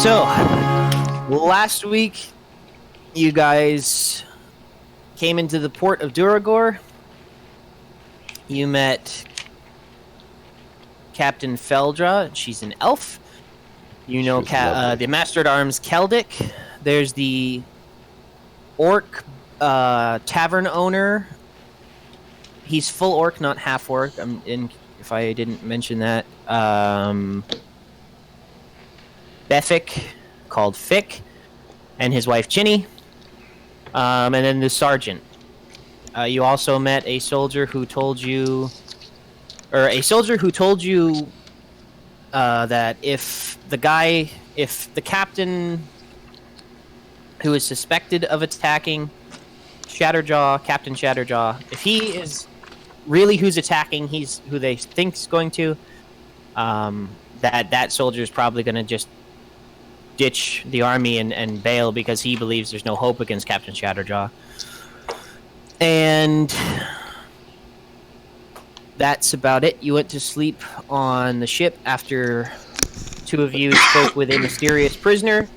So, last week, you guys came into the port of Duragor. You met Captain Feldra. She's an elf. You know the Master-at-Arms Keldic. There's the orc tavern owner. He's full orc, not half orc. If I didn't mention that. Beffic, called Fick, and his wife Ginny. And then the sergeant. You also met a soldier who told you, that if the captain who is suspected of attacking Captain Shatterjaw, if he is really who's attacking, he's who they think's going to, that soldier is probably going to just ditch the army and bail because he believes there's no hope against Captain Shatterjaw. And that's about it. You went to sleep on the ship after two of you spoke with a mysterious prisoner.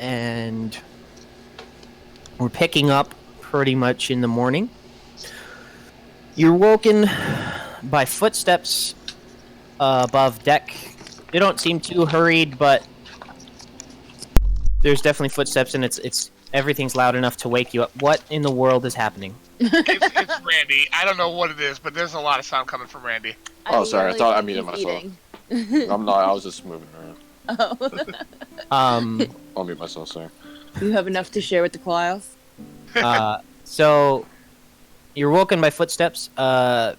And we're picking up pretty much in the morning. You're woken by footsteps above deck. They don't seem too hurried, but there's definitely footsteps, and it's everything's loud enough to wake you up. What in the world is happening? It's Randy. I don't know what it is, but there's a lot of sound coming from Randy. Oh, sorry. I thought I muted myself. I'm not. I was just moving around. Oh. I'll mute myself, sorry. You have enough to share with the class? So, you're woken by footsteps. I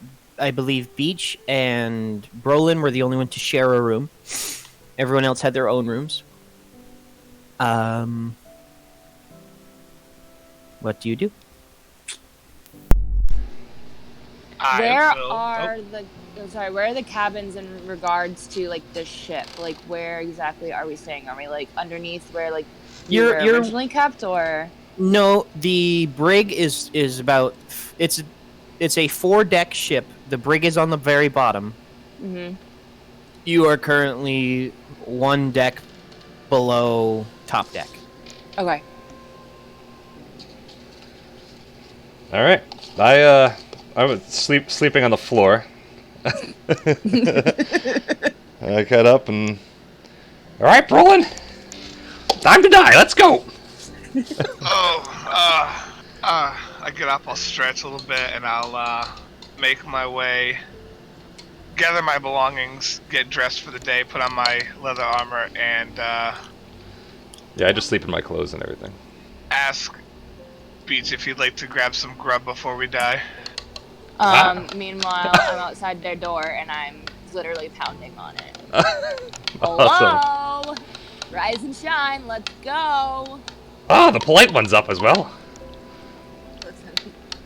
believe Beach and Brolin were the only one to share a room. Everyone else had their own rooms. What do you do? Where are the cabins in regards to like the ship? Like where exactly are we staying? Are we like underneath where like you're originally kept, or? No, the brig is about it's a 4-deck ship. The brig is on the very bottom. Mm-hmm. You are currently 1 deck below top deck. Okay. All right. I was sleeping on the floor. I got up and... All right, Brolin. Time to die. Let's go. I get up, I'll stretch a little bit, and I'll make my way, gather my belongings, get dressed for the day, put on my leather armor, and yeah, I just sleep in my clothes and everything. Ask Beach if he'd like to grab some grub before we die. Meanwhile, I'm outside their door and I'm literally pounding on it. Hello! Awesome. Rise and shine, let's go! Oh, the polite one's up as well. Listen,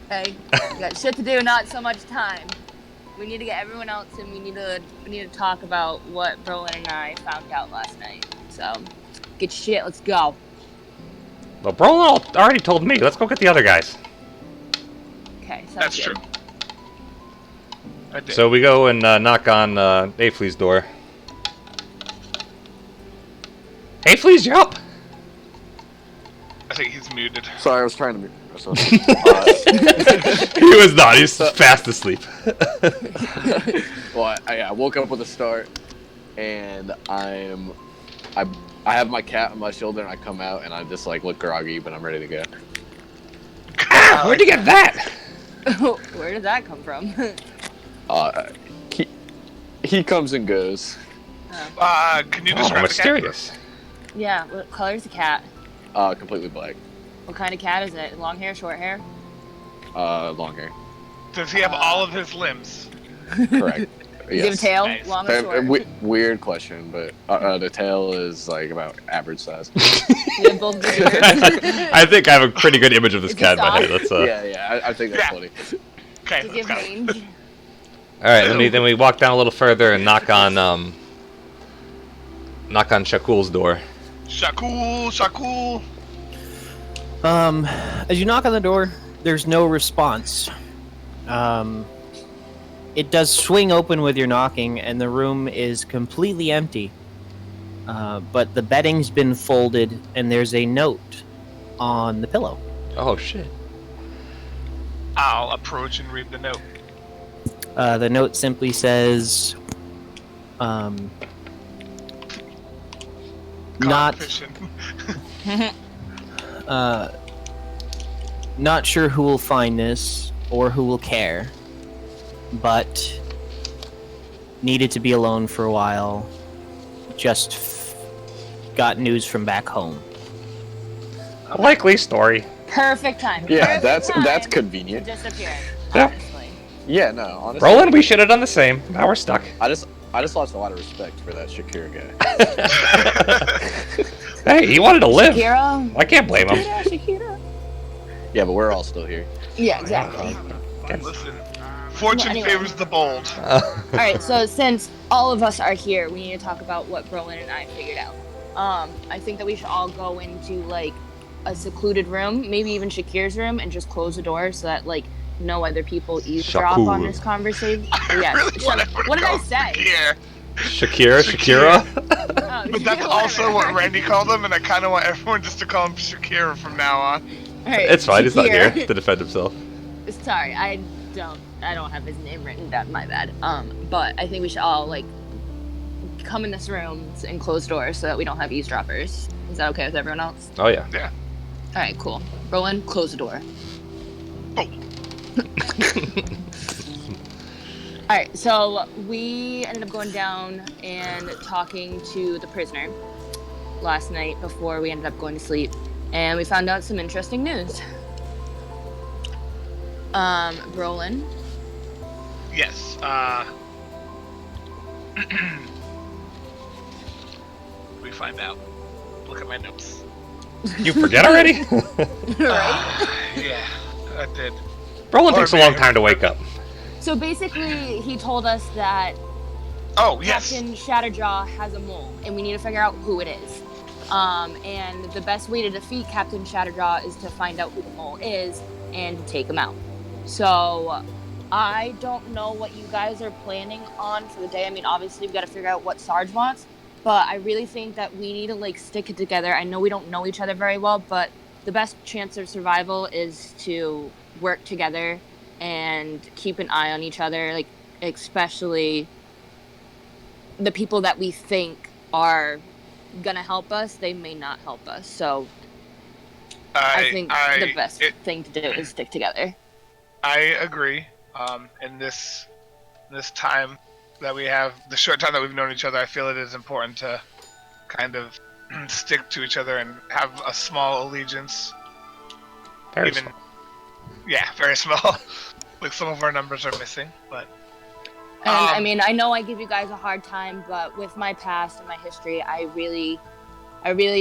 hey, we got shit to do, not so much time. We need to get everyone else and we need to talk about what Brolin and I found out last night. So, get shit, let's go. Well, Brolin already told me. Let's go get the other guys. Okay, sounds That's good. true. I did. So we go and knock on Aflee's door. Aflee's, you're up. I think he's muted. Sorry, I was trying to mute myself. He was not. He's fast asleep. Well, I woke up with a start, and I have my cat on my shoulder, and I come out, and I just like look groggy, but I'm ready to go. Where'd you get that? Where did that come from? He comes and goes. Can you describe the mysterious. Yeah, what color's the cat? Completely black. What kind of cat is it? Long hair, short hair? Long hair. cat? Does he have all of his limbs? Correct. Does he have a tail? Nice. Long or short? Weird question, but the tail is like about average size. You have both good ears? I think I have a pretty good image of this Is cat in my it head. Let's, Yeah, I think that's funny. Okay, Does he let's have go. range? All right, then we walk down a little further and knock on Shakul's door. Shakul. As you knock on the door, there's no response. It does swing open with your knocking, and the room is completely empty. but the bedding's been folded, and there's a note on the pillow. Oh shit. I'll approach and read the note. The note simply says, not Competition. not sure who will find this or who will care, but needed to be alone for a while. Just got news from back home. A likely story. Perfect time. Yeah, Perfect time that's to convenient. disappear. Yeah. Honestly. Yeah, no, honestly. Roland, we should have done the same. Now we're stuck. I just lost a lot of respect for that Shakira guy. Hey, he wanted to live. Shakira. I can't blame him. Shakira. Yeah, but we're all still here. Yeah, exactly. Listen, fortune Anyway. favors the bold. All right, so since all of us are here, we need to talk about what Brolin and I figured out. I think that we should all go into like a secluded room, maybe even Shakir's room, and just close the door so that like no other people eavesdrop on Shakur. this conversation. I Yeah. really want everyone What to did I go say? Here. Shakira? Oh, But that's also what Randy called him, and I kind of want everyone just to call him Shakira from now on. All right, It's fine, he's not Shakir. here to defend himself. Sorry, I don't have his name written down. My bad. But I think we should all like come in this room and close doors so that we don't have eavesdroppers. Is that okay with everyone else? Oh yeah. Yeah. All right, cool. Brolin, close the door. All right, so we ended up going down and talking to the prisoner last night before we ended up going to sleep, and we found out some interesting news. Brolin, Yes. We find out. Look at my notes. You forget already? right? Yeah, I did. Roland Or takes a long maybe- time to wake up. So basically, he told us that Oh, yes. Captain Shatterjaw has a mole, and we need to figure out who it is. And the best way to defeat Captain Shatterjaw is to find out who the mole is and to take him out. So I don't know what you guys are planning on for the day. I mean, obviously, we've got to figure out what Sarge wants, but I really think that we need to, like, stick it together. I know we don't know each other very well, but the best chance of survival is to work together and keep an eye on each other, like, especially the people that we think are gonna help us, they may not help us. So I think the best thing to do is stick together. I agree. In this time that we have, the short time that we've known each other, I feel it is important to kind of stick to each other and have a small allegiance. Very Even, small. yeah, very small. Like some of our numbers are missing, but And I mean, I know I give you guys a hard time, but with my past and my history, I really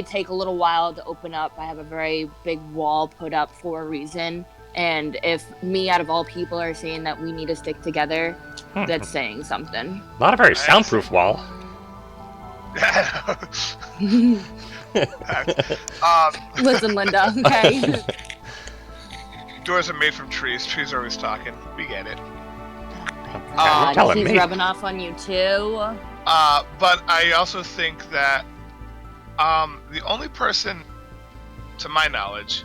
take a little while to open up. I have a very big wall put up for a reason. And if me, out of all people, are saying that we need to stick together, that's saying something. Not a very soundproof wall. Listen, Linda, okay? Doors are made from trees. Trees are always talking. We get it. You're telling he's me. rubbing off on you too. But I also think that the only person, to my knowledge,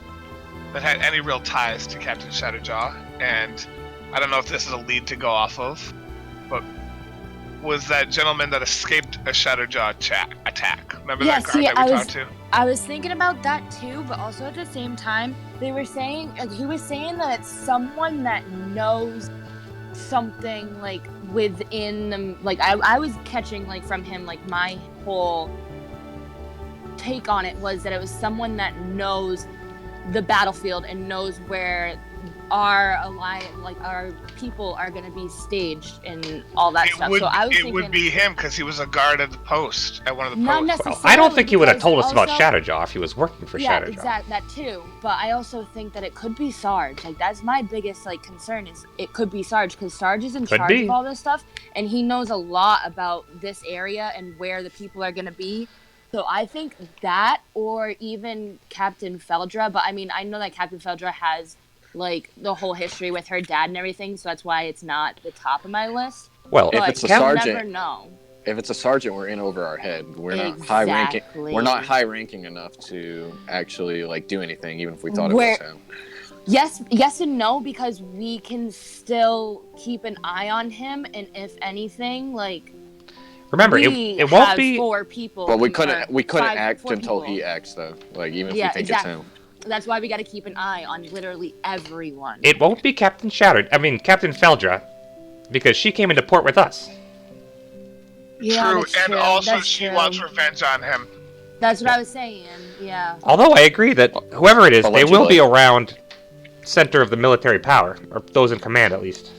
that had any real ties to Captain Shatterjaw, and I don't know if this is a lead to go off of, but was that gentleman that escaped a Shatterjaw attack. Remember Yeah, that guard see, that we I was- talked to? I was thinking about that too, but also at the same time, they were saying, like, he was saying that it's someone that knows something, like, within them. Like, I was catching, like, from him, like, my whole take on it was that it was someone that knows the battlefield and knows where our our people are going to be staged and all that stuff. So I was It thinking, would be him because he was a guard at the post, at one of the not posts. Well, necessarily. I don't think he would have because told us about also- Shatterjaw if he was working for Yeah, Shatterjaw. exactly, that too. But I also think that it could be Sarge. Like, that's my biggest, like, concern is it could be Sarge, because Sarge is in Could charge be. of all this stuff, and he knows a lot about this area and where the people are going to be. So I think that, or even Captain Feldra. But I mean, I know that Captain Feldra has, like, the whole history with her dad and everything, so that's why it's not the top of my list. Well, If But it's a you'll sergeant- never know. if it's a sergeant, we're in over our head. We're not high ranking. Exactly. We're not high ranking enough to actually like do anything, even if we thought it was him. Yes and no, because we can still keep an eye on him, and if anything, like Remember, it won't be 4 people. But we couldn't act 4 until people. he acts, though. Like even if we think exactly. it's him. That's why we got to keep an eye on literally everyone. It won't be Captain Captain Feldra, because she came into port with us. Yeah, True, that's and true. also That's she true. wants revenge on him. That's what I was saying. Yeah. Although I agree that whoever it is, they will Allegedly. be around center of the military power, or those in command at least.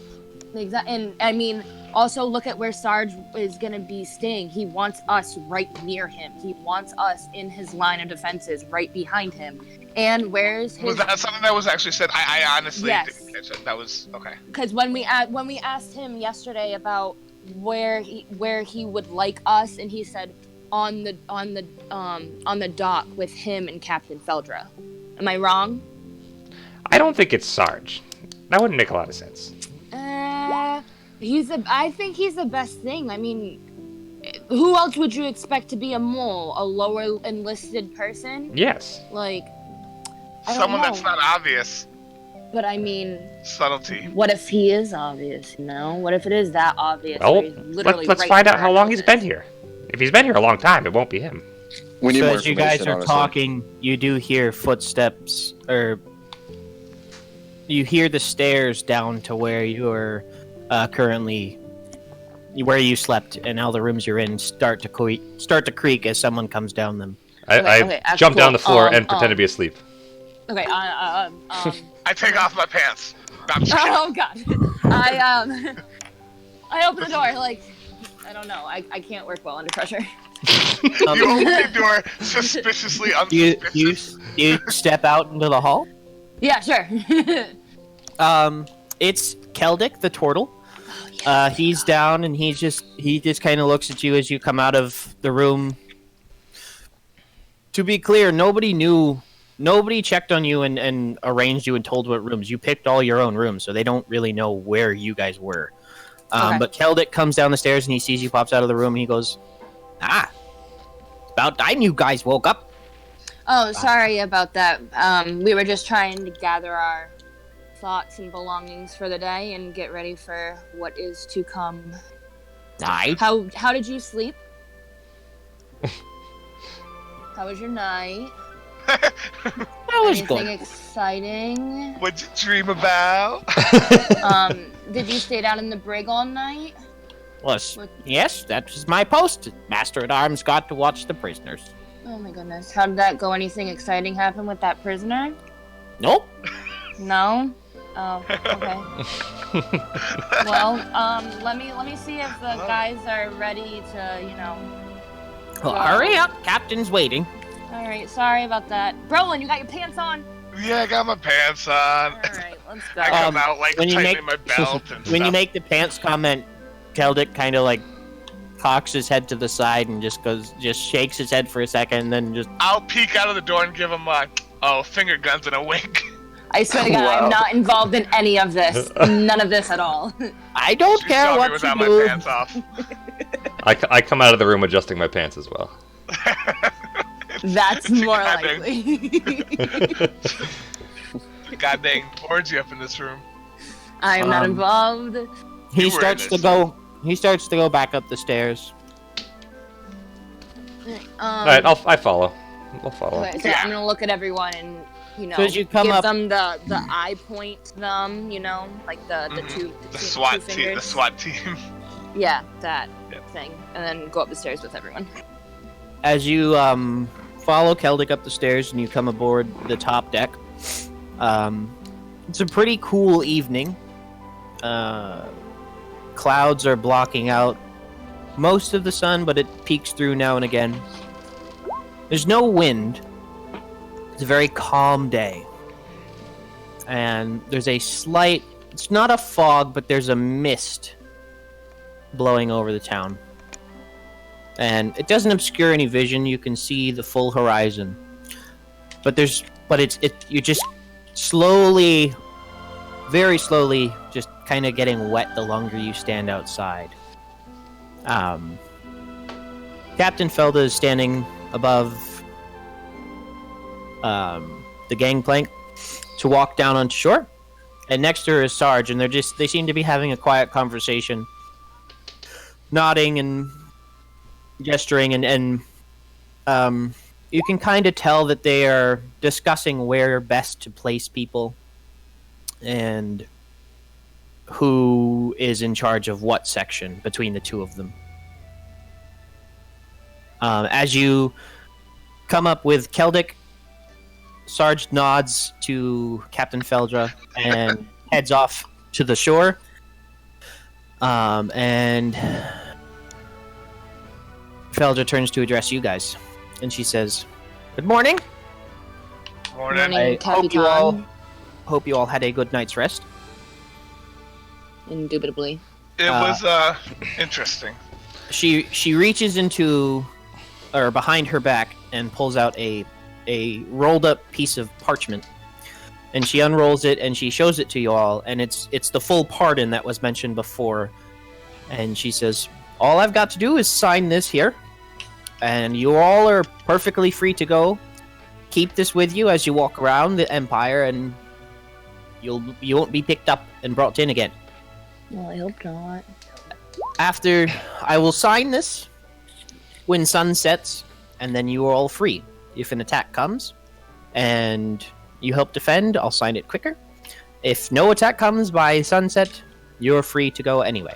Exactly. And I mean, also look at where Sarge is going to be staying. He wants us right near him. He wants us in his line of defenses, right behind him. And where's his? Was that something that was actually said? I honestly Yes. didn't catch it. That was okay. Because when we asked him yesterday about where he would like us, and he said on the dock with him and Captain Feldra. Am I wrong? I don't think it's Sarge. That wouldn't make a lot of sense. I think he's the best thing. I mean, who else would you expect to be a mole? A lower enlisted person? Yes. Like, I don't Someone know. that's not obvious. But I mean, Subtlety. what if he is obvious? You know, what if it is that obvious? Well, where he's literally let's right find out there how in long our he's been noses? here. If he's been here a long time, it won't be him. We need So more as you guys information, are honestly. talking, you do hear footsteps, or you hear the stairs down to where you're currently, where you slept, and all the rooms you're in start to creak as someone comes down them. Okay, I jump down the floor cool. and pretend to be asleep. Okay. I take off my pants. No, I'm just kidding. Oh God. I open the door like I don't know. I can't work well under pressure. You open the door suspiciously unsuspicious. You step out into the hall. Yeah, sure. It's Keldic, the turtle. He's down, and he just kind of looks at you as you come out of the room. To be clear, nobody checked on you and arranged you and told what rooms. You picked all your own rooms, so they don't really know where you guys were. Okay. But Keldic comes down the stairs, and he sees you, pops out of the room, and he goes, about time you guys woke up. Oh, sorry about that. We were just trying to gather our thoughts and belongings for the day and get ready for what is to come. Night. How did you sleep? How was your night? That was Anything good. exciting? What'd you dream about? Did you stay down in the brig all night? Yes, that was my post. Master at Arms got to watch the prisoners. Oh my goodness. How did that go? Anything exciting happen with that prisoner? Nope. No? Oh, okay. Well, let me see if the guys are ready to, Well, hurry up, Captain's waiting. All right, sorry about that. Brolin, you got your pants on? Yeah, I got my pants on. All right, let's go. I come out like when you tightening make- my belt and When you stuff. make the pants comment, Keldic kind of like cocks his head to the side and just shakes his head for a second, and then just I'll peek out of the door and give him finger guns and a wink. I swear to God, Wow. I'm not involved in any of this. None of this at all. I don't She care saw me what without you my do. pants off. I come out of the room adjusting my pants as well. That's It's a more goddamn- likely. Goddamn orgy up in this room. I am not Um, involved. He You were in starts to this. go. He starts to go back up the stairs. All right, I follow. I'll follow. Okay, so Yeah. I'm gonna look at everyone and So as you come give up- them the eye point to them, like the Mhm. two The two SWAT team. fingers. The SWAT team. Yeah, that Yep. thing, and then go up the stairs with everyone. As you follow Keldic up the stairs and you come aboard the top deck, it's a pretty cool evening. Clouds are blocking out most of the sun, but it peeks through now and again. There's no wind. It's a very calm day. And there's a slight, it's not a fog, but there's a mist blowing over the town. And it doesn't obscure any vision. You can see the full horizon. But you're just slowly, very slowly, just kind of getting wet the longer you stand outside. Captain Felda is standing above the gangplank to walk down onto shore, and next to her is Sarge, and they seem to be having a quiet conversation, nodding and gesturing, and you can kind of tell that they are discussing where best to place people and who is in charge of what section between the two of them. As you come up with Keldic, Sarge nods to Captain Feldra and heads off to the shore. And Feldra turns to address you guys, and she says, "Good morning. Morning. I hope you all had a good night's rest." Indubitably. It was interesting. She reaches into, or behind her back, and pulls out a rolled up piece of parchment, and she unrolls it and she shows it to you all, and it's the full pardon that was mentioned before, and she says, "All I've got to do is sign this here, and you all are perfectly free to go. Keep this with you as you walk around the Empire, and you won't be picked up and brought in again. Well, I hope not. After I will sign this, when sun sets, and then you are all free. If an attack comes and you help defend, I'll sign it quicker. If no attack comes by sunset, you're free to go anyway."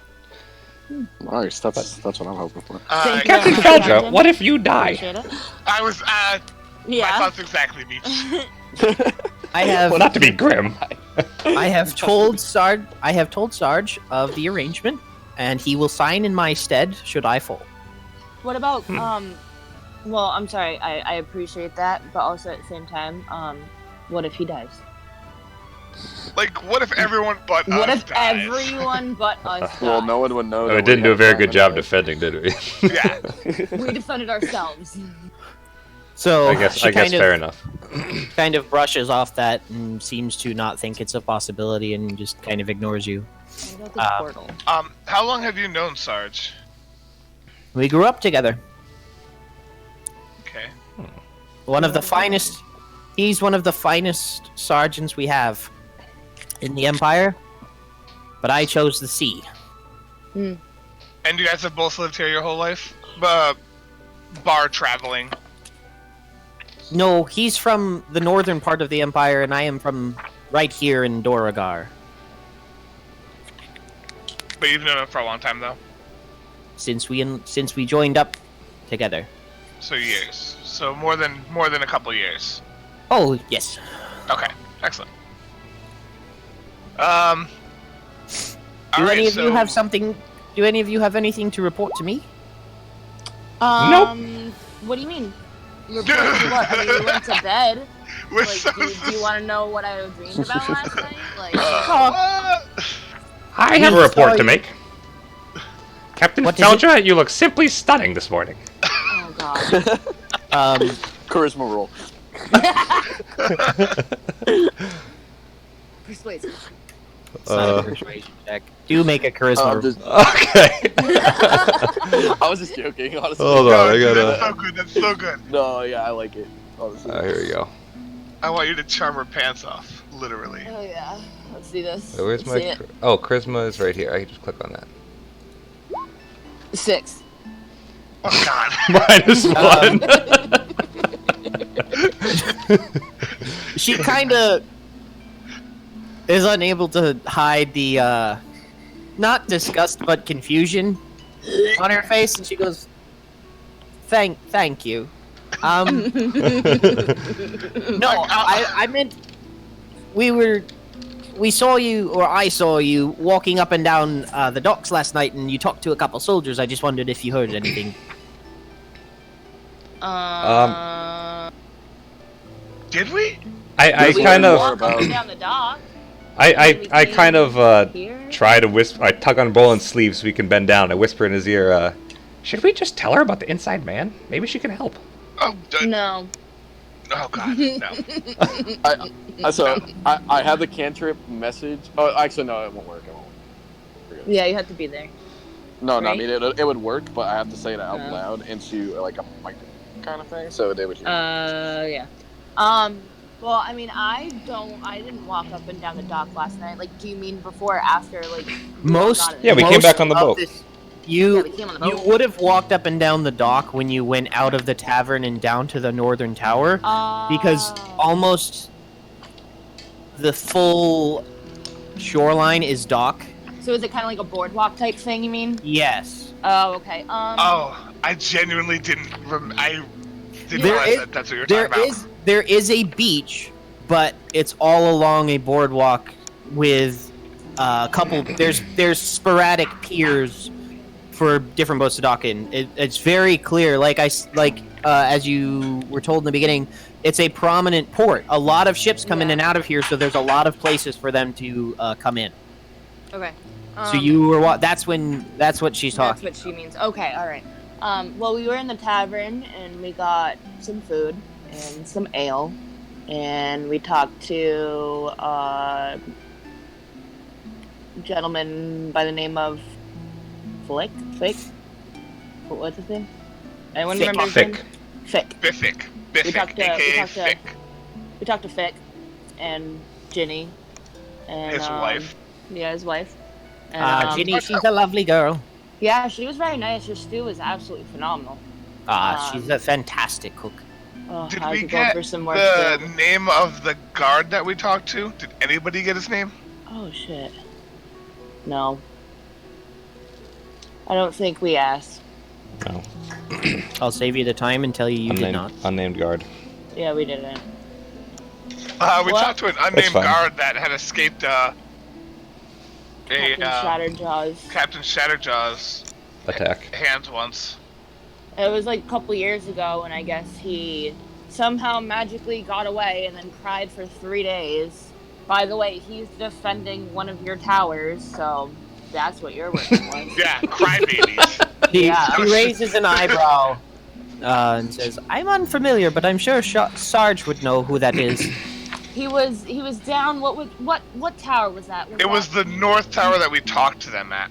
Nice. That's what I'm hoping for. Captain Feldra, what if you die? I was, my Yeah. thoughts exactly, Meech. I have Well, not to be grim. I have told Sarge of the arrangement, and he will sign in my stead should I fall. What about well, I'm sorry, I appreciate that, but also at the same time, what if he dies? Like, what if everyone but What us if dies? everyone but us Well, dies? no one would know. We didn't do a very good job defending, did we? Yeah. We defended ourselves. So I guess she fair enough. kind of brushes off that and seems to not think it's a possibility and just kind of ignores you. What about this portal? How long have you known Sarge? We grew up together. Okay. He's one of the finest sergeants we have in the Empire, but I chose the sea. And you guys have both lived here your whole life? Bar traveling. No, he's from the northern part of the Empire, and I am from right here in Doragar. But you've known him for a long time, though? Since we joined up together. So years. So more than a couple years. Oh, yes. Okay, excellent. Do Alright, any of you so- have something? Do any of you have anything to report to me? Nope. What do you mean? Report to what? I mean, we went to bed. We're Like, so do you want to know what I dreamed about last night? Like, What? I have a report to Sorry. make. Captain What is it? Feldra, you look simply stunning this morning. oh god. Charisma roll. Persuasive. It's not a persuasion check. Do make a charisma. I'm just- Okay. I was just joking, honestly. Hold on, I Dude, that's gotta. so good. That's so good. No, yeah, I like it. Honestly. Here we go. I want you to charm her pants off, literally. Oh yeah. Let's see this. Where's Let's see my? it. Oh, charisma is right here. I can just click on that. 6. Oh God. -1. She kind of is unable to hide the not disgust but confusion on her face, and she goes, "Thank you." No, I meant we saw you, or I saw you walking up and down the docks last night, and you talked to a couple soldiers. I just wondered if you heard anything. Did we? I We kind learned of. more Walk up about- and down the dock. I kind of Here? try to whisper. I tug on Roland's sleeve so we can bend down. I whisper in his ear, should we just tell her about the inside man? Maybe she can help. Oh, No. oh God, no. I have the cantrip message. Oh, actually, no, it won't work. It won't work. Yeah, you have to be there. No, no, I Right? mean it would work, but I have to say it out Oh. loud into like a mic kind of thing, so they would hear. Yeah. Well, I mean, I didn't walk up and down the dock last night. Like, do you mean before or after, like, we all Most got in Yeah, we there? came back most on the of boat. Yeah, we came on the You boat. would have walked up and down the dock when you went out of the tavern and down to the northern tower, because almost the full shoreline is dock. So is it kind of like a boardwalk type thing, you mean? Yes. Oh, okay. Oh, I genuinely didn't. I didn't There realize is- that that's what you're talking about. There is a beach, but it's all along a boardwalk with a couple. There's sporadic piers for different boats to dock in. It's very clear. As you were told in the beginning, it's a prominent port. A lot of ships come in and out of here, so there's a lot of places for them to come in. Okay. So you were that's what she's talking. That's what she means. Okay, all right. Well, we were in the tavern and we got some food and some ale, and we talked to a gentleman by the name of Flick. What's his name? Anyone Fick. remember his Fick. name? Fick. Biffic. We Biffic, talked to aka Fick. we talked to Fick and Ginny and His wife. Yeah, his wife. And, Ginny, she's a lovely girl. Yeah, she was very nice. Her stew was absolutely phenomenal. She's a fantastic cook. Oh, Did I we could go get for some more the stew. name of the guard that we talked to? Did anybody get his name? Oh shit. No. I don't think we asked. No. I'll save you the time and tell you did not. Unnamed guard. Yeah, we didn't. We What? talked to an unnamed fine. guard that had escaped Captain Shatterjaw's. Captain Shatterjaw's Attack. hands once. It was like a couple years ago, and I guess he somehow magically got away and then cried for 3 days. By the way, he's defending one of your towers, so that's what your work was. Yeah, crybabies. He Yeah. raises an eyebrow and says, "I'm unfamiliar, but I'm sure Sarge would know who that is." He was down. What tower was that? It was the north tower that we talked to them at.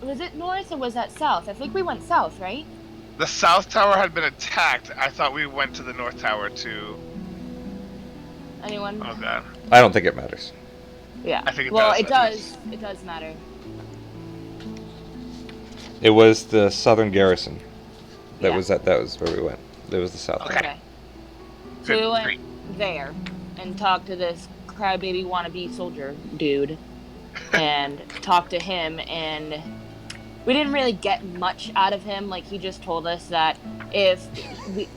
Was it north or was that south? I think we went south, right? The south tower had been attacked. I thought we went to the north tower to. Anyone? Oh god. I don't think it matters. Yeah. I think it well, does, it at does. It does matter. It was the southern garrison. That Yeah. was where we went. It was the south. Okay. So we Good, went great. there and talked to this crybaby wannabe soldier dude, and talked to him, and we didn't really get much out of him. Like, he just told us that if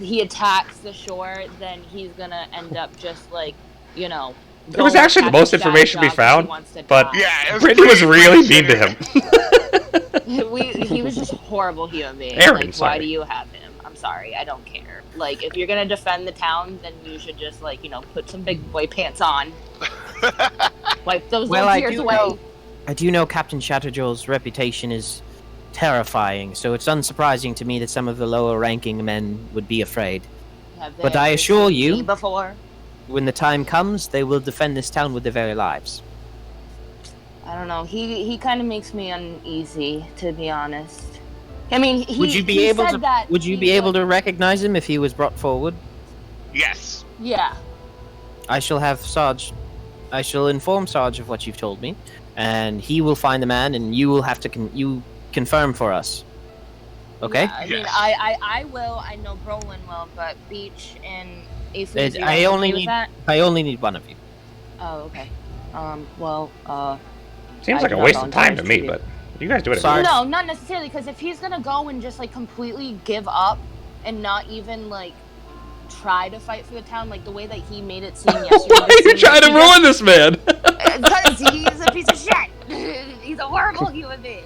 he attacks the shore, then he's gonna end up just like, you know. It was going actually the Captain most information we Shatterjaw 'cause he found, wants to but- die. Yeah, it was Brittany was pretty really mean to shitty. him. He was just a horrible human being. Aaron, like, why sorry. do you have him? I'm sorry, I don't care. Like, if you're gonna defend the town, then you should just, like, you know, put some big boy pants on. Wipe those Well, little I tears do away. know- I do know Captain Shatterjaw's reputation is terrifying, so it's unsurprising to me that some of the lower-ranking men would be afraid. Have they But I ever assure seen you- me before. When the time comes, they will defend this town with their very lives. I don't know. He kind of makes me uneasy, to be honest. I mean, Would you be he able said to? that Would you he be able to recognize him if he was brought forward? Yes. Yeah. I shall have Sarge. I shall inform Sarge of what you've told me, and he will find the man, and you will have to confirm for us. Okay? Yeah, I mean, Yes. I will. I know Brolin will, but Beach and Aces. you I guys only okay with need. that? I only need one of you. Oh, okay. Seems I like a cannot waste of time to volunteer me, to you. but you guys do it. Sorry. No, not necessarily, because if he's gonna go and just, like, completely give up and not even, like, try to fight for the town, like the way that he made it seem yesterday. Why are you trying to ruin this man? Because he's a piece of shit. He's a horrible human being.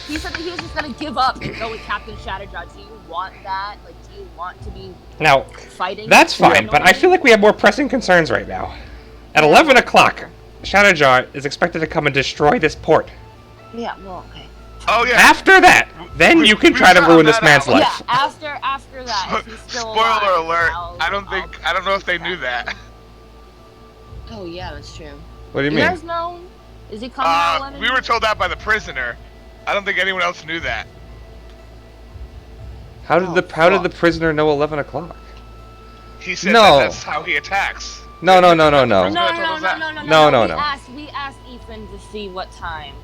He said that he was just gonna give up and go with Captain Shatterjaw. Do you want that? Like, do you want to be Now, fighting? that's fine, but I feel like we have more pressing concerns right now. At 11 o'clock, Shatterjaw is expected to come and destroy this port. Yeah, well, okay. Oh yeah. After that, then you can we try to found ruin this that man's out. life. Yeah, after that, if he's still Spoiler alive, alert. I'll- I don't know if they knew that. Oh yeah, that's true. What do you You mean? guys know? Is he coming at 11? We were told that by the prisoner. I don't think anyone else knew that. How did the prisoner know 11 o'clock? He said No. that's how he attacks. No. No. No. We asked Ethan to see what time.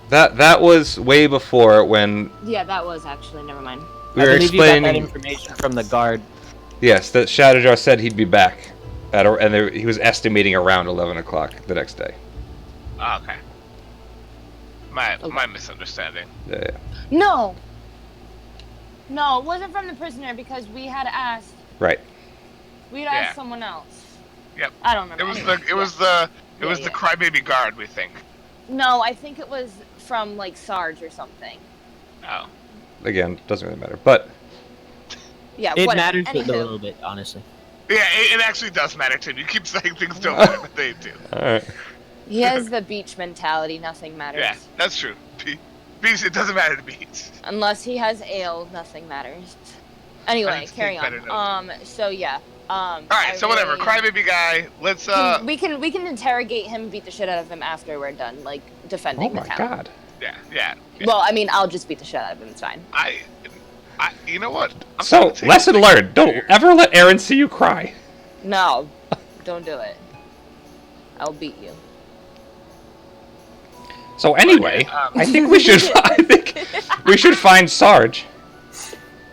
That was way before when Yeah, that was actually. Never mind. we were I believe you got that explaining. information from the guard. Yes, that Shatterjaw said he'd be back, he was estimating around 11 o'clock the next day. Oh, okay. My misunderstanding. Yeah. No, it wasn't from the prisoner because we had asked. Right. We'd asked someone else. Yep. I don't remember. It was the crybaby guard, we think. No, I think it was from like Sarge or something. Oh. Again, doesn't really matter, but Yeah, It whatever. matters a Anywho. little bit, honestly. Yeah, it actually does matter to him. You keep saying things don't matter, but they do. all right. He has the beach mentality. Nothing matters. Yeah, that's true. Beach, it doesn't matter to Beach. Unless he has ale, nothing matters. Anyway, Let's carry take better on. notes. So yeah. All right, so whatever. Crybaby guy. Let's We can interrogate him, beat the shit out of him after we're done, like defending Oh my the town. god. Yeah. Well, I mean, I'll just beat the shit out of him. It's fine. I you know what? I'm So, gonna take lesson a learned. Don't ever let Aaron see you cry. No, don't do it. I'll beat you. So anyway, Okay, I think we should find Sarge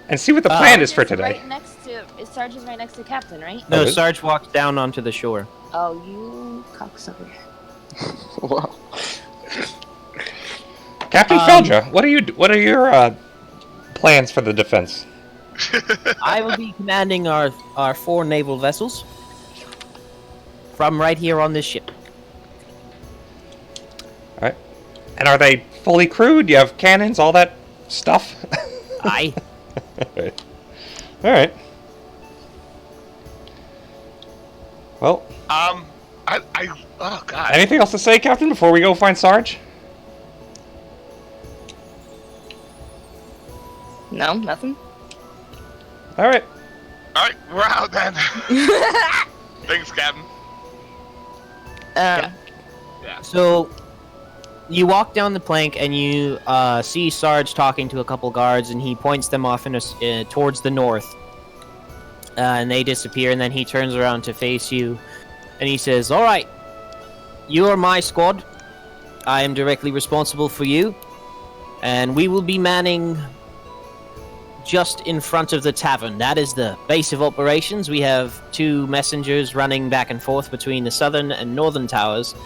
and see what the plan is for Sarge today. Right next to Sarge is right next to Captain, right? No, Oh, is it? Sarge walks down onto the shore. Oh, you cocksucker. Wow. Captain Feldra, what are your plans for the defense? I will be commanding our 4 naval vessels from right here on this ship. All right. And are they fully crewed? Do you have cannons, all that stuff? Aye. All right. Well, I oh god. anything else to say, Captain, before we go find Sarge? No, nothing. All right. All right, we're out then. Thanks, Captain. Yeah. So, you walk down the plank and you see Sarge talking to a couple guards, and he points them off towards the north. And they disappear, and then he turns around to face you, and he says, "All right, you are my squad. I am directly responsible for you, and we will be manning just in front of the tavern. That is the base of operations. We have 2 messengers running back and forth between the southern and northern towers.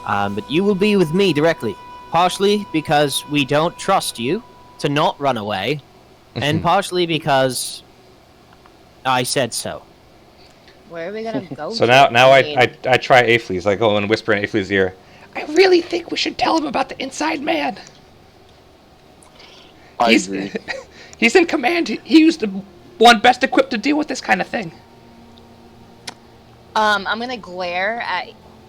But you will be with me directly, partially because we don't trust you to not run away, and partially because I said so." Where are we gonna go? So now I mean, I try Aifle's. I go and whisper in Aifle's ear. I really think we should tell him about the inside man. I agree. He's in command. He's the one best equipped to deal with this kind of thing. I'm gonna glare at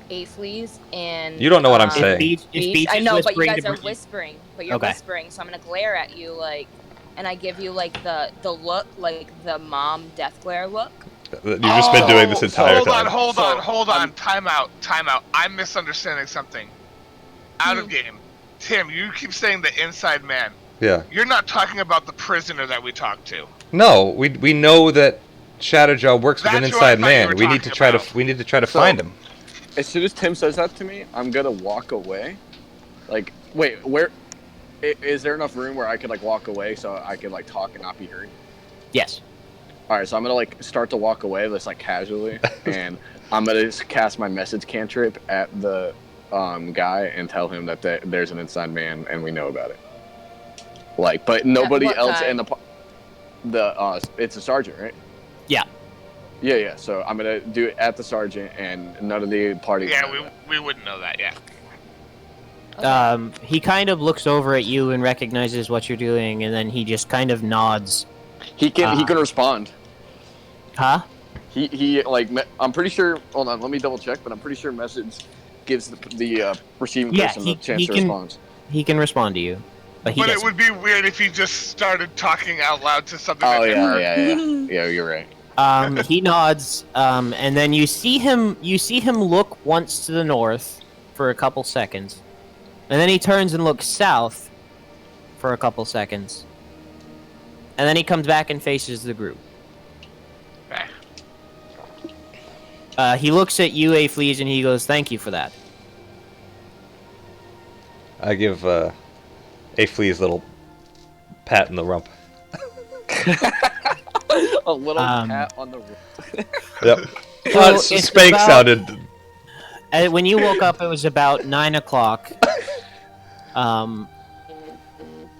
Aifle's and. You don't know what I'm If saying. Beach I is know, but you whispering guys to are Beach- whispering. But you're Okay. whispering, so I'm gonna glare at you like, and I give you like the look, like the mom death glare look. You've just been doing this entire hold time. Hold on. Time out. I'm misunderstanding something. Out of game. Tim, you keep saying the inside man. Yeah. You're not talking about the prisoner that we talked to. No, we know that Shatterjaw works with an That's who I inside thought you man. were We need to talking try to about. So- find him. As soon as Tim says that to me, I'm gonna walk away. Like, wait, where? Is there enough room where I could like walk away so I could like talk and not be heard? Yes. All right, so I'm gonna like start to walk away, just like casually, and I'm gonna just cast my message cantrip at the guy and tell him that there's an inside man and we know about it. Like, but nobody what else guy? in the it's a sergeant, right? Yeah. Yeah. So I'm gonna do it at the sergeant, and none of the party. Yeah, know that. we wouldn't know that. Yeah. He kind of looks over at you and recognizes what you're doing, and then he just kind of nods. He can respond. Huh? He like I'm pretty sure. Hold on, let me double check, but I'm pretty sure message gives the receiving Yeah, person he- the chance he to can- respond. He can respond to you, but he But it doesn't. would be weird if he just started talking out loud to something Oh that never. yeah. You're right. He nods, and then you see him look once to the north for a couple seconds, and then he turns and looks south for a couple seconds, And then he comes back and faces the group. Okay. He looks at you, Fleas, and he goes, "Thank you for that." I give Flea's little pat in the rump. A little Um, pat on the. Yep. So it's Spank about- sounded. When you woke up, it was about 9 o'clock.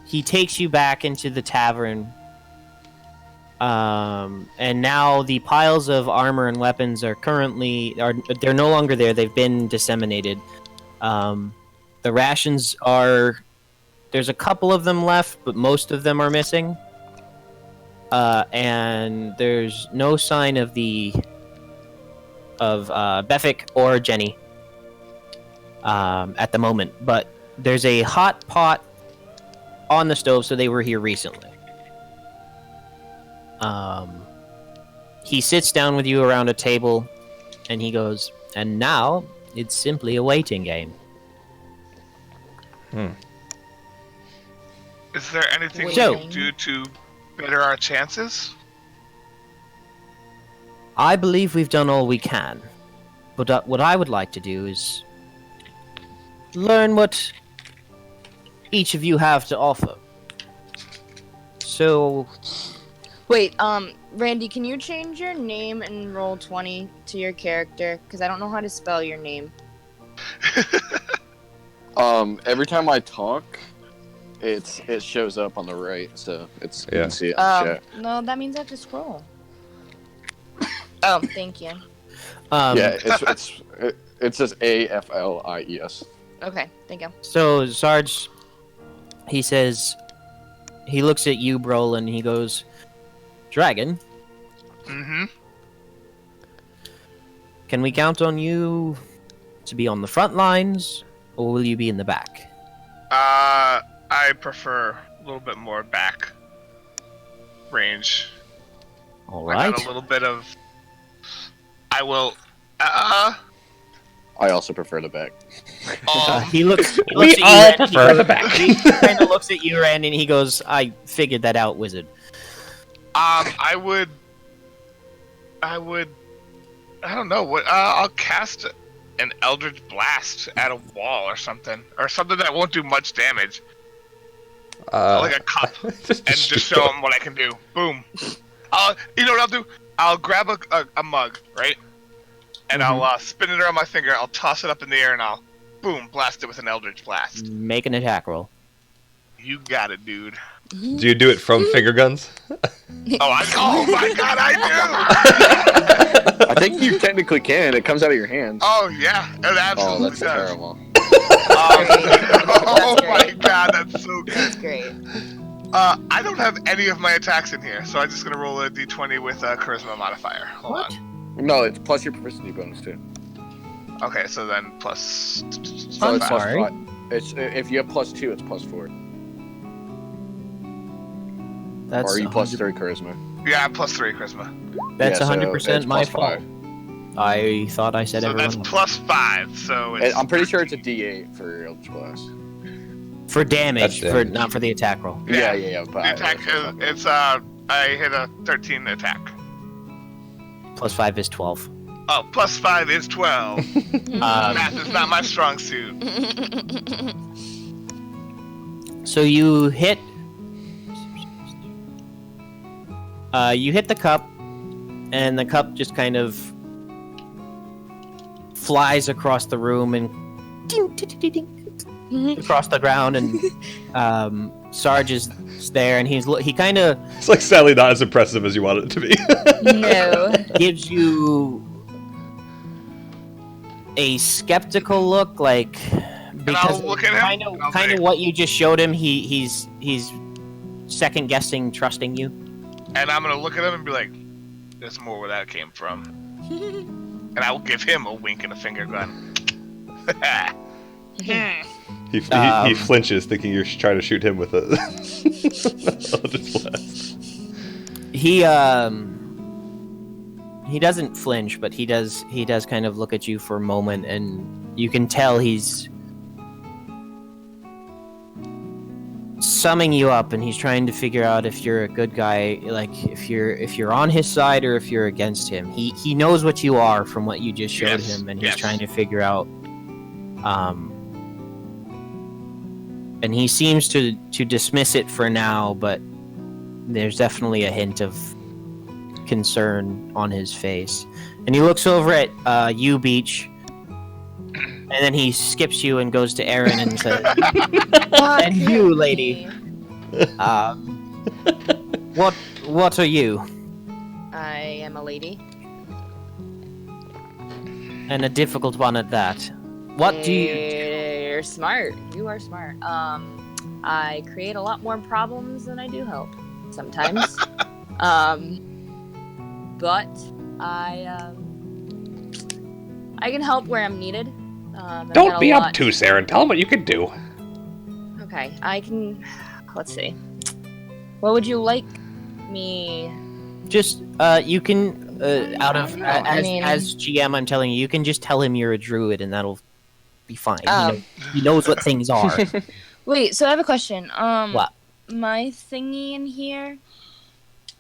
He takes you back into the tavern. And now the piles of armor and weapons they're no longer there. They've been disseminated. The rations there's a couple of them left, but most of them are missing. And there's no sign of Beffic or Jenny at the moment, but there's a hot pot on the stove, so they were here recently. He sits down with you around a table, and he goes, "And now it's simply a waiting game." Is there anything we So- can do to better our chances? I believe we've done all we can, but what I would like to do is learn what each of you have to offer. So, Wait, Randy, can you change your name in roll 20 to your character? Because I don't know how to spell your name. Every time I talk, it shows up on the right, so you Yeah. can see it in the chat. No, that means I have to scroll. Oh, thank you. Yeah, it says AFLIES. Okay, thank you. So Sarge, he says, he looks at you, Brolin, and he goes, "Dragon, Mm-hmm. can we count on you to be on the front lines, or will you be in the back?" I prefer a little bit more back range. All I right. got a little bit of. I will. I also prefer the back. He looks We at you, all Randy, prefer the back. He kind of looks at you, Randy, and he goes, "I figured that out, wizard." I would. I don't know what. I'll cast an Eldritch Blast at a wall or something that won't do much damage, like a cup, and just show them what I can do. Boom. You know what I'll do? I'll grab a mug, right, and I'll spin it around my finger. I'll toss it up in the air, and I'll boom blast it with an Eldritch Blast. Make an attack roll. You got it, dude. Do you do it from finger guns? Oh my god, I do! I think you technically can. It comes out of your hands. Oh yeah, it Oh, absolutely that's does. terrible. Oh That's my great. god, that's so good. That's great. I don't have any of my attacks in here, so I'm just gonna roll a d20 with a charisma modifier. Hold What? on. No, it's plus your proficiency bonus too. Okay, so then plus. So I'm it's plus sorry. 5. It's if you have +2, it's +4. That's Or are you 100 +3 charisma? Yeah, plus 3 charisma. That's Yeah, so 100% it's my plus fault. 5. I thought I said So everyone that's plus 5. So it's. I'm pretty sure it's a D8 for your Eldritch Blast. for damage, That's for damage. not for the attack roll. Yeah. The But attack is. It's I hit a 13 attack. Plus 5 is 12. Oh, plus 5 is 12. Math is not my strong suit. So you hit the cup, and the cup just kind of flies across the room and ding, ding, ding, ding, across the ground, and Sarge is there, and he kind of It's like sadly not as impressive as you want it to be. No. gives you a skeptical look, like, because I'll look at him, kind and I'll of say- what you just showed him. He's second guessing, trusting you. And I'm gonna look at him and be like, "There's more where that came from." And I will give him a wink and a finger gun. He flinches, thinking you're trying to shoot him with a Eldritch Blast. He doesn't flinch, but he does kind of look at you for a moment, and you can tell he's summing you up, and he's trying to figure out if you're a good guy, like if you're on his side or if you're against him. He knows what you are from what you just showed him, and he's trying to figure out. And he seems to dismiss it for now, but there's definitely a hint of concern on his face. And he looks over at you, Beach, and then he skips you and goes to Aaron and says, "And you, lady, what are you?" I am a lady. And a difficult one at that. What do you... You're smart. You are smart. I create a lot more problems than I do help sometimes. But I can help where I'm needed. Don't be obtuse, Aaron. Tell him what you can do. Okay, I can... Let's see. What would you like me... Just, you can, as GM, I'm telling you, you can just tell him you're a druid and that'll be fine. He knows what things are. Wait, so I have a question. What? My thingy in here,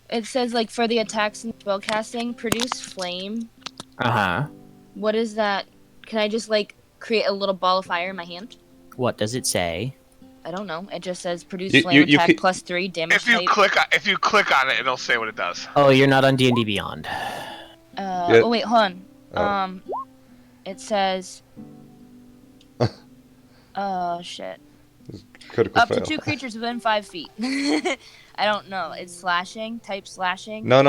it says, like, for the attacks and spellcasting, produce flame. Uh-huh. What is that? Can I just, like, create a little ball of fire in my hand? What does it say? I don't know. It just says produce flame attack plus 3 damage If you click on it, it'll say what it does. Oh, you're not on D&D Beyond. Oh, wait, hold on. It says... Oh, shit. Critical Up fail. to 2 creatures within 5 feet. I don't know. It's slashing. Type slashing. No.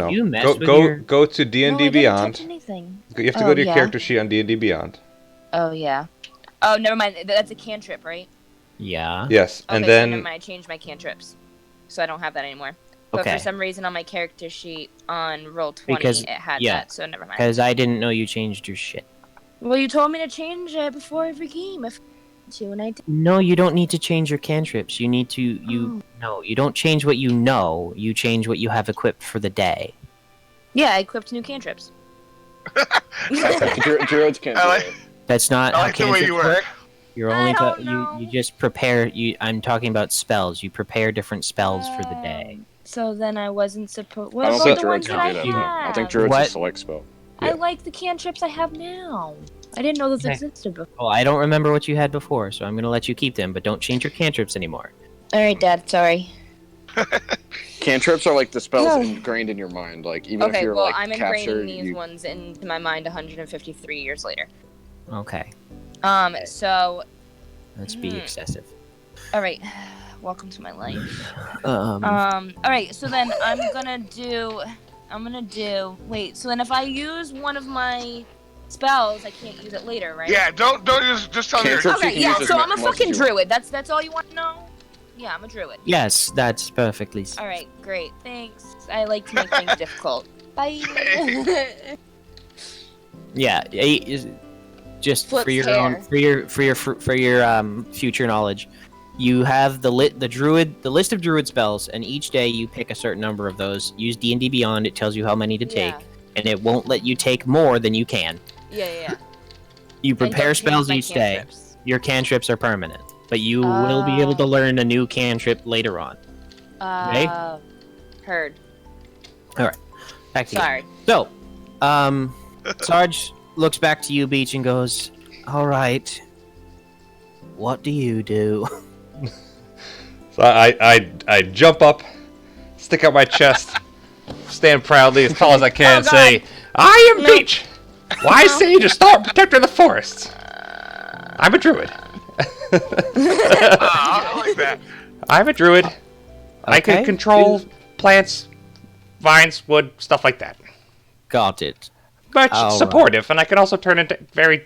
You messed with your... Go to D&D Beyond. Touch anything. You have to go to your character sheet on D&D Beyond. Oh, yeah. Oh, never mind. That's a cantrip, right? Yeah. Yes, Okay, and so then... never mind. I changed my cantrips. So I don't have that anymore. But Okay. for some reason on my character sheet on Roll20, it had that, so never mind. Because I didn't know you changed your shit. Well, you told me to change it before every game if to, and I did. No, you don't need to change your cantrips. You need to... No, you don't change what you know. You change what you have equipped for the day. Yeah, I equipped new cantrips. Druids can't do it. That's not I how like the way cantrips you work. work. You're I only don't know. you just prepare. I'm talking about spells. You prepare different spells for the day. So then I wasn't supposed... What I don't about think the druids ones that can I do that. I have? think druids What? is a select spell. I like the cantrips I have now. I didn't know those Okay. existed before. Well, I don't remember what you had before, so I'm going to let you keep them, but don't change your cantrips anymore. Alright, Dad, sorry. Cantrips are like the spells No. ingrained in your mind. Like even if Okay, you're well, like I'm captured, ingraining these ones into my mind 153 years later. Okay. So... That's being excessive. Alright, welcome to my life. Alright, so then I'm gonna do... Wait, so then if I use one of my spells, I can't use it later, right? Yeah, don't just tell me. Cantrips Okay, you can yeah, use so as I'm a much as fucking you want. druid. That's all you want to know? Yeah, I'm a druid. Yes, that's perfectly... Alright, great. Thanks. I like to make things difficult. Bye. Yeah, just Flips for your hair. own, for your future knowledge, you have the list of druid spells, and each day you pick a certain number of those. Use D&D Beyond; it tells you how many to take, and it won't let you take more than you can. Yeah. You And don't prepare change spells my each day. cantrips. Your cantrips are permanent, but you will be able to learn a new cantrip later on. Heard. Back to you. Sorry. So, Sarge looks back to you, Beach, and goes, "All right, what do you do?" So I jump up, stick out my chest, stand proudly as tall as I can, and say, "I am Beach, wise sage and stalwart protector of the forests. I'm a druid. I like that. I'm a druid. I can Okay. control plants, vines, wood, stuff like that. Got it. Much All supportive, and I can also turn into very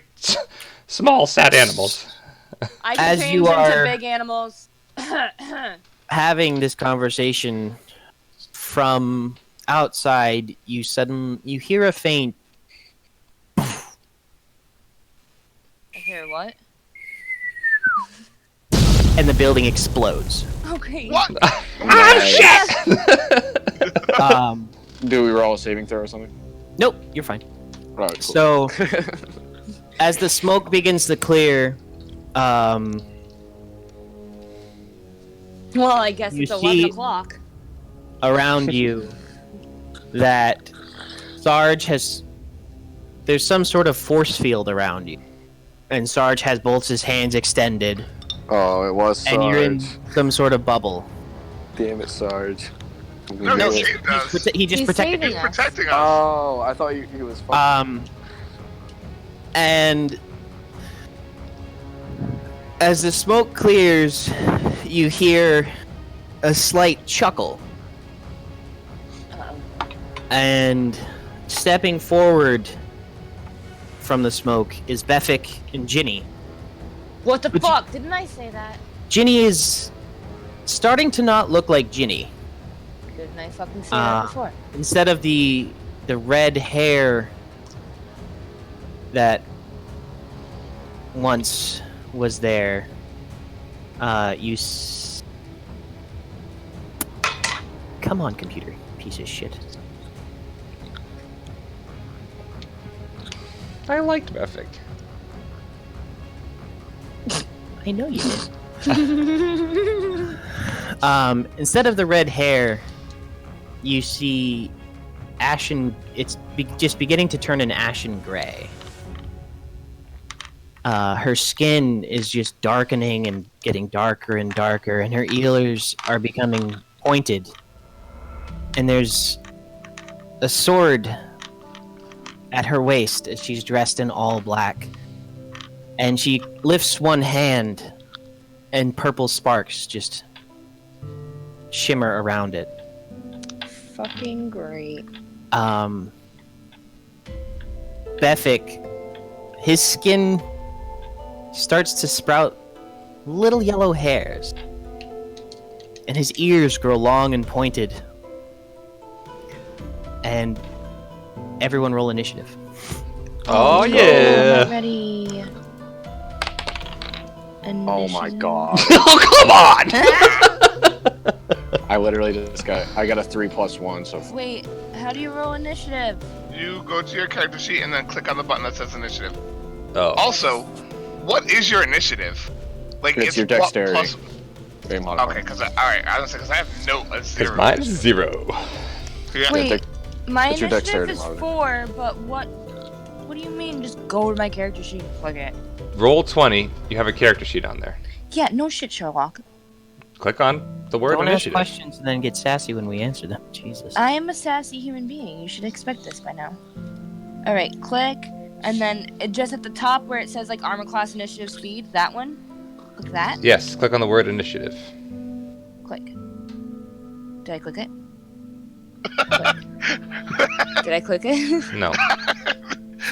small, sad animals." I can As change you into are- big animals. Having this conversation from outside, you hear a faint, I hear what? and the building explodes. Oh, great. What? Do we roll a saving throw or something? Nope, you're fine. Alright, cool. So, as the smoke begins to clear, Well, I guess You it's see- 11 o'clock. around you that Sarge has. There's some sort of force field around you, and Sarge has both his hands extended, Oh, it was Sarge. and you're in some sort of bubble. Damn it, Sarge. No, No, he he's, saved us. he just He's protected saving you. us. Protecting us. Oh, I thought he was fucking. And as the smoke clears, you hear a slight chuckle. Uh-oh. And stepping forward from the smoke is Beffic and Ginny. What the But you- fuck? Didn't I say that? Ginny is starting to not look like Ginny. Didn't I fucking say that before? Instead of the red hair that once was there, come on, computer, piece of shit. I liked Beffic. I know you did. Instead of the red hair, you see ashen. It's just beginning to turn an ashen gray. Her skin is just darkening and getting darker and darker, and her ears are becoming pointed. And there's a sword at her waist as she's dressed in all black. And she lifts one hand, and purple sparks just shimmer around it. Fucking great. Beffic, his skin starts to sprout little yellow hairs, and his ears grow long and pointed. And everyone roll initiative. Oh I'm yeah! not ready. Oh my god. Oh come on! I literally just I got a 3+1, so Wait, how do you roll initiative? You go to your character sheet and then click on the button that says initiative. Oh. Also, what is your initiative? Like It's your what dexterity. plus- very modified. Okay, because alright, I was gonna say because I have no a Because zero. mine's 0. Yeah. Wait, dex- my it's your initiative dexterity is modifier. 4, but what do you mean just go to my character sheet and plug it? Roll 20. You have a character sheet on there. Yeah, no shit, Sherlock. Click on the word Don't ask initiative. questions and then get sassy when we answer them. Jesus. I am a sassy human being. You should expect this by now. Alright, click, and then just at the top where it says like armor class initiative speed, that one. Click that. Yes, click on the word initiative. Click. Did I click it? Click. Did I click it? No.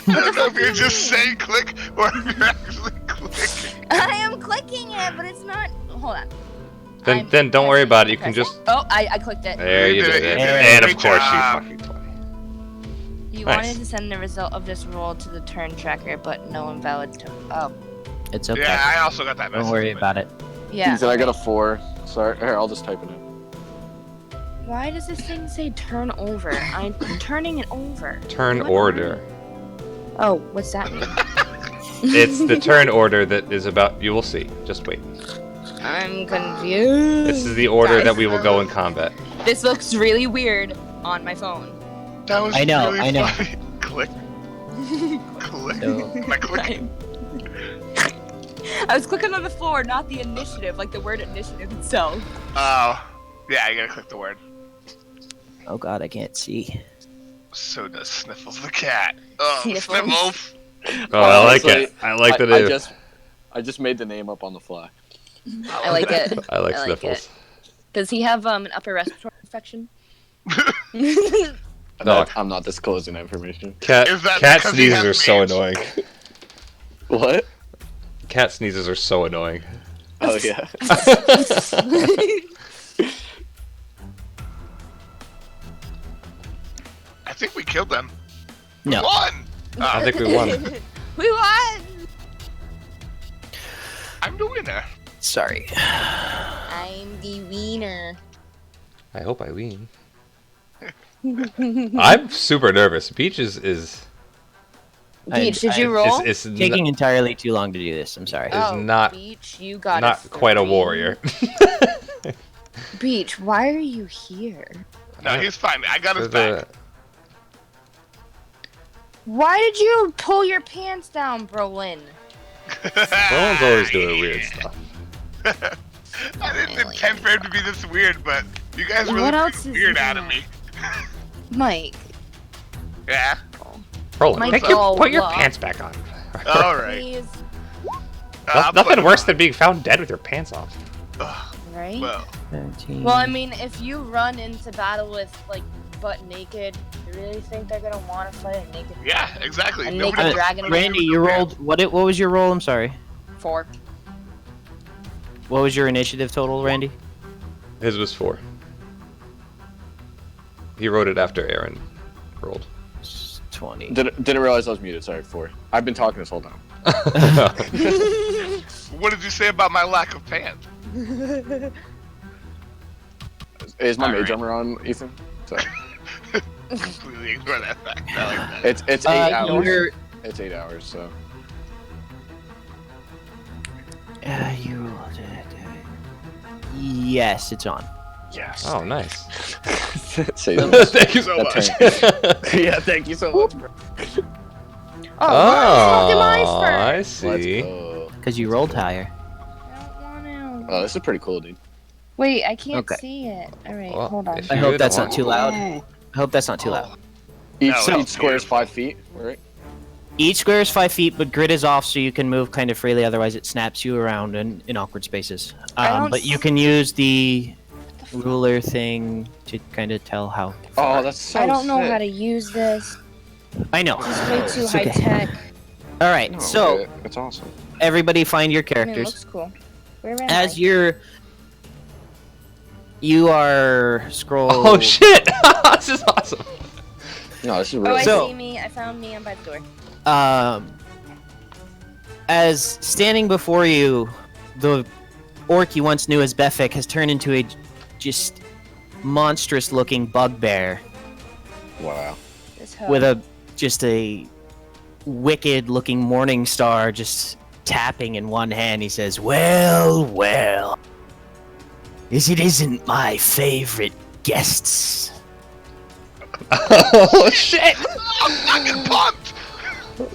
I don't know if you're just saying click or if you're actually clicking. I am clicking it, but it's not. Hold on. Then don't worry about it. You can press just. Oh, I clicked it. There you did it. And of course you fucking 20. You Nice. wanted to send the result of this roll to the turn tracker, but no invalid. Oh, It's okay. Yeah, I also got that message. Don't worry about it. yeah. He said I got a 4. Sorry, here, I'll just type it in. Why does this thing say turn over? I'm turning it over. Turn What? order. Oh, what's that mean? It's the turn order that is about. You will see. Just wait. I'm confused. This is the order Guys, that we will go in combat. This looks really weird on my phone. That was I know, really I know. funny. Click. Click. So- Am I clicking? I was clicking on the floor, not the initiative, like the word initiative itself. Oh. Yeah, you gotta click the word. Oh god, I can't see. So does Sniffles the cat. Oh, Sniffles. Sniffles. Oh, I like Honestly, it. I like the I name. I just made the name up on the fly. I like it. I like I like Sniffles. Does he have an upper respiratory infection? No. I'm not disclosing that information. Cat Is that cat because he sneezes has are so mange? annoying. What? Cat sneezes are so annoying. Oh yeah. I think we killed them. No. Won! I think we won. We won! I'm the winner. Sorry. I'm the wiener. I hope I win. I'm super nervous. Peach is Beach, did you roll? is Taking entirely too long to do this. I'm sorry. is not- Beach, you got not quite a warrior. Beach, why are you here? No, he's fine. I got his back. Why did you pull your pants down, Brolin? Roland's always doing weird stuff. I didn't intend for him to be this weird, but you guys really What bring else is weird out of in me. Mike. Yeah. Roland, Michael, put your look. pants back on. All right. Please. Nothing worse than being found dead with your pants off. Right? Well, 13. Well, I mean, if you run into battle with, like, butt naked, you really think they're gonna want to fight a naked yeah, exactly. A Nobody naked wants dragon? to Randy, with you the rolled. What was your roll? I'm sorry. 4? What was your initiative total, Randy? His was 4. He wrote it after Aaron rolled. 20. Didn't realize I was muted. Sorry, 4. I've been talking this whole time. What did you say about my lack of pants? Is my All mage right. armor on, Ethan? So, Completely ignore that fact. I like that. it's 8 hours. You're, It's 8 hours. So you. Yes, it's on. yes. Oh, nice. Say that. Thank you so That much. turn- yeah, thank you so much, bro. Oh, do mine I first. Let's see. go. Because you rolled higher. I don't want to. Oh, this is pretty cool, dude. Wait, I can't Okay. see it. Alright, Well, hold on. if I you hope don't that's want- not too loud. I hope that's not too loud. Each, No, each square is beautiful. 5 feet, right? Each square is 5 feet, but grid is off, so you can move kind of freely. Otherwise, it snaps you around in awkward spaces. don't But you can use the ruler thing to kind of tell how. Oh, that's so I don't know sick. how to use this. I know. It's way too It's high okay. tech. All right, No, so it's awesome. everybody find your I mean, it characters. looks cool. Where am As I? you are scroll. Oh shit! This is awesome. No, this is Oh, really I So- see me. I found me. I'm by the door. As standing before you, the orc you once knew as Befik has turned into a just monstrous-looking bugbear wow. This hoe. with a wicked-looking morning star just tapping in one hand. He says, "Well, well, as it isn't my favorite guests." Oh shit! I'm fucking pumped!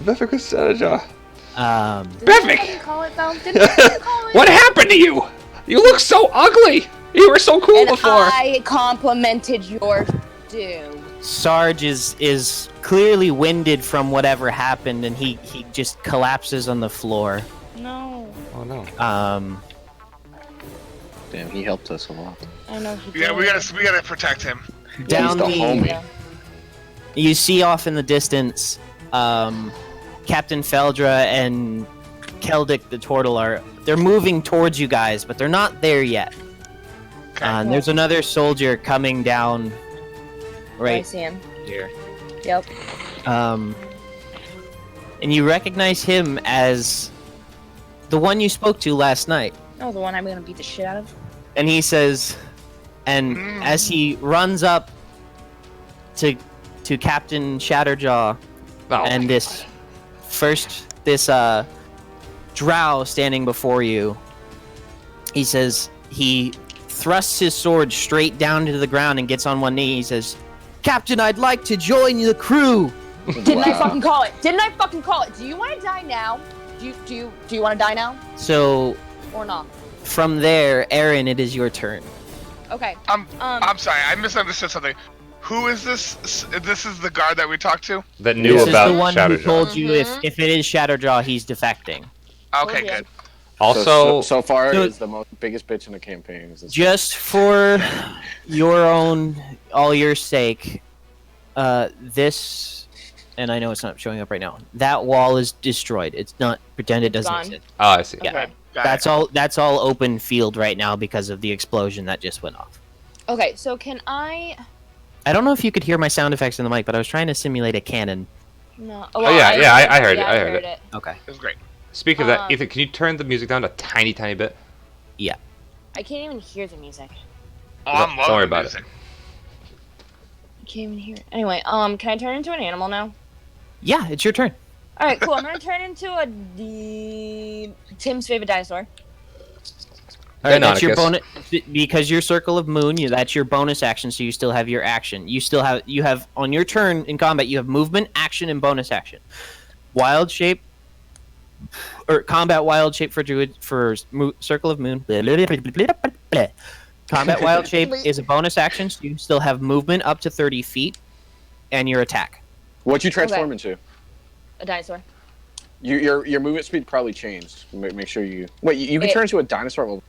Befik was Shatterjaw. Didn't I Befik! fucking call it though? Didn't I fucking call it? What happened to you? You look so ugly. You were so cool And before. I complimented your stew. Sarge is clearly winded from whatever happened, and he just collapses on the floor. No. Oh no. Damn, he helped us a lot. I know he Yeah, did. we gotta protect him. Down the the, homie. you see off in the distance, Captain Feldra and Keldic the turtle they're moving towards you guys, but they're not there yet. And there's another soldier coming down I right see him. here. Yep. And you recognize him as the one you spoke to last night. Oh, the one I'm gonna beat the shit out of. And he says, and as he runs up to Captain Shatterjaw Oh, and this drow standing before you, he says, he thrusts his sword straight down to the ground and gets on one knee. He says, "Captain, I'd like to join the crew." Didn't I fucking call it? Didn't I fucking call it? Do you want to die now? Do you want to die now So or not? from there, Aaron, it is your turn. Okay. I'm sorry, I misunderstood something. Who is this? This is the guard that we talked to? that knew This about is the one who Shatterjaw. told you if it is Shatterjaw, he's defecting. Okay, yeah. good. Also, so far So- is the biggest bitch in the campaign. Is this Just for all your sake, this, and I know it's not showing up right now. That wall is destroyed. It's not pretend it doesn't Gone. exist. oh, I see. Yeah. Okay. Got That's all open field right now because of the explosion that just went off. Okay. So can I? I don't know if you could hear my sound effects in the mic, but I was trying to simulate a cannon. No. Oh, yeah, I heard it, I heard it. Okay. It was great. Speaking of that, Um, Ethan, can you turn the music down a tiny, tiny bit? I can't even hear the music. Oh, Don't I'm loving worry the about music. I can't even hear it. Anyway, can I turn into an animal now? Yeah, it's your turn. All right, cool. I'm gonna turn into Tim's favorite dinosaur. All right, that's your Deinonychus. bonus. because your Circle of Moon, that's your bonus action, so you still have your action. You have on your turn in combat, you have movement, action, and bonus action. Wild shape or combat wild shape for druid for Circle of Moon. Combat wild shape is a bonus action, so you still have movement up to 30 feet, and your attack. What'd you transform into? A dinosaur. Your movement speed probably changed. Make sure you wait. You can turn into a dinosaur. Well,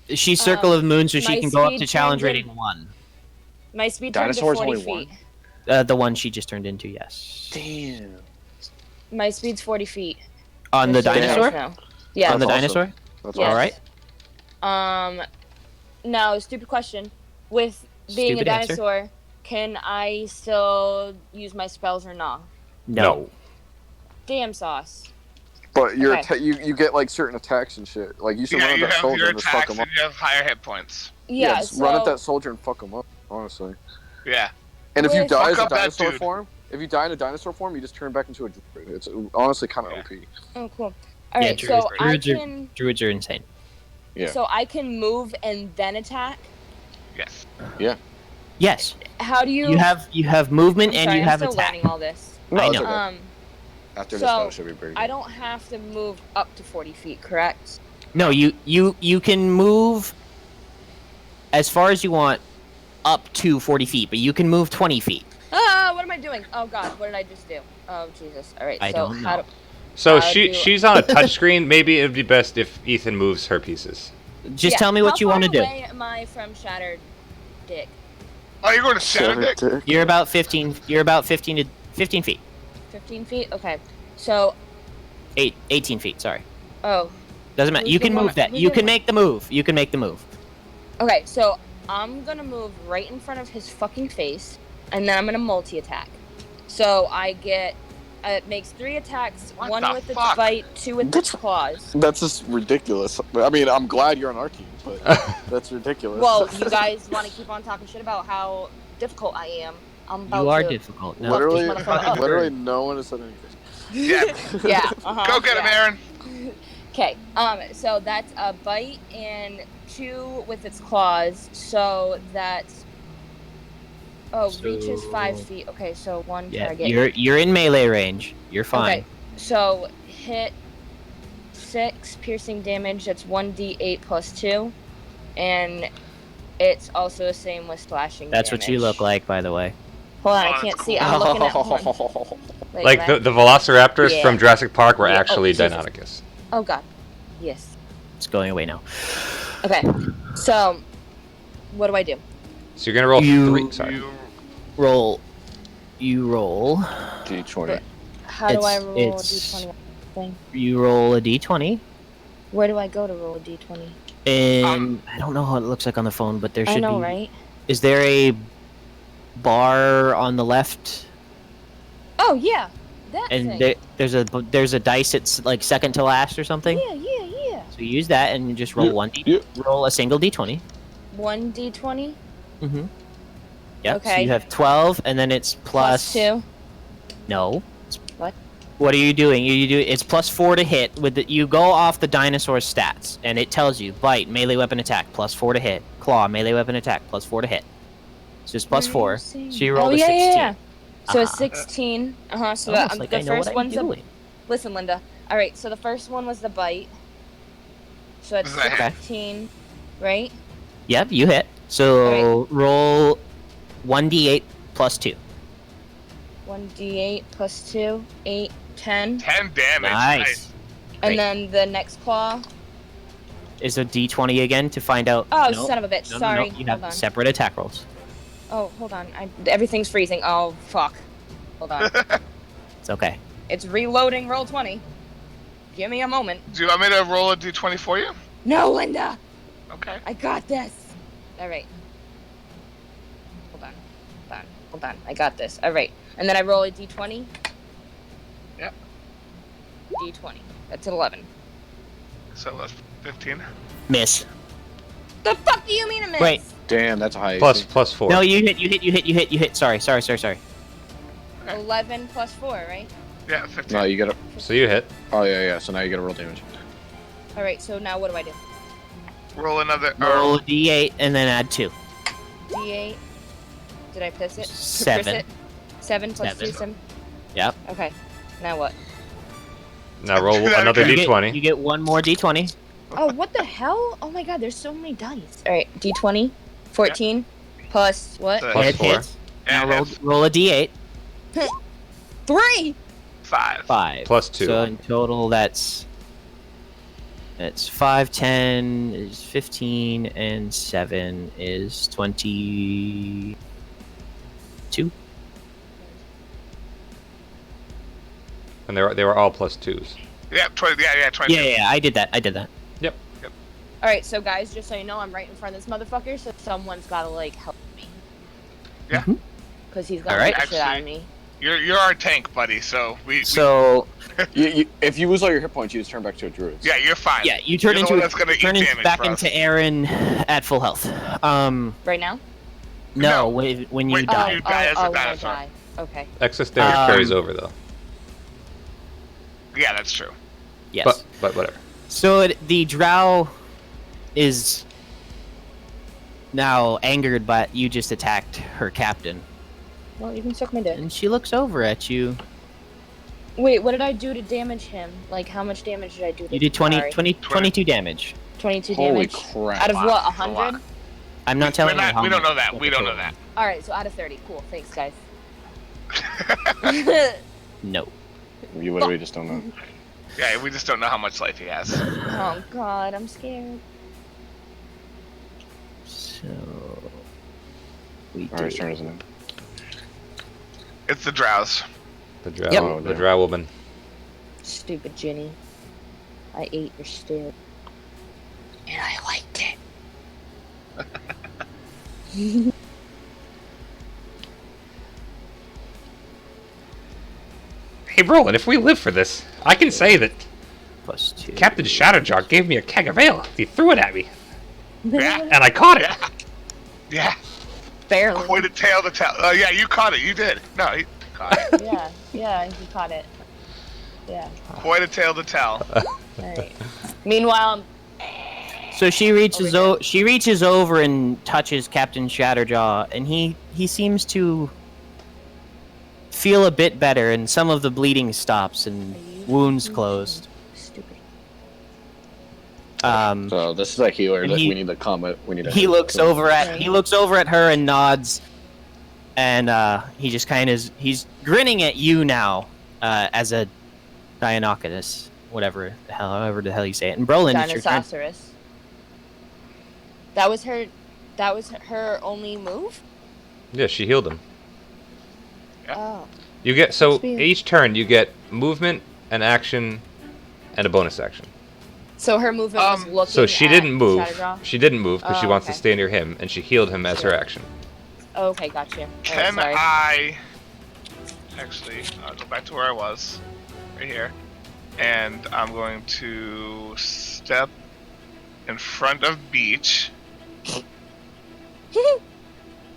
She's Circle of Moon, so she my can go up speed to challenge turned rating 1. My speed turned to Dinosaur's 40 only feet. one? The one she just turned into, yes. damn. My speed's 40 feet. On the Just so you guys dinosaur? know. Yeah. On the That's awesome. dinosaur? That's Yes. All right. Now, stupid question. With being Stupid a answer. dinosaur, can I still use my spells or not? No. Damn sauce. But your Okay. you get like certain attacks and shit. Like you should run Yeah, at you that have soldier your and just fuck attacks him and up. you have higher hit points. Yeah, just so run at that soldier and fuck him up. Honestly. Yeah. And if you With- die Fuck as a up that dinosaur dude. form, if you die in a dinosaur form, you just turn back into a druid. It's honestly kind of OP. Oh, cool. All Yeah, right, so I druids are- can Druids are insane. Yeah. so I can move and then attack. Yes. Yes. How do you? You have movement I'm and sorry, you I'm have still attack. learning all this. No, I it's know. okay. After this, so though, it should be pretty good. I don't have to move up to 40 feet, correct? No, you can move as far as you want up to 40 feet, but you can move 20 feet. Ah, what am I doing? Oh God, what did I just do? Oh Jesus! All right, I so don't how know. do? So do- she's on a touchscreen. Maybe it'd be best if Ethan moves her pieces. Just Yeah, tell me what you want to do. How far away am I from Shattered Dick? Oh, you're going to Shadow Dick? You're about 15 to 15 feet. 15 feet. Okay. So 18 feet, sorry. oh. Doesn't matter. Who's You can the move one- that. who's You the can one- make the move. You can make the move. Okay, so I'm gonna move right in front of his fucking face, and then I'm gonna multi-attack. So I get, it makes 3 attacks, What 1 the with its fuck? bite, 2 with its claws. That's just ridiculous. I mean, I'm glad you're on our team, but that's ridiculous. Well, you guys want to keep on talking shit about how difficult I am. I'm about You are to... difficult. No. literally, this motherfucker up. literally, no one has said anything. Yeah. Yeah, uh-huh. Go get him, Aaron. Okay, so that's a bite and 2 with its claws, so that's... Oh, reaches 5 So- feet. Okay, so 1 Yeah, target. you're in melee range. You're fine. Okay, so hit 6 piercing damage. That's 1d8 plus 2, and it's also the same with slashing. That's what you damage. look like, by the way. Hold on, Oh, I that's can't cool. see. I'm looking at one. Wait, Like what? the Velociraptors Yeah. from Jurassic Park were Yeah, oh, actually Jesus. Deinonychus. Oh god, yes. It's going away now. Okay, so what do I do? So you're gonna roll You- 3. Sorry. You, Roll. You roll. D20. How do I roll a It's- d20 thing? You roll a d20. Where do I go to roll a d20? And I don't know how it looks like on the phone, but there should I know, be. right? Is there a bar on the left? Oh yeah, that And thing. there's a dice that's like second to last or something. Yeah. So you use that and you just roll Yeah, one d. yeah. Roll a single d20. 1d20 Mm-hmm. Yep. So Okay. you have 12, and then it's plus 2. No. What? What are you doing? It's plus 4 to hit. You go off the dinosaur's stats, and it tells you bite, melee weapon attack, plus 4 to hit. Claw, melee weapon attack, plus 4 to hit. So it's plus 4. So you roll oh, a yeah, 16. Yeah. So Uh-huh. 16. So Almost like the I know first what one's I'm a doing. listen, Linda. All right. So the first one was the bite. So it's Okay. 16, right? Yep, you hit. So roll 1d8 plus 2. 1d8 plus 2, 8, 10. 10 damage. Nice. Great. And then the next claw. Is a d20 again to find out. Oh, No, son of a bitch. no, no, Sorry. no, you Hold have on. separate attack rolls. Oh, hold on. Everything's freezing. Oh, fuck. Hold on. It's okay. It's reloading roll 20. Give me a moment. Do you want me to roll a d20 for you? No, Linda. Okay. I got this. All right. Hold on. I got this. All right. And then I roll a d20. Yep. D20. That's an 11. So that's 15. Miss. The fuck do you mean a miss? Wait. Damn, that's a high Plus AC. plus 4. No, you hit. Sorry. 11 plus 4, right? Yeah, 15. No, you gotta. So you hit. Oh yeah. So now you gotta roll damage. All right. So now what do I do? roll another. Roll a d8 and then add 2. D8. Did I piss it? 7. Piss it? 7 plus 7. 2, 7. Yep. Okay. Now what? Now roll another d20. You get one more d20. Oh, what the hell? Oh my god, there's so many dice. Alright, d20. 14. Plus what? The- Plus Hit, 4. hits. Now and roll a d8. 3! 5. 5. Plus 2. So in total, that's 5, 10 is 15, and 7 is 22. And they were all plus 2s. Yeah, 20. Yeah, 20. Yeah, I did that. Yep. Alright, so guys, just so you know, I'm right in front of this motherfucker, so someone's gotta, like, help me. Yeah. Because he's gonna Alright. beat the shit out of me. You're our tank, buddy. So we So If you lose all your hit points, you just turn back to a druid. yeah, you're fine. yeah, you turn You're the one into that's gonna eat damage back for us. into Aaron at full health. Right now? No. No, when you Wait, die. you die as a when I dinosaur. die. Okay. Excess damage carries over though. Yeah, that's true. Yes. But whatever. So the drow is now angered, but you just attacked her captain, Well, you can suck my dick. and she looks over at you. Wait, what did I do to damage him? Like, how much damage did I do to You did 20, Sorry. 22 damage. 22 Holy damage. crap. Out of Wow, what, that's a lot. 100? I'm not telling you how We don't much. know that. We don't know that. Alright, so out of 30. Cool, thanks, guys. No. You literally just don't know. Yeah, we just don't know how much life he has. Oh god, I'm scared. So we Alright, do- turn, isn't it? It's the drows. The drow, Yep. the drow woman. Stupid Ginny. I ate your stew. And I liked it. Hey, Roland, if we live for this, I can say that plus 2. Captain Shatterjaw gave me a keg of ale. He threw it at me, Yeah. and I caught it. Yeah. Yeah. Barely. Quite a tale to tell. Oh yeah, you caught it. You did. No, he caught it. Yeah, he caught it. Yeah. Quite a tale to tell. Alright. Meanwhile, So she reaches over and touches Captain Shatterjaw, and he seems to feel a bit better, and some of the bleeding stops and wounds closed. stupid. So this is a healer And that he- we need to comment. We need to. He looks over at her and nods, and he just he's grinning at you now, as a Dianocratus, however the hell you say it. And Brolin, it's your turn. Dinosaurus. That was her only move? Yeah, she healed him. Oh. You get so Must be- each turn you get movement, an action, and a bonus action. So her movement was looking So she at didn't move. Shatterjaw? She didn't move because she Oh, wants to okay. stay near him, and she healed him as her action. Oh, okay, gotcha. Can sorry. I actually I'll go back to where I was, right here, and I'm going to step in front of Beach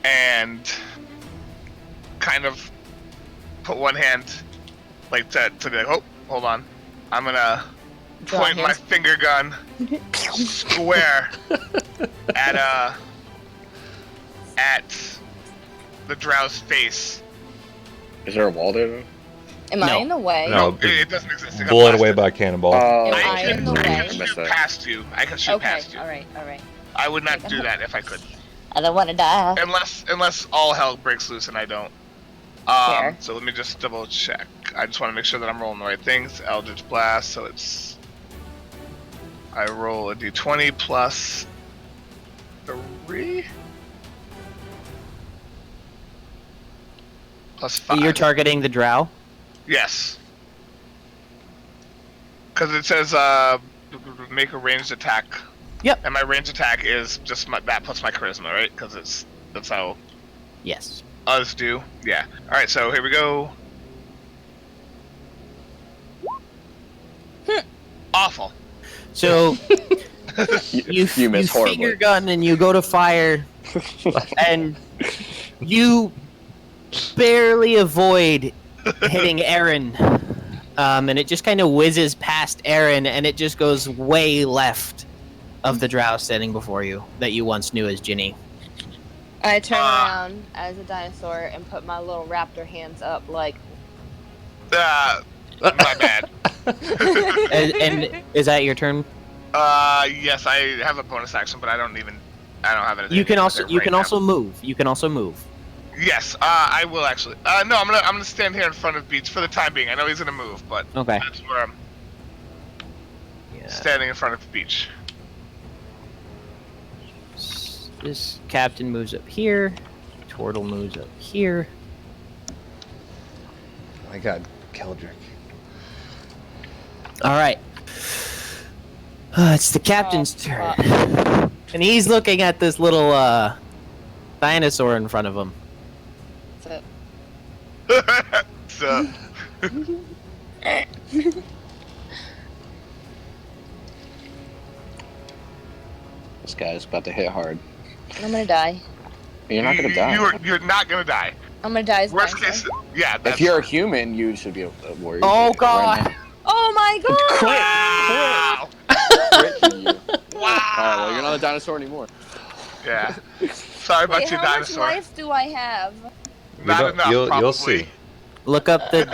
and kind of put one hand like to be like, oh, hold on, I'm gonna Draw point my hands. finger gun square at the drow's face. Is there a wall there though? Am I No. in the way? No, It doesn't exist. It got blown away blasted. by a cannonball. Am I I in can, the I way? can I missed shoot that. past you. I can shoot Okay, past you. alright. I would not do that if I could. I don't want to die. Unless all hell breaks loose and I don't. Fair. So let me just double check. I just want to make sure that I'm rolling the right things. Eldritch Blast, so it's... I roll a d20 plus 3? Plus 5. You're targeting the drow. Yes. Because it says make a ranged attack. Yep. And my ranged attack is just that plus my charisma, right? Because that's how Yes. us do. Yeah. All right. So here we go. Awful. So you miss horribly. finger gun and you go to fire, and you barely avoid hitting Aaron, and it just kind of whizzes past Aaron, and it just goes way left, of the drow standing before you that you once knew as Ginny. I turn around as a dinosaur and put my little raptor hands up like. My bad. And is that your turn? Yes, I have a bonus action, but I don't have anything. You can to do also with it right now. move. You can also move. Yes, I will actually. No, I'm gonna stand here in front of Beach for the time being. I know he's gonna move, but Okay. that's where I'm standing in front of Beach. This captain moves up here. Tortle moves up here. My God, Keldrick. All right. It's the captain's turn, and he's looking at this little dinosaur in front of him. So. This guy's about to hit hard. I'm gonna die. You're not gonna die. You're not gonna die. I'm gonna die as a Worst dinosaur. case, yeah. If you're a human, you should be a warrior. Oh God! Oh my God! Wow! Crit you. Wow! Alright, well, you're not a dinosaur anymore. Yeah. Sorry about Wait, your how much dinosaur. life do I have? Not enough, probably. You'll see. Look up the.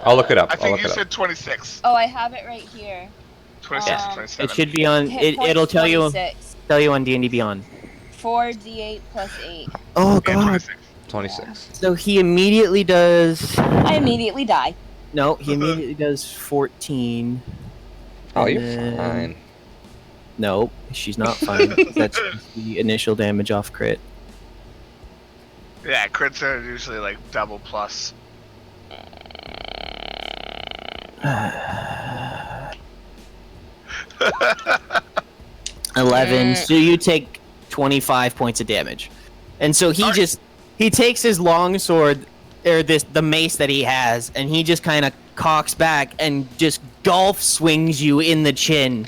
I'll look it up. I I'll think look you it said up. 26. Oh, I have it right here. 26, Um, 27. It should be on. Hit points It'll tell you 26. on D&D Beyond. 4d8 plus 8. Oh Yeah, God! 26. 26. So he immediately does. I immediately die. No, he immediately does 14. Oh, and you're then- fine. No, she's not fine. That's the initial damage off crit. Yeah, crits are usually like double plus. 11. So you take 25 points of damage, and so he takes his long sword or the mace that he has, and he just kind of cocks back and just golf swings you in the chin.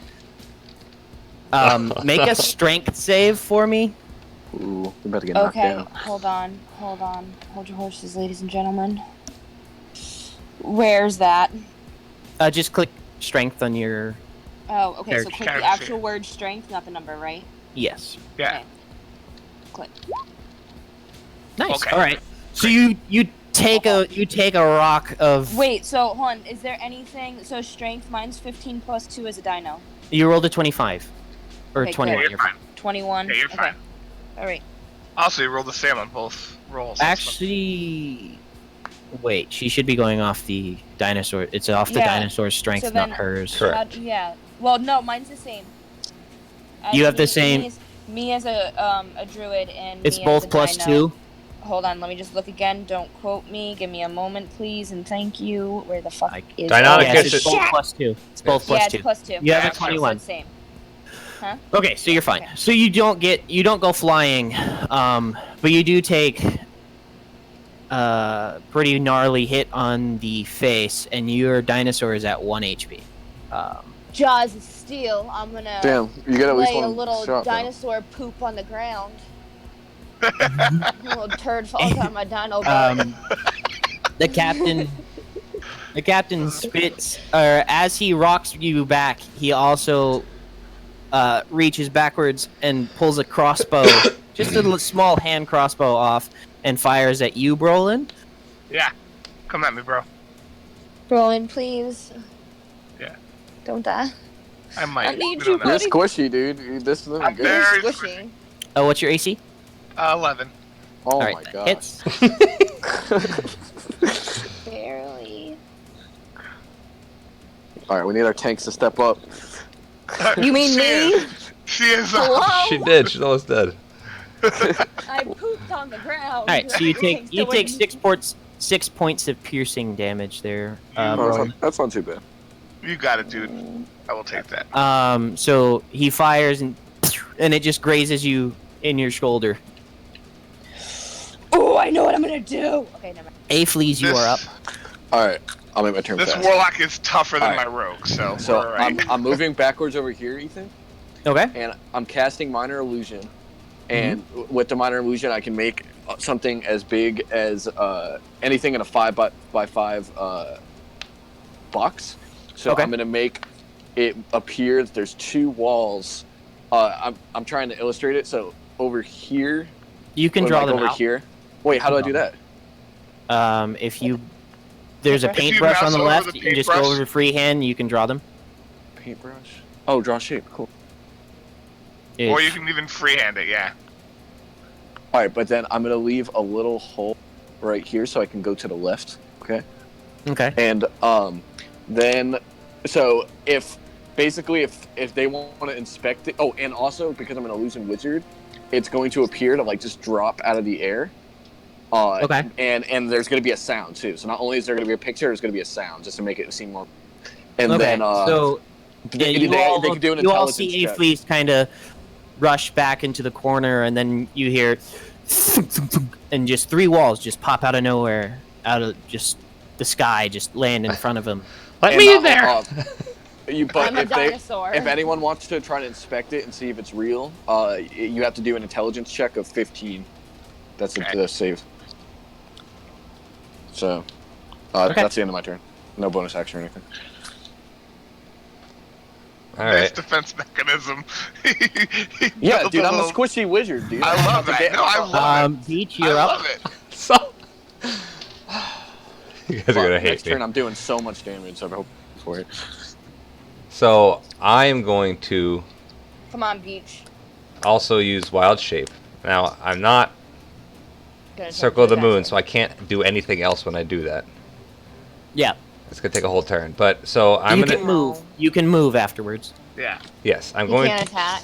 Make a strength save for me. Ooh, we're about to get knocked Okay, down. hold on. Hold your horses, ladies and gentlemen. Where's that? Just click strength on your. Oh, okay, so Character. click the actual word strength, not the number, right? Yes. Yeah. Okay. Click. Nice. Okay. All right. So you take a rock of. Wait, so hold on. Is there anything? So strength mine's 15 plus 2 as a dino. You rolled a 25 or Okay, 21. Yeah, good. you're fine. 21. Yeah, you're Okay. fine. All right. Also, you rolled the same on both rolls. Actually, wait. She should be going off the dinosaur. It's off the Yeah. dinosaur's strength, So then- not hers. Correct. Yeah. Well, no, mine's the same. You have the same- Me as a druid and It's me both as a plus dino. 2. Hold on, let me just look again. Don't quote me. Give me a moment, please, and thank you. Where the fuck is Dynamic it? Yes, gets it's it. both plus 2. It's both plus Yeah, 2. it's plus 2. You have a Yeah, so 21. So it's same. Okay, so you're fine. Okay. So you don't go flying, but you do take pretty gnarly hit on the face, and your dinosaur is at 1 HP. Jaws of steel. I'm gonna Damn, you got at least lay a one little shot, though. dinosaur poop on the ground. A little turd falls on my dino butt. The captain spits, or as he rocks you back, he also reaches backwards and pulls a crossbow, just a small hand crossbow off, and fires at you, Brolin. Yeah. Come at me, bro. Roland, please. Yeah. Don't die. I might. I need We you, don't know. You're buddy. squishy, dude. This is I'm good. very Squishy. Oh, what's your AC? 11. Oh All right, my that god. hits. Barely. Alright, we need our tanks to step up. You mean She me? is- She is. Hello? She did. She's almost dead. I pooped on the ground. All right, so you Everything's take still 6 points of piercing damage there. Oh, Brolin. that's not too bad. You got it, dude. I will take that. So he fires and it just grazes you in your shoulder. Oh, I know what I'm gonna do. Okay, never mind. Aphles, you are up. Alright, I'll make my turn This fast. warlock is tougher than Alright. my rogue, so So we're alright. I'm moving backwards over here, Ethan, Okay. and I'm casting Minor Illusion. And with the Minor Illusion, I can make something as big as anything in a 5x5 box. So Okay. I'm gonna make it appear that there's 2 walls I'm trying to illustrate it. So over here, You can draw them over out. here. Wait, how do I do that? If you there's a If you paintbrush on mouse the over left, the you can just go paintbrush- over to freehand. You can draw them. Paintbrush. Oh, draw shape. Cool. Or you It's- can even freehand it, yeah. All right, but then I'm gonna leave a little hole right here so I can go to the left. Okay. Okay. And then so if they want to inspect it. Oh, and also because I'm an illusion wizard, it's going to appear to like just drop out of the air. Okay. And there's going to be a sound too. So not only is there going to be a picture, there's going to be a sound just to make it seem more. And Okay. then So they you can do an all intelligence see check. Fleece kind of rush back into the corner, and then you hear, and just 3 walls just pop out of nowhere, out of just the sky, just land in front of him. Let And me not- in there. But I'm a if dinosaur. if anyone wants to try to inspect it and see if it's real, you have to do an intelligence check of 15. That's Okay. the save. So, Okay. that's the end of my turn. No bonus action or anything. All Nice right. defense mechanism. Yeah, Built dude, I'm a little- squishy wizard, dude. I love that. No, I love it. Beach, I you're up. love it. So you guys are gonna hate Next me. turn, I'm doing so much damage. So I hope for it. So I am going to Come on, Beach. also use Wild Shape. Now I'm not Gonna take Circle of the that Moon, turn. so I can't do anything else when I do that. Yeah. It's gonna take a whole turn. But so I'm you gonna can move. You can move afterwards. Yeah. yes, I'm He going can't attack.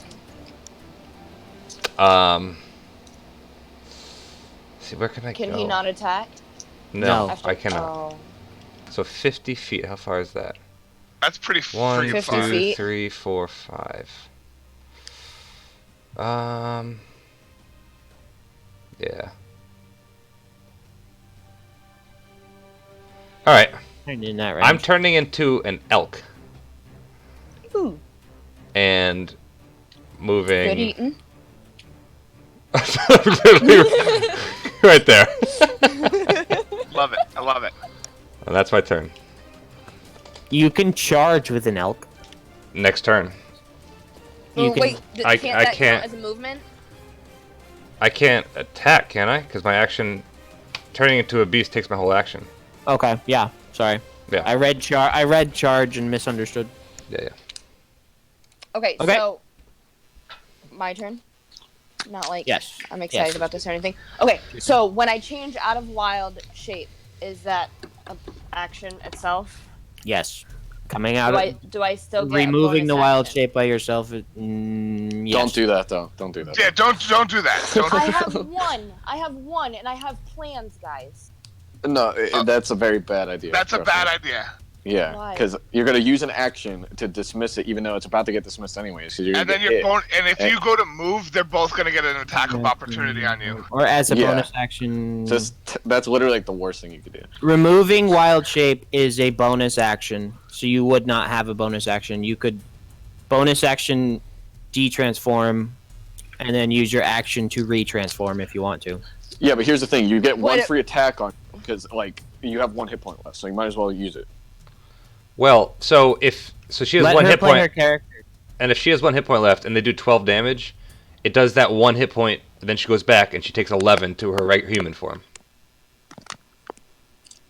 see where can I Can go? he not attack? No, No. I cannot. Oh. So 50 feet. How far is that? That's pretty 1, freaking 50 far. 2, feet. 3, 4, 5. Yeah. All right. Turned in that range. I'm turning into an elk Ooh. and moving. Good eating. right there. Love it. I love it. And that's my turn. You can charge with an elk. Next turn. You Oh, can- wait, I can't that can't- count as a movement? I can't attack, can I? Because my action, turning into a beast, takes my whole action. Okay. Yeah. Sorry. Yeah. I read charge and misunderstood. Yeah, yeah. Okay, Okay. so my turn. Not like Yes. I'm excited Yes. about this or anything. Okay, so when I change out of wild shape, is that an action itself? Yes. Coming out Do I still get a removing the bonus wild action? shape by yourself. Yes. Don't do that though. Don't do that. Yeah, don't do that. Don't. I have one. I have one, and I have plans, guys. No, that's a very bad idea. That's a trust bad me. idea. Yeah, Why? because you're gonna use an action to dismiss it, even though it's about to get dismissed anyways. 'Cause you're gonna And then get you're hit. going. And if you go to move, they're both gonna get an attack of opportunity on you. Or as a Yeah. bonus action. That's literally like the worst thing you could do. Removing wild shape is a bonus action, so you would not have a bonus action. You could bonus action de-transform, and then use your action to re-transform if you want to. Yeah, but here's the thing: you get one Wait. free attack on because like you have 1 hit point left, so you might as well use it. Well, so she has Let 1 her hit play point, her character. and if she has 1 hit point left, and they do 12 damage, it does that 1 hit point. And then she goes back, and she takes 11 to her human form.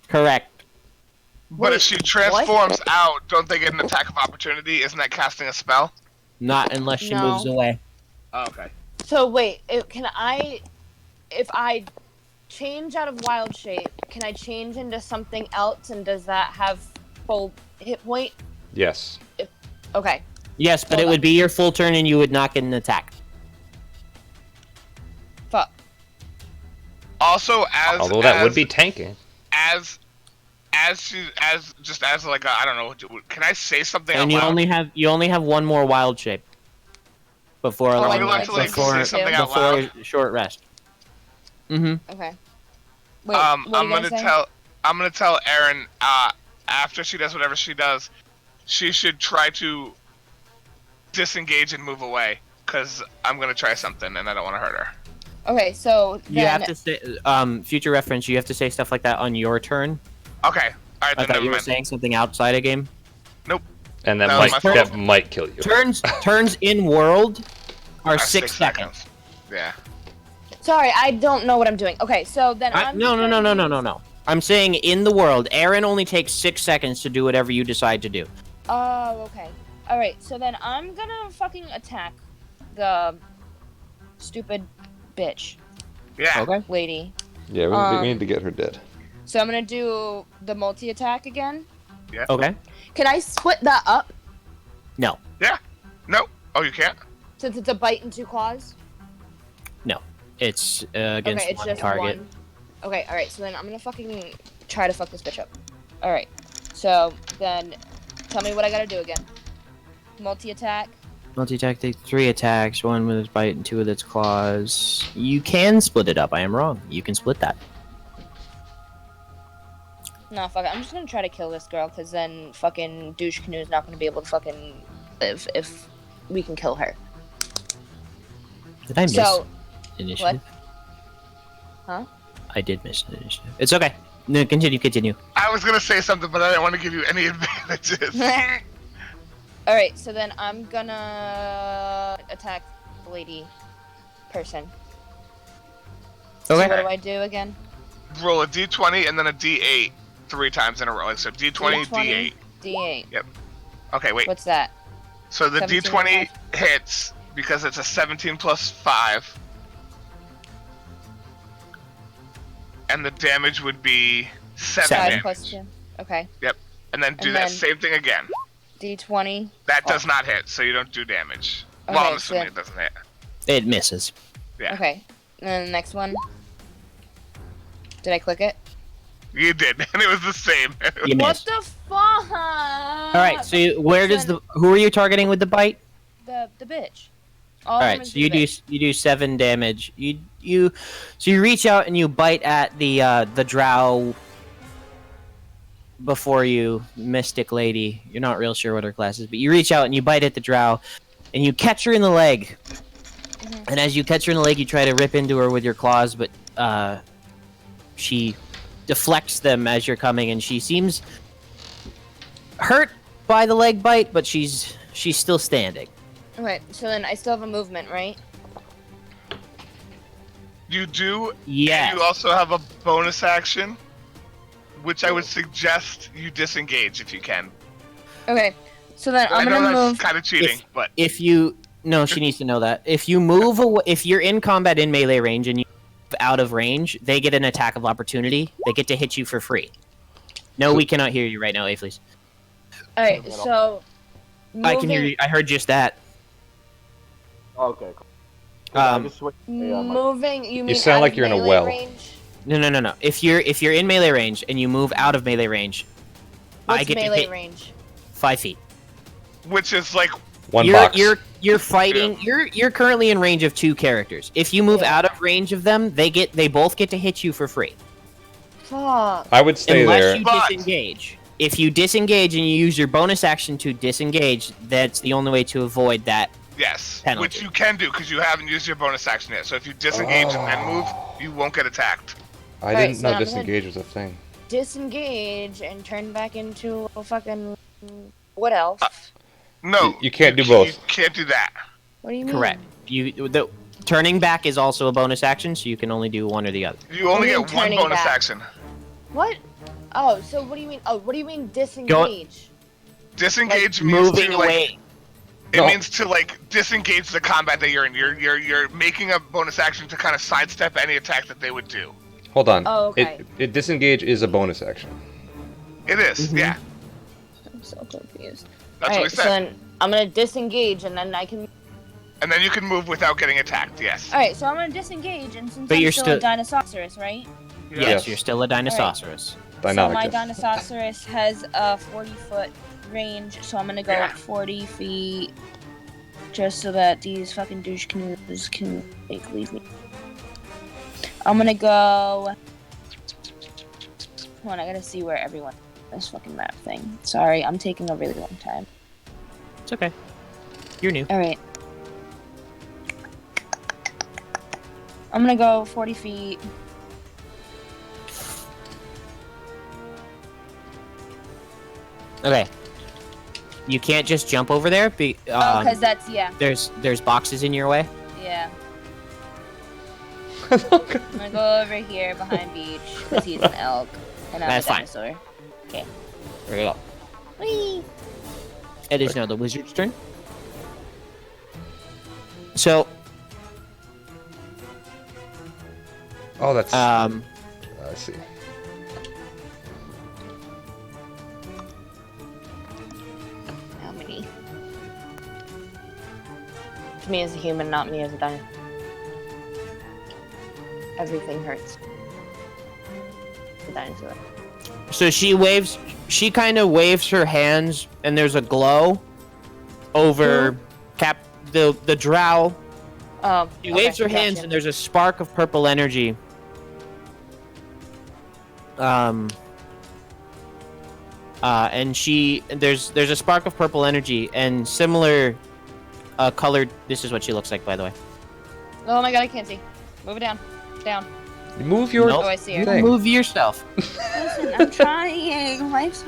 Correct. But Wait, if she transforms out, don't they get an attack of opportunity? Isn't that casting a spell? Not unless she No. moves away. Oh, okay. So wait, if I change out of wild shape, can I change into something else, and does that have full hit point? Yes. Okay. Yes, but Hold it on. would be your full turn, and you would not get an attack. Fuck. Also, as Although that would be tanking. as like I don't know. Can I say something And out you loud? only have one more wild shape before Oh, a I long would like rest, to, like, before, say something out before loud. a short rest. Mm-hmm. Okay. Wait, I'm what are you gonna say? tell Erin after she does whatever she does, she should try to disengage and move away because I'm gonna try something and I don't want to hurt her. Okay, so You then have to say, future reference, you have to say stuff like that on your turn. Okay, all right. I Then thought never you were mind. saying something outside a game. And that That was might my fault. that might kill you. Turns in world, Are 6 seconds. Yeah. Sorry, I don't know what I'm doing. Okay, so then No. I'm saying in the world, Aaron only takes 6 seconds to do whatever you decide to do. Oh, okay. Alright, so then I'm gonna fucking attack the stupid bitch Yeah. Okay. lady. Yeah, we need to get her dead. So I'm gonna do the multi-attack again. Okay. Can I split that up No. Yeah. No. Oh, you can't? since it's a bite and 2 claws? It's against Okay, it's one just target. one. Okay, alright, so then I'm gonna fucking try to fuck this bitch up. Alright, so then tell me what I gotta do again. Multi-attack. Multi-attack takes 3 attacks, 1 with its bite and 2 with its claws. You can split it up. I am wrong. You can split that. No, fuck it. I'm just gonna try to kill this girl, because then fucking Douche Canoe is not gonna be able to fucking live if we can kill her. Did I miss So, initiative? Huh? I did miss initiative. It's okay. No, continue. I was gonna say something, but I didn't want to give you any advantages. Alright, so then I'm gonna attack the lady person. So Okay. what do I do again? Roll a d20 and then a d8 3 times in a row. Like, so d20, d8. D8. Okay, wait. What's that? So the 17 d20 hits because it's a 17 plus 5. And the damage would be 7 Seven. 5 damage. plus 2. Okay. And then do And that then- same thing again. D20. That does not hit, so you don't do damage. Well, Okay, I'm assuming so- it doesn't hit. It misses. Yeah. Okay. And then the next one. Did I click it? You did, and it was the same. You What missed. the fuck? All right. So where does who are you targeting with the bite? the bitch? All right. So you do 7 damage. You reach out and you bite at the drow before you, mystic lady. You're not real sure what her class is, but you reach out and you bite at the drow, and you catch her in the leg. Mhm. And as you catch her in the leg, you try to rip into her with your claws, but she deflects them as you're coming, and she seems hurt by the leg bite, but she's still standing. Okay, so then I still have a movement, right? You do, Yes. and you also have a bonus action, which I would suggest you disengage if you can. Okay, so then I I'm know gonna that's move. kind of cheating, but If you no, she needs to know that. If you move away, if you're in combat in melee range and you move out of range, they get an attack of opportunity. They get to hit you for free. No, we cannot hear you right now, Aphlis. All right, so I can hear you. I heard just that. Okay. Cool. Um, I just switched Moving. You mean sound out like of you're in a melee well. Range? No. If you're in melee range and you move out of melee range, What's I get to melee hit range? 5 feet. which is like, One box. You're fighting. You're currently in range of 2 characters. If you move Yeah. out of range of them, they both get to hit you for free. Fuck. I would stay Unless there. you But- disengage. If you disengage and you use your bonus action to disengage, that's the only way to avoid that. yes, Penalty. which you can do because you haven't used your bonus action yet. So if you disengage and then move, you won't get attacked. I Alright, didn't so know I'm gonna- disengage was a thing. Disengage and turn back into a fucking. What else? No, You can't do both. You can't do that. What do you mean? Correct. The turning back is also a bonus action, so you can only do one or the other. You only do you get mean one turning bonus back? action. What? Oh, so what do you mean? Oh, what do you mean disengage? Disengage means Moving to like. away. It No. means to like disengage the combat that you're in. You're making a bonus action to kind of sidestep any attack that they would do. Hold on. Oh, okay. It disengage is a bonus action. It is, Mhm. yeah. I'm so confused. That's what we Alright, said. so then I'm gonna disengage and then I can. And then you can move without getting attacked. Yes. Alright, so I'm gonna disengage and since But I'm you're still still- a Dinosaurus, right? Yes, Yes. you're still a Dinosaurus. So Dynamic. my test. Dinosaurus has a 40-foot range, so I'm gonna go Yeah. 40 feet just so that these fucking douche canoes can leave me. I'm gonna go. Hold on, I gotta see where everyone. This fucking map thing. Sorry, I'm taking a really long time. It's okay. You're new. Alright. I'm gonna go 40 feet. Okay. You can't just jump over there. Because that's There's boxes in your way. Yeah. I'm gonna go over here behind Beach because he's an elk and I'm That's a fine. dinosaur. Okay. There we go. Whee! It is now the wizard's turn. So, Oh, that's. I see. How many? It's me as a human, not me as a dinosaur. Everything hurts. The dinosaur. so she kind of waves her hands, and there's a glow over the drow. She waves her hands, and there's a spark of purple energy. And there's a spark of purple energy and similar colored. This is what she looks like, by the way. Oh my god, I can't see. Move it down. Down. Move your. Nope. Oh, I see her. thing. Move yourself. Listen, I'm trying. Life's...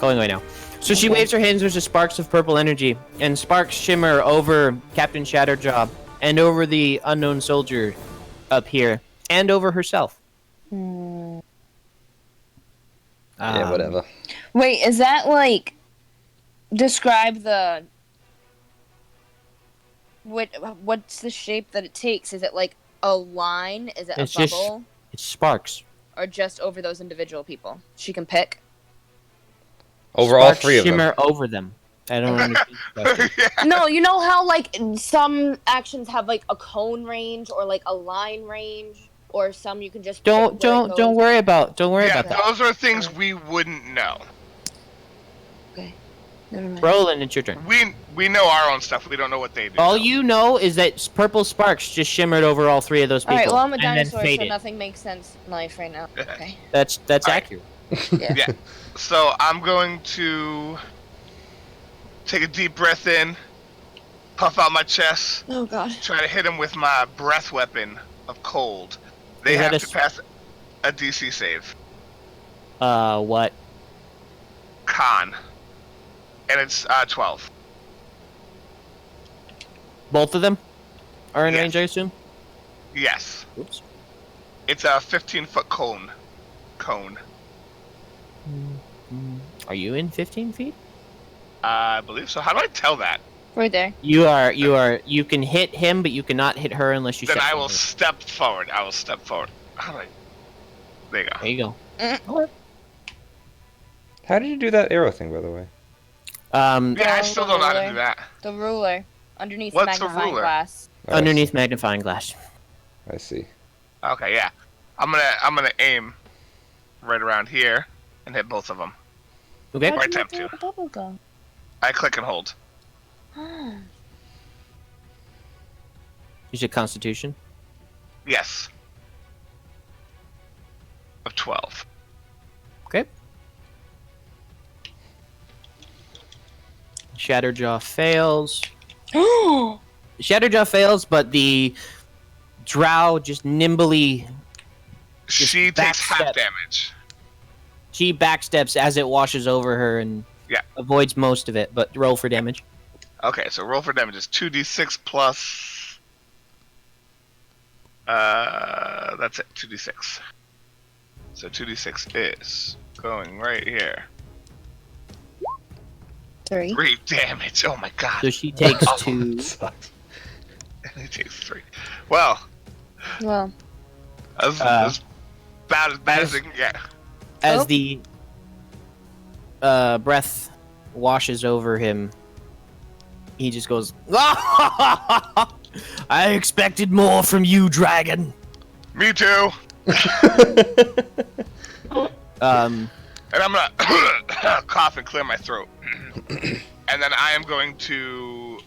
Going away now. So she waves her hands. There's a sparks of purple energy, and sparks shimmer over Captain Shatterjaw and over the unknown soldier up here, and over herself. Yeah, Um, whatever. Wait, is that like... Describe the... What's the shape that it takes? Is it like a line? Is it It's a just- bubble? It's sparks. Or just over those individual people? She can pick? Over all Sparks three of them. shimmer over them. I don't understand. the question. No, you know how like some actions have like a cone range or like a line range, or some you can just pick where it Don't goes? worry about Yeah, that. those are things we wouldn't know. Okay, never mind. Roland, it's your turn. We know our own stuff. We don't know what they do. All you know is that purple sparks just shimmered over all three of those people. All right, well I'm a and then dinosaur, so faded. nothing makes sense in life right now. Okay. That's All right. accurate. Yeah. Yeah. So I'm going to take a deep breath in, puff out my chest, Oh god. try to hit him with my breath weapon of cold. They Is that have a to pass a DC save. What? Con. And it's 12. Both of them are in Yes. range, I assume. Yes. Oops. It's a 15-foot cone. Are you in 15 feet? I believe so. How do I tell that? Right there. You are. You can hit him, but you cannot hit her unless you. Then step I will forward. step forward. How do I... There you go. There you go. How did you do that arrow thing, by the way? Yeah, I still don't know how to ruler. do that. The ruler underneath What's the magnifying ruler? glass. Underneath magnifying glass. I see. Okay, yeah. I'm gonna aim right around here and hit both of them. Okay. Or attempt to. Bubble gum. I click and hold. Use your Constitution. Yes. Of 12. Okay. Shatterjaw fails. Shatterjaw fails, but the drow just nimbly. She takes half backstep. damage. She backsteps as it washes over her and Yeah. avoids most of it, but roll for damage. Okay, so roll for damage is 2d6 plus... that's it, 2d6. So 2d6 is going right here. 3. 3 damage, oh my god. So she takes two. Sucks. And he takes 3. Well, Well, as bad as it can get. As Oh. the breath washes over him, he just goes, I expected more from you, dragon. Me too. Um, And I'm gonna cough and clear my throat. And then I am going to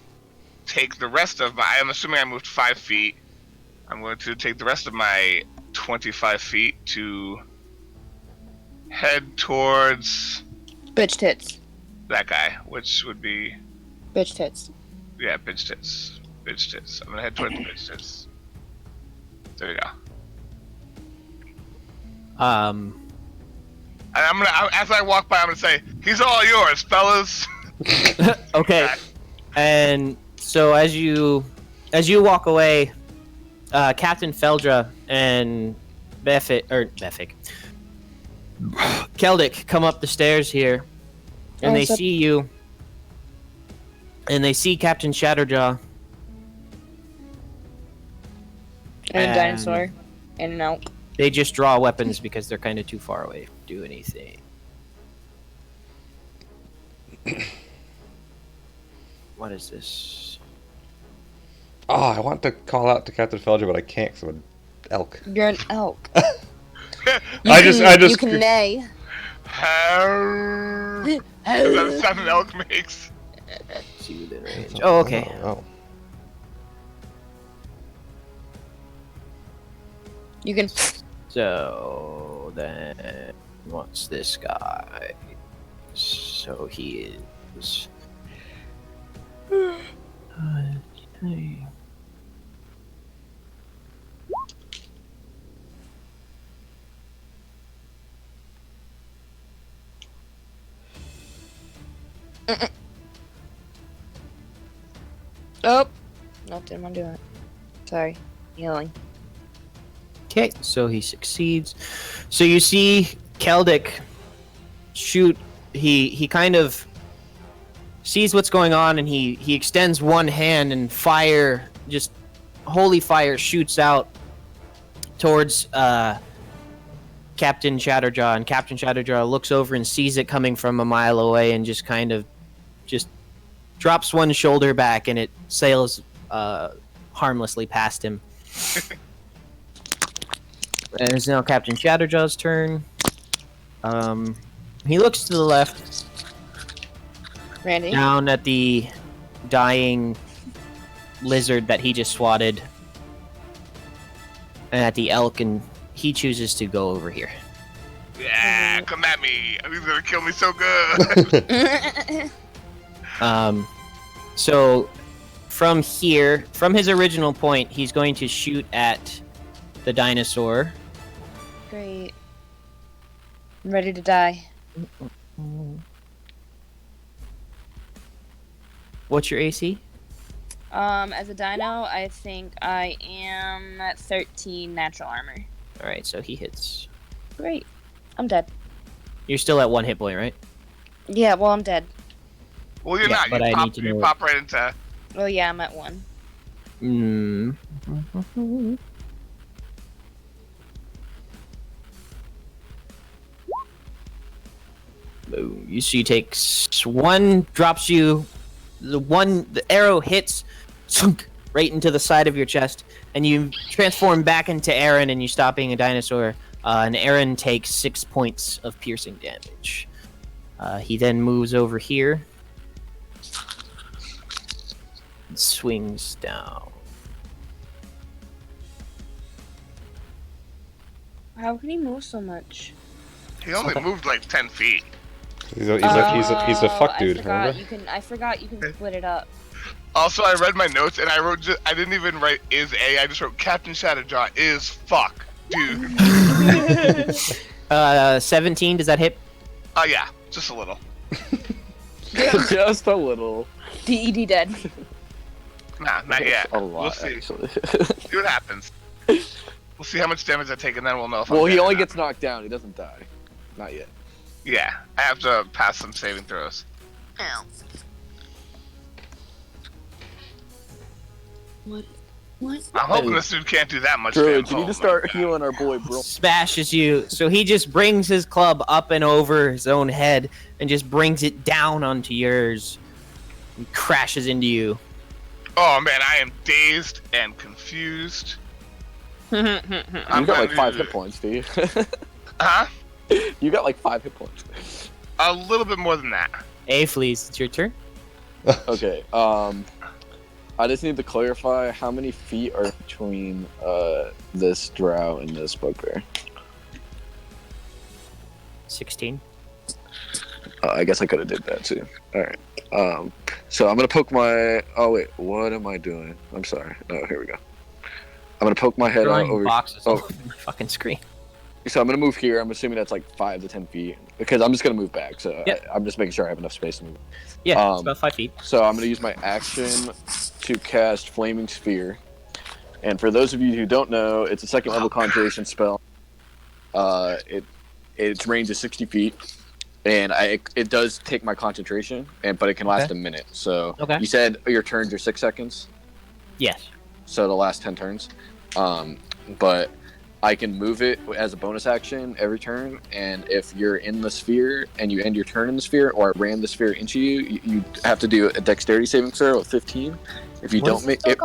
take the rest of my... I'm assuming I moved 5 feet. I'm going to take the rest of my 25 feet to head towards bitch tits. that guy, which would be... Bitch tits. Yeah, bitch tits. Bitch tits. I'm gonna head towards bitch tits. There we go. And as I walk by, I'm gonna say, "He's all yours, fellas." Okay. And so as you walk away, Captain Feldra and Befik, Keldic come up the stairs here, and they see you, and they see Captain Shatterjaw. And a dinosaur. And an elk. They just draw weapons because they're kind of too far away to do anything. What is this? Oh, I want to call out to Captain Felger, but I can't because I'm an elk. You're an elk. I just. You can neigh. Is that the sound an elk makes? See within range. Oh, okay. Oh. You can. So then, what's this guy? So he is. Oh! Nope, didn't want to do it. Sorry. Healing. Okay, so he succeeds. So you see Keldic shoot. He kind of sees what's going on, and he extends one hand, and fire, just holy fire, shoots out towards Captain Shatterjaw. And Captain Shatterjaw looks over and sees it coming from a mile away, and just kind of just drops one shoulder back, and it sails harmlessly past him. And it's now Captain Shatterjaw's turn. He looks to the left, Randy? down at the dying lizard that he just swatted, and at the elk, and he chooses to go over here. Yeah, come at me. He's gonna kill me so good. So from here, from his original point, he's going to shoot at the dinosaur. Great. I'm ready to die. What's your AC? As a dino, I think I am at 13 natural armor. Alright, so he hits. Great. I'm dead. You're still at 1 hit point, right? Yeah, well, I'm dead. Well, you're Yeah, not. but You I pop, need to you know pop right into. Well, yeah, I'm at 1. Boom. You see, takes one, drops you. The arrow hits, sunk, right into the side of your chest, and you transform back into Aaron, and you stop being a dinosaur. And Aaron takes 6 points of piercing damage. He then moves over here. And swings down. How can he move so much? He only moved like 10 feet. He's a fuck dude. I forgot you can split it up. Also, I read my notes and I didn't even write is A. I just wrote Captain Shatterjaw is fuck dude. 17, does that hit? Oh yeah, just a little. Just a little. DED dead. Nah, not yet. A lot, We'll see. actually. See what happens. We'll see how much damage I take, and then we'll know if Well, I'm he dead or only not. gets knocked down. He doesn't die. Not yet. Yeah, I have to pass some saving throws. What? I'm hoping this dude can't do that much Druid, damage. you need to start healing our boy, bro. Smashes you. So he just brings his club up and over his own head and just brings it down onto yours. And crashes into you. Oh man, I am dazed and confused. You got like 5 hit points, do you? Huh? You got like 5 hit points. A little bit more than that. Fleas, it's your turn. Okay, I just need to clarify how many feet are between this drow and this bugbear. 16. I guess I could have did that too. Alright. So I'm gonna poke my... Oh wait, what am I doing? I'm sorry. Oh, here we go. I'm gonna poke my head out Drawing over... boxes oh. all over my fucking screen. So I'm gonna move here. I'm assuming that's like 5 to 10 feet because I'm just gonna move back. So Yep. I'm just making sure I have enough space to move. Yeah, it's about 5 feet. So I'm gonna use my action to cast Flaming Sphere. And for those of you who don't know, it's a second level conjuration spell. Its range is 60 feet, and it does take my concentration, but it can last a minute. So you said your turns are 6 seconds. Yes. So the last 10 turns. But I can move it as a bonus action every turn, and if you're in the sphere and you end your turn in the sphere, or I ran the sphere into you, you have to do a dexterity saving throw of 15. If you don't make it,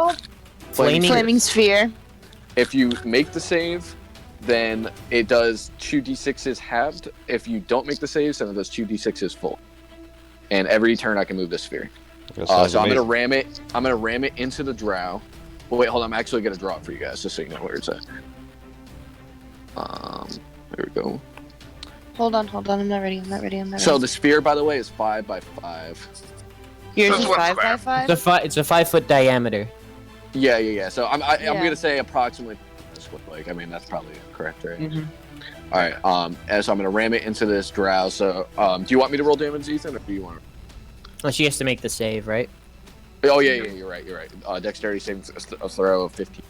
Flaming sphere. if you make the save, then it does 2d6s halved. If you don't make the save, then it does 2d6s full. And every turn I can move the sphere. So I'm gonna ram it. I'm gonna ram it into the drow. Well, wait, hold on. I'm actually gonna draw it for you guys, just so you know where it's at. There we go. Hold on. I'm not ready. So the sphere, by the way, is 5 by 5. Yours So is it's one 5 by square. 5? It's a 5 foot diameter. Yeah. So I'm Yeah. gonna say approximately this would like. I mean, that's probably correct, right? Mm-hmm. All right. And so I'm gonna ram it into this drow. So, do you want me to roll damage, Ethan, or do you want? Well, she has to make the save, right? Oh yeah. You're right. Dexterity saving throw of 15.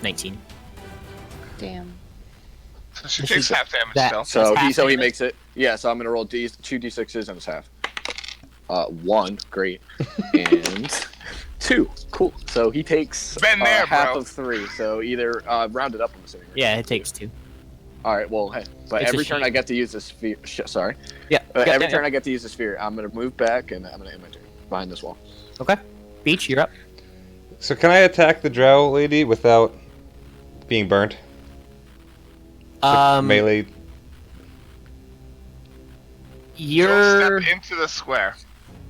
$19. Damn. So she This takes is half damage that- still. So he makes it. Yeah. So I'm gonna roll 2d6s and it's half. 1, great, and 2, cool. So he takes Been there, half bro. of 3. So either round it up. I'm assuming. Right? Yeah, it takes 2. All right. Well, hey, but It's a every turn sheet. I get to use the sphere. Sorry. Yeah. Every turn I get to use the sphere, I'm gonna move back and I'm gonna end my turn behind this wall. Okay. Beach, you're up. So can I attack the drow lady without being burnt? Melee. You're. Step into the square.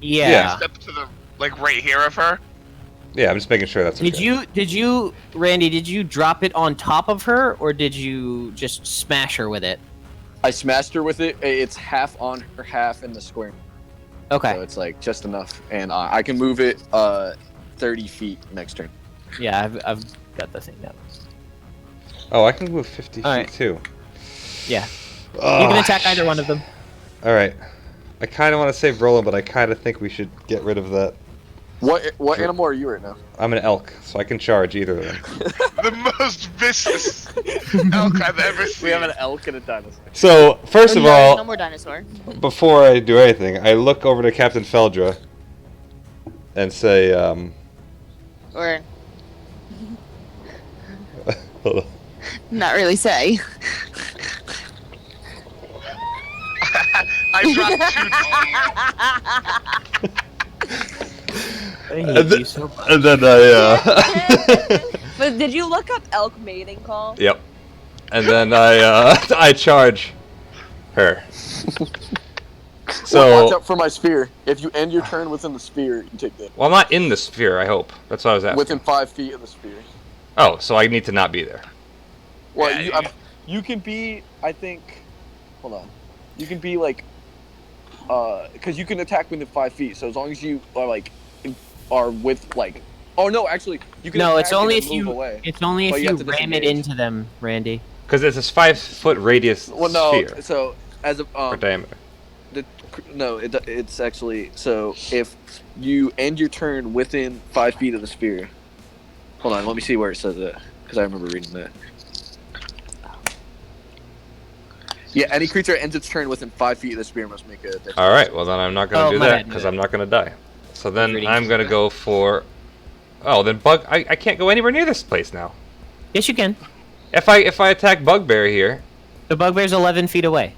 Yeah. Step to the right here of her. Yeah, I'm just making sure that's okay. Did you, Randy? Did you drop it on top of her, or did you just smash her with it? I smashed her with it. It's half on her, half in the square. Okay. So it's like just enough, and I can move it 30 feet next turn. Yeah, I've got the thing down. Oh, I can move 50 feet Alright. too. Yeah. Oh, You can attack either one of them. Alright. I kind of want to save Roland, but I kind of think we should get rid of that. What animal are you right now? I'm an elk, so I can charge either of them. The most vicious elk I've ever seen. We have an elk and a dinosaur. So, first of No all, more dinosaur. before I do anything, I look over to Captain Feldra and say, Or hold on. not really say. I dropped 2 I hate you so much. And then But did you look up elk mating call? Yep. And then I charge her. Well, watch So, out for my sphere. If you end your turn within the sphere, you take that. well, I'm not in the sphere, I hope. That's what I was asking. Within 5 feet of the sphere. Oh, so I need to not be there. Well, Yeah, you can be. I think. Hold on. You can be like. Because you can attack within 5 feet. So as long as you are with like. Oh no, actually, you can. No, attack it's only and if then move you. away. It's only But if you you have to ram it disengage. into them, Randy. Because it's this 5-foot radius Well, no. sphere. So as a Or diameter. it's actually so if you end your turn within 5 feet of the sphere. Hold on, let me see where it says it because I remember reading that. Yeah, any creature ends its turn within 5 feet of the sphere must make a. Alright, well then I'm not going to do my that bad, because my I'm not going to die. So then Reading I'm going to go for... Oh, then Bug... I can't go anywhere near this place now. Yes, you can. If I attack Bugbear here... The bugbear's 11 feet away.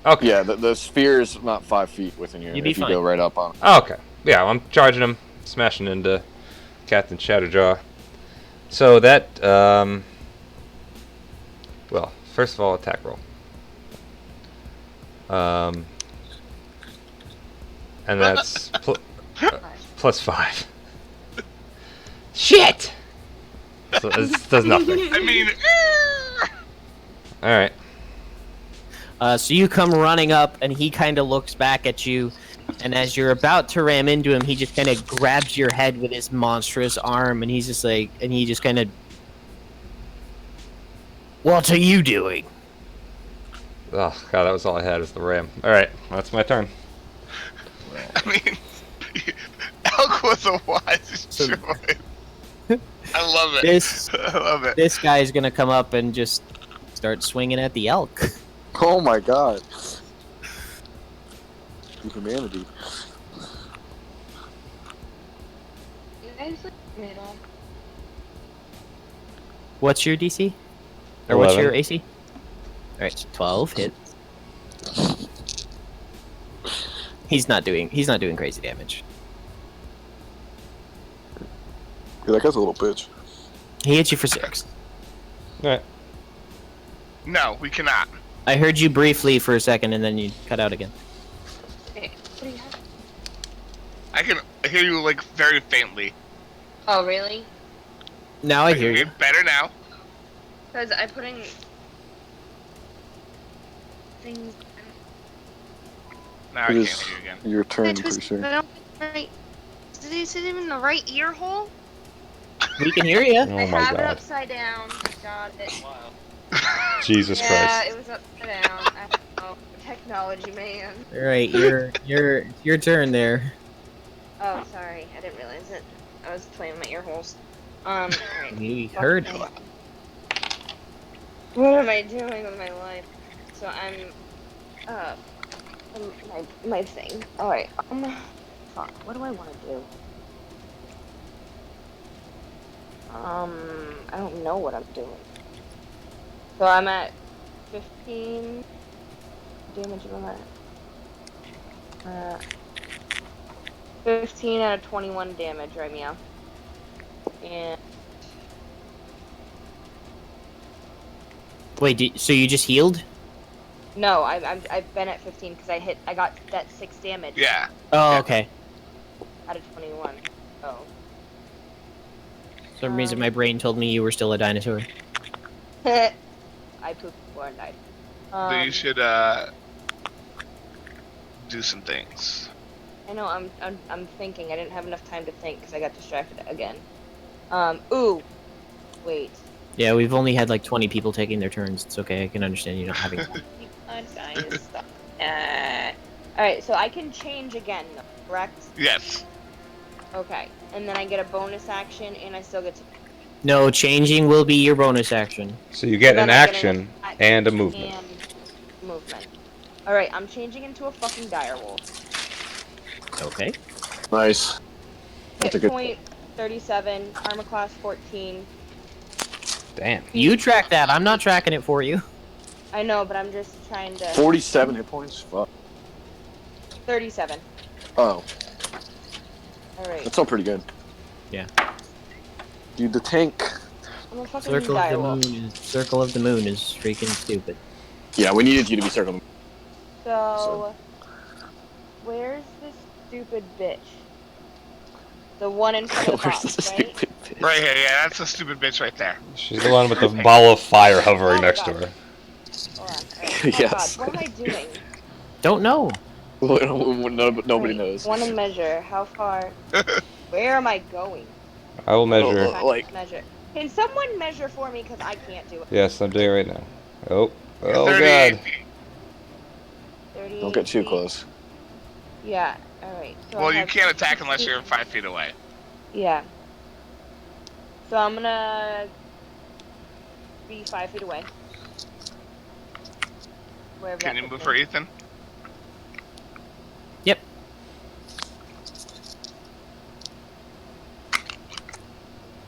Okay. Yeah, the sphere is not 5 feet within you. You'd be if you fine. go right up on. Oh, okay. Yeah, I'm charging him, smashing into Captain Shatterjaw. So that, well, first of all, attack roll. And that's plus 5. Shit! So this does nothing. I mean, Alright. So you come running up, and he kind of looks back at you, And as you're about to ram into him, he just kind of grabs your head with his monstrous arm, and he's just like, and he just kind of, what are you doing? Oh god, that was all I had is the ram. All right, that's my turn. I mean, Elk was a wise choice. I love it. This I love it. this guy is gonna come up and just start swinging at the elk. Oh my god. The humanity. You guys look middle. What's your DC? Or what's 11. your AC? All right, 12 hits. He's not doing crazy damage. Yeah, that guy's a little bitch. He hits you for 6. All right. No, we cannot. I heard you briefly for a second, and then you cut out again. Okay, what do you have? I can hear you like very faintly. Oh, really? Now I can hear you. better now. Because I'm putting things. Now I It can't is hear you again. your turn, I pretty sure. don't right. Is it in the right ear hole? We can hear you. Oh I my have it god. upside down. Got it. Jesus Yeah, Christ. it was upside down. I don't know. Technology, man. All right, your turn there. Oh, sorry. I didn't realize it. I was playing with my ear holes. Alright. We heard it. What am I doing with my life? So my thing. Alright, fuck, what do I want to do? I don't know what I'm doing. So I'm at 15 damage am I at? 15 out of 21 damage, right, Meow? And Wait, so you just healed? no, I've been at 15 because I got that 6 damage. Yeah. Oh, okay. Out of 21. Oh. For some reason, my brain told me you were still a dinosaur. I pooped before and died. So you should do some things. I know. I'm thinking. I didn't have enough time to think because I got distracted again. Ooh. Wait. Yeah, we've only had like 20 people taking their turns. It's okay. I can understand you not having. Alright, so I can change again, correct? Yes. Okay. And then I get a bonus action and I still get to. No, changing will be your bonus action. So you get Then an I get action and a movement. And movement. Alright, I'm changing into a fucking direwolf. Okay. Nice. That's a Hit good point 37, armor class 14. Damn. You track that. I'm not tracking it for you. I know, but I'm just trying to. 47 hit points? Fuck. 37. Oh, Alright. that's all pretty good. Yeah. Dude, the tank. I'm a fucking Circle of the direwolf. moon. Circle of the moon is freaking stupid. Yeah, we needed you to be circled. So, where's this stupid bitch? The one in front of the Where's box, the right? stupid bitch? Right here, yeah, that's a stupid bitch right there. She's the one with the ball of fire hovering Oh, next God. to her. Hold on. Oh, Yes. God, what am I doing? Don't know. Nobody Wait, knows. Want to measure how far? Where am I going? I will measure. Oh, like- Measure. Can someone measure for me? Because I can't do it. Yes, I'm doing it right now. Oh. Oh 38 god. feet. 38 Don't get too feet. close. Yeah. All right. So I Well, you have can't attack 60 unless you're 5 feet away. Yeah. So I'm gonna be 5 feet away. Wherever Can that you puts move me. for Ethan? Yep.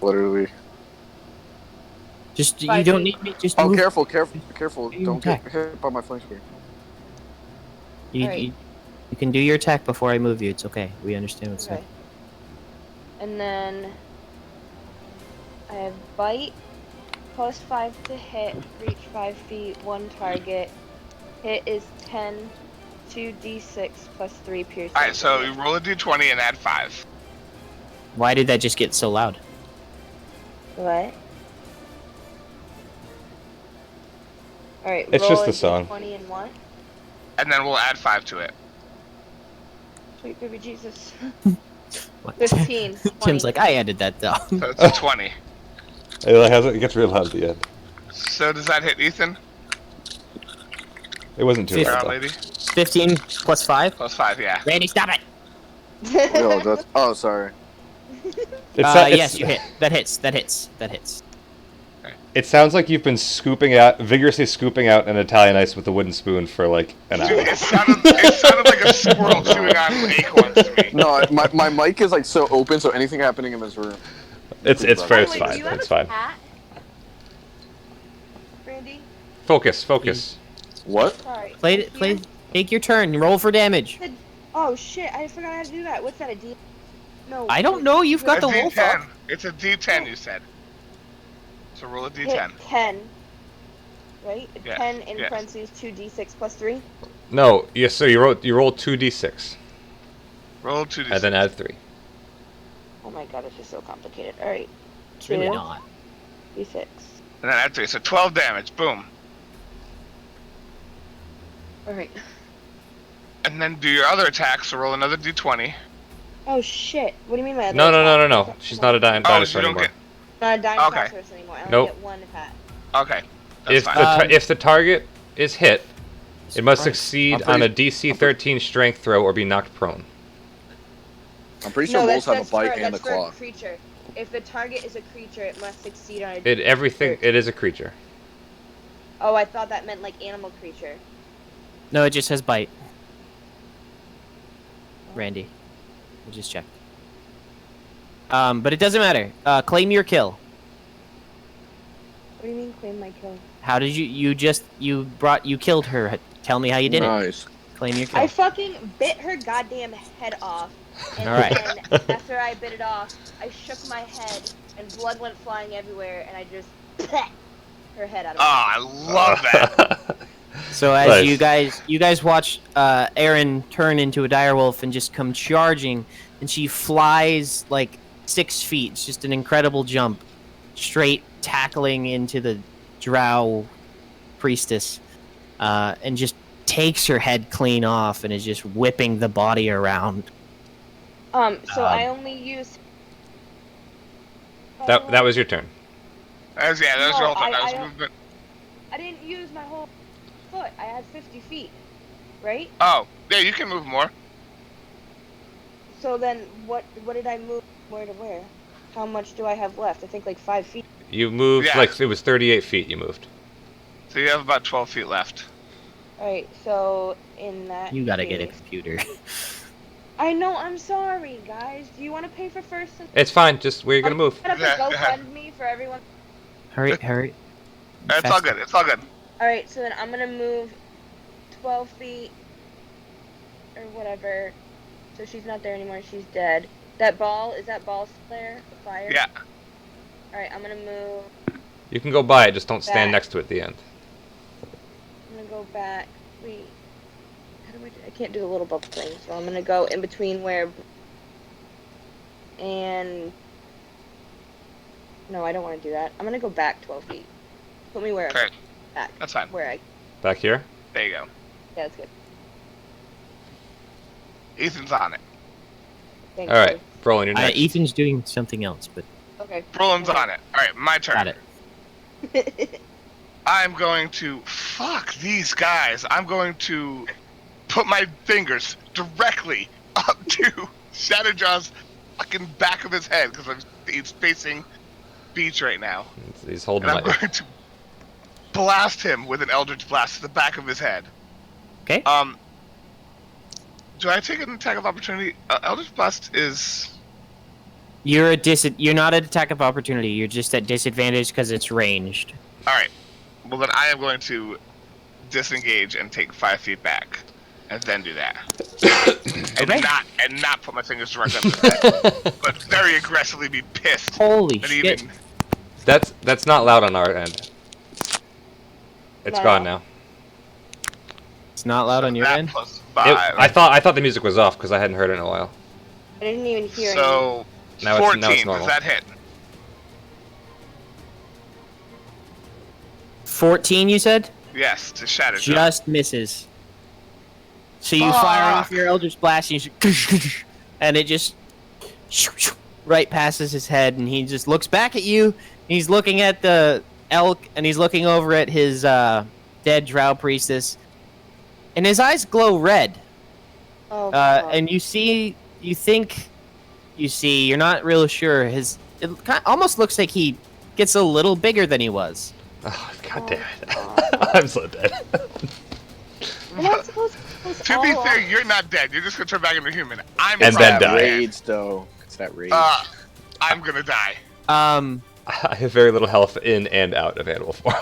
Literally. Just you 5 don't feet. need me. Just Oh, move. careful. You Don't get attack. hit by my flame spear. You, you can do your attack before I move you. It's okay. We understand what's Okay. up. And then I have bite, plus 5 to hit, reach 5 feet, 1 target. Hit is 10, 2d6 plus 3 piercing. Alright, so you roll a d20 and add 5. Why did that just get so loud? What? Alright, It's roll just a the song. D20 and what? And then we'll add 5 to it. Sweet baby Jesus. What? 15. Tim's like, I added that though. So it's a 20. It gets real loud at the end. So does that hit Ethan? It wasn't too Brown loud, though. lady? 15 plus 5. Plus 5, yeah. Randy, stop it. Yo, that's, oh, sorry. Yes, you hit. That hits. That hits. That hits. It sounds like you've been vigorously scooping out an Italian ice with a wooden spoon for like an hour. Dude, it sounded like a squirrel chewing on acorns to me. No, my mic is like so open, so anything happening in this room. It's Wait, fine. do you have It's a fine. cat? Randy? Focus. What? Sorry. Play. Take your turn. Roll for damage. Oh shit, I forgot how to do that. What's that, a D? No. I don't know. You've got A the wolf D10. up. It's a D10, you said. So roll a Hit D10. 10. Right? Yes, 10 in yes. parentheses, 2d6 plus 3. No, yes. So you roll 2d6 Roll 2D6. and then add 3. Oh my god, this is so complicated. Alright. It's really 2, not. d6. And then add 3. So 12 damage. Boom. Alright. And then do your other attack, so roll another D20. Oh shit. What do you mean by No. She's not a Oh, dinosaur you don't anymore. Not a dinosaur Okay. anymore. I only Nope. get one attack. Okay. That's If fine. if the target is hit, it must Surprise. succeed I'm on a pretty- DC 13 strength throw or be knocked prone. I'm pretty sure wolves have a bite and a that's claw. for a creature. If the target is a creature, it must succeed on a It is a creature. Oh, I thought that meant like animal creature. No, it just says bite. Randy, I just checked. But it doesn't matter. Claim your kill. What do you mean claim my kill? How did you killed her? Tell me how you did it. Nice. Claim your kill. I fucking bit her goddamn head off. And All right. then after I bit it off, I shook my head and blood went flying everywhere and I just her head out of Oh, I love that. So as Nice. you guys watch Erin turn into a direwolf and just come charging, and she flies like 6 feet. It's just an incredible jump, straight tackling into the drow priestess, and just takes her head clean off and is just whipping the body around. So I only used That was your turn. That was your No, whole thing. That was I- movement. I didn't use my whole foot. I had 50 feet, right? Oh, yeah, you can move more. So then what did I move where to where? How much do I have left? I think like 5 feet. You moved Yeah. like it was 38 feet. You moved. So you have about 12 feet left. Alright, so in that You gotta get a case- computer. I know, I'm sorry, guys. Do you want to pay for first? It's fine. Just where you're gonna move. Set up a Yeah. GoFundMe for everyone. Hurry. It's all good. It's all good. Alright, so then I'm gonna move 12 feet or whatever. So she's not there anymore, she's dead. That ball, is that ball there? The fire? Yeah. Alright, I'm gonna move. You can go by it. Just don't stand Back. next to it at the end. I'm gonna go back. Wait. How do I can't do the little bubble thing, so I'm gonna go in between where. And. No, I don't want to do that. I'm gonna go back 12 feet. Put me where I'm Okay. back. That's fine. Where I. Back here. There you go. Yeah, that's good. Ethan's on it. Thanks. All right, Brolin, you're next. Ethan's doing something else, but Okay. Roland's on it. All right, my turn. got it. I'm going to fuck these guys. I'm going to put my fingers directly up to Shatterjaw's fucking back of his head because he's facing beach right now, He's holding and I'm my. going to blast him with an Eldritch Blast to the back of his head. Okay. Do I take an attack of opportunity? Eldritch Blast is. You're not at attack of opportunity. You're just at disadvantage because it's ranged. All right. Well, then I am going to disengage and take 5 feet back, and then do that, Okay. and not put my fingers directly up his head, but very aggressively be pissed. Holy that shit! even That's not loud on our end. It's No. gone now. It's not loud on your that end. plus 5. I thought the music was off because I hadn't heard it in a while. I didn't even hear anything. So Now 14. it's normal. Does that hit? 14, you said? Yes, to Shatterjaw. Just misses. So you fire off your Eldritch Blast, and it just right passes his head, and he just looks back at you. He's looking at the elk, and he's looking over at his dead Drow priestess, and his eyes glow red. Oh, And you're not really sure. It almost looks like he gets a little bigger than he was. Oh, God damn it. I'm so dead. To be fair, you're not dead. You're just gonna turn back into human. I'm And then probably die. dead. Rage, though. It's that rage. I'm gonna die. I have very little health in and out of animal form.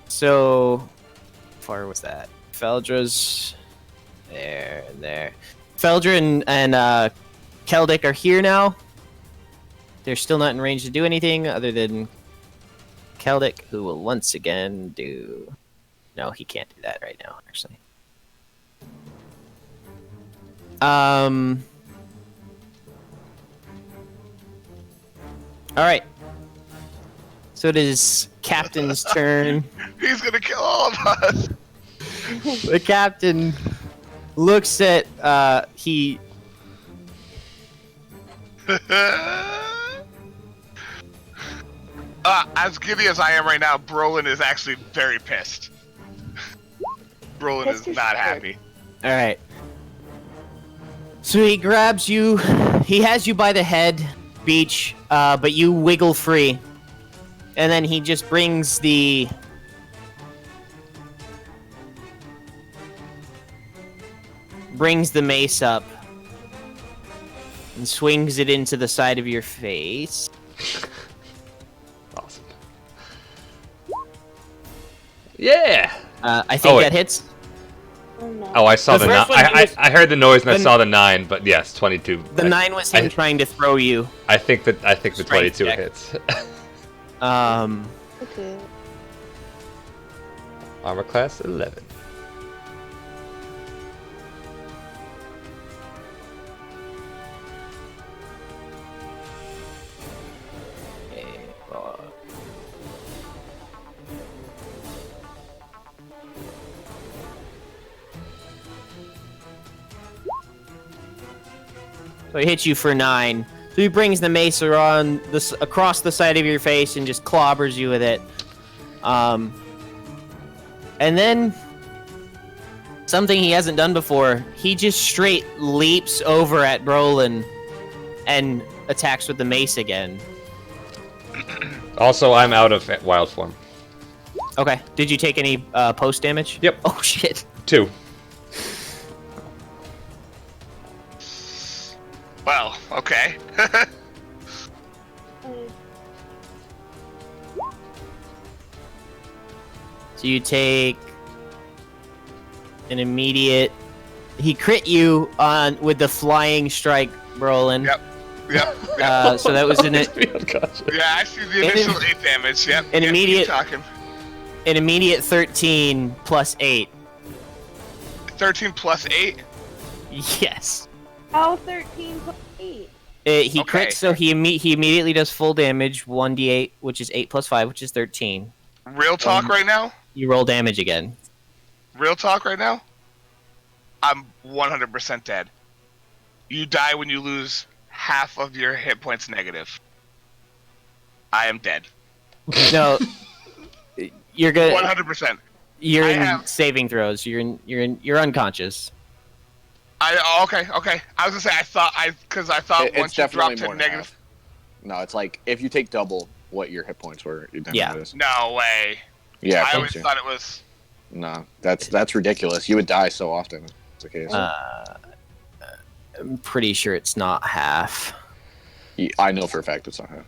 So, how far was that? Feldra's there. Feldra and Keldic are here now. They're still not in range to do anything other than Keldic, who will once again do... No, he can't do that right now, actually. Alright. So it is Captain's turn. He's gonna kill all of us. The Captain looks at, As giddy as I am right now, Brolin is actually very pissed. Brolin is not happy. Alright. So he grabs you, he has you by the head, Beach, but you wiggle free. And then he just brings the... mace up. And swings it into the side of your face. Awesome. Yeah! I think that hits. Oh, no. Oh, I saw The the first 9. one I heard the noise and I the- saw the 9, but yes, 22. The 9 was him trying to throw you. I think the Strength 22 check. hits. Okay. Armor class 11. So he hits you for 9. So he brings the mace around across the side of your face and just clobbers you with it. And then something he hasn't done before. He just straight leaps over at Brolin and attacks with the mace again. Also, I'm out of wild form. Okay. Did you take any post damage? Yep. Oh shit. 2. Well, okay. So you take an immediate. He crit you on with the flying strike, Brolin. Yep. Yep. So that was Yeah, I see the initial 8 damage. Yep. An yep, immediate- keep talking. An immediate 13 plus 8. 13 plus 8. Yes. Oh, 13 plus 8. He Okay. crits, so he immediately does full damage, 1d8, which is 8 plus 5, which is 13. Real talk right now? You roll damage again. Real talk right now? I'm 100% dead. You die when you lose half of your hit points negative. I am dead. No, you're good. 100%. You're I in have- saving throws. You're unconscious. Okay. I was gonna say I thought It's once you definitely dropped to more than negative. half. No, it's like if you take double what your hit points were, then Yeah. it is. No way. Yeah, I I always thought it was. No, that's ridiculous. You would die so often. It's the case. I'm pretty sure it's not half. I know for a fact it's not half.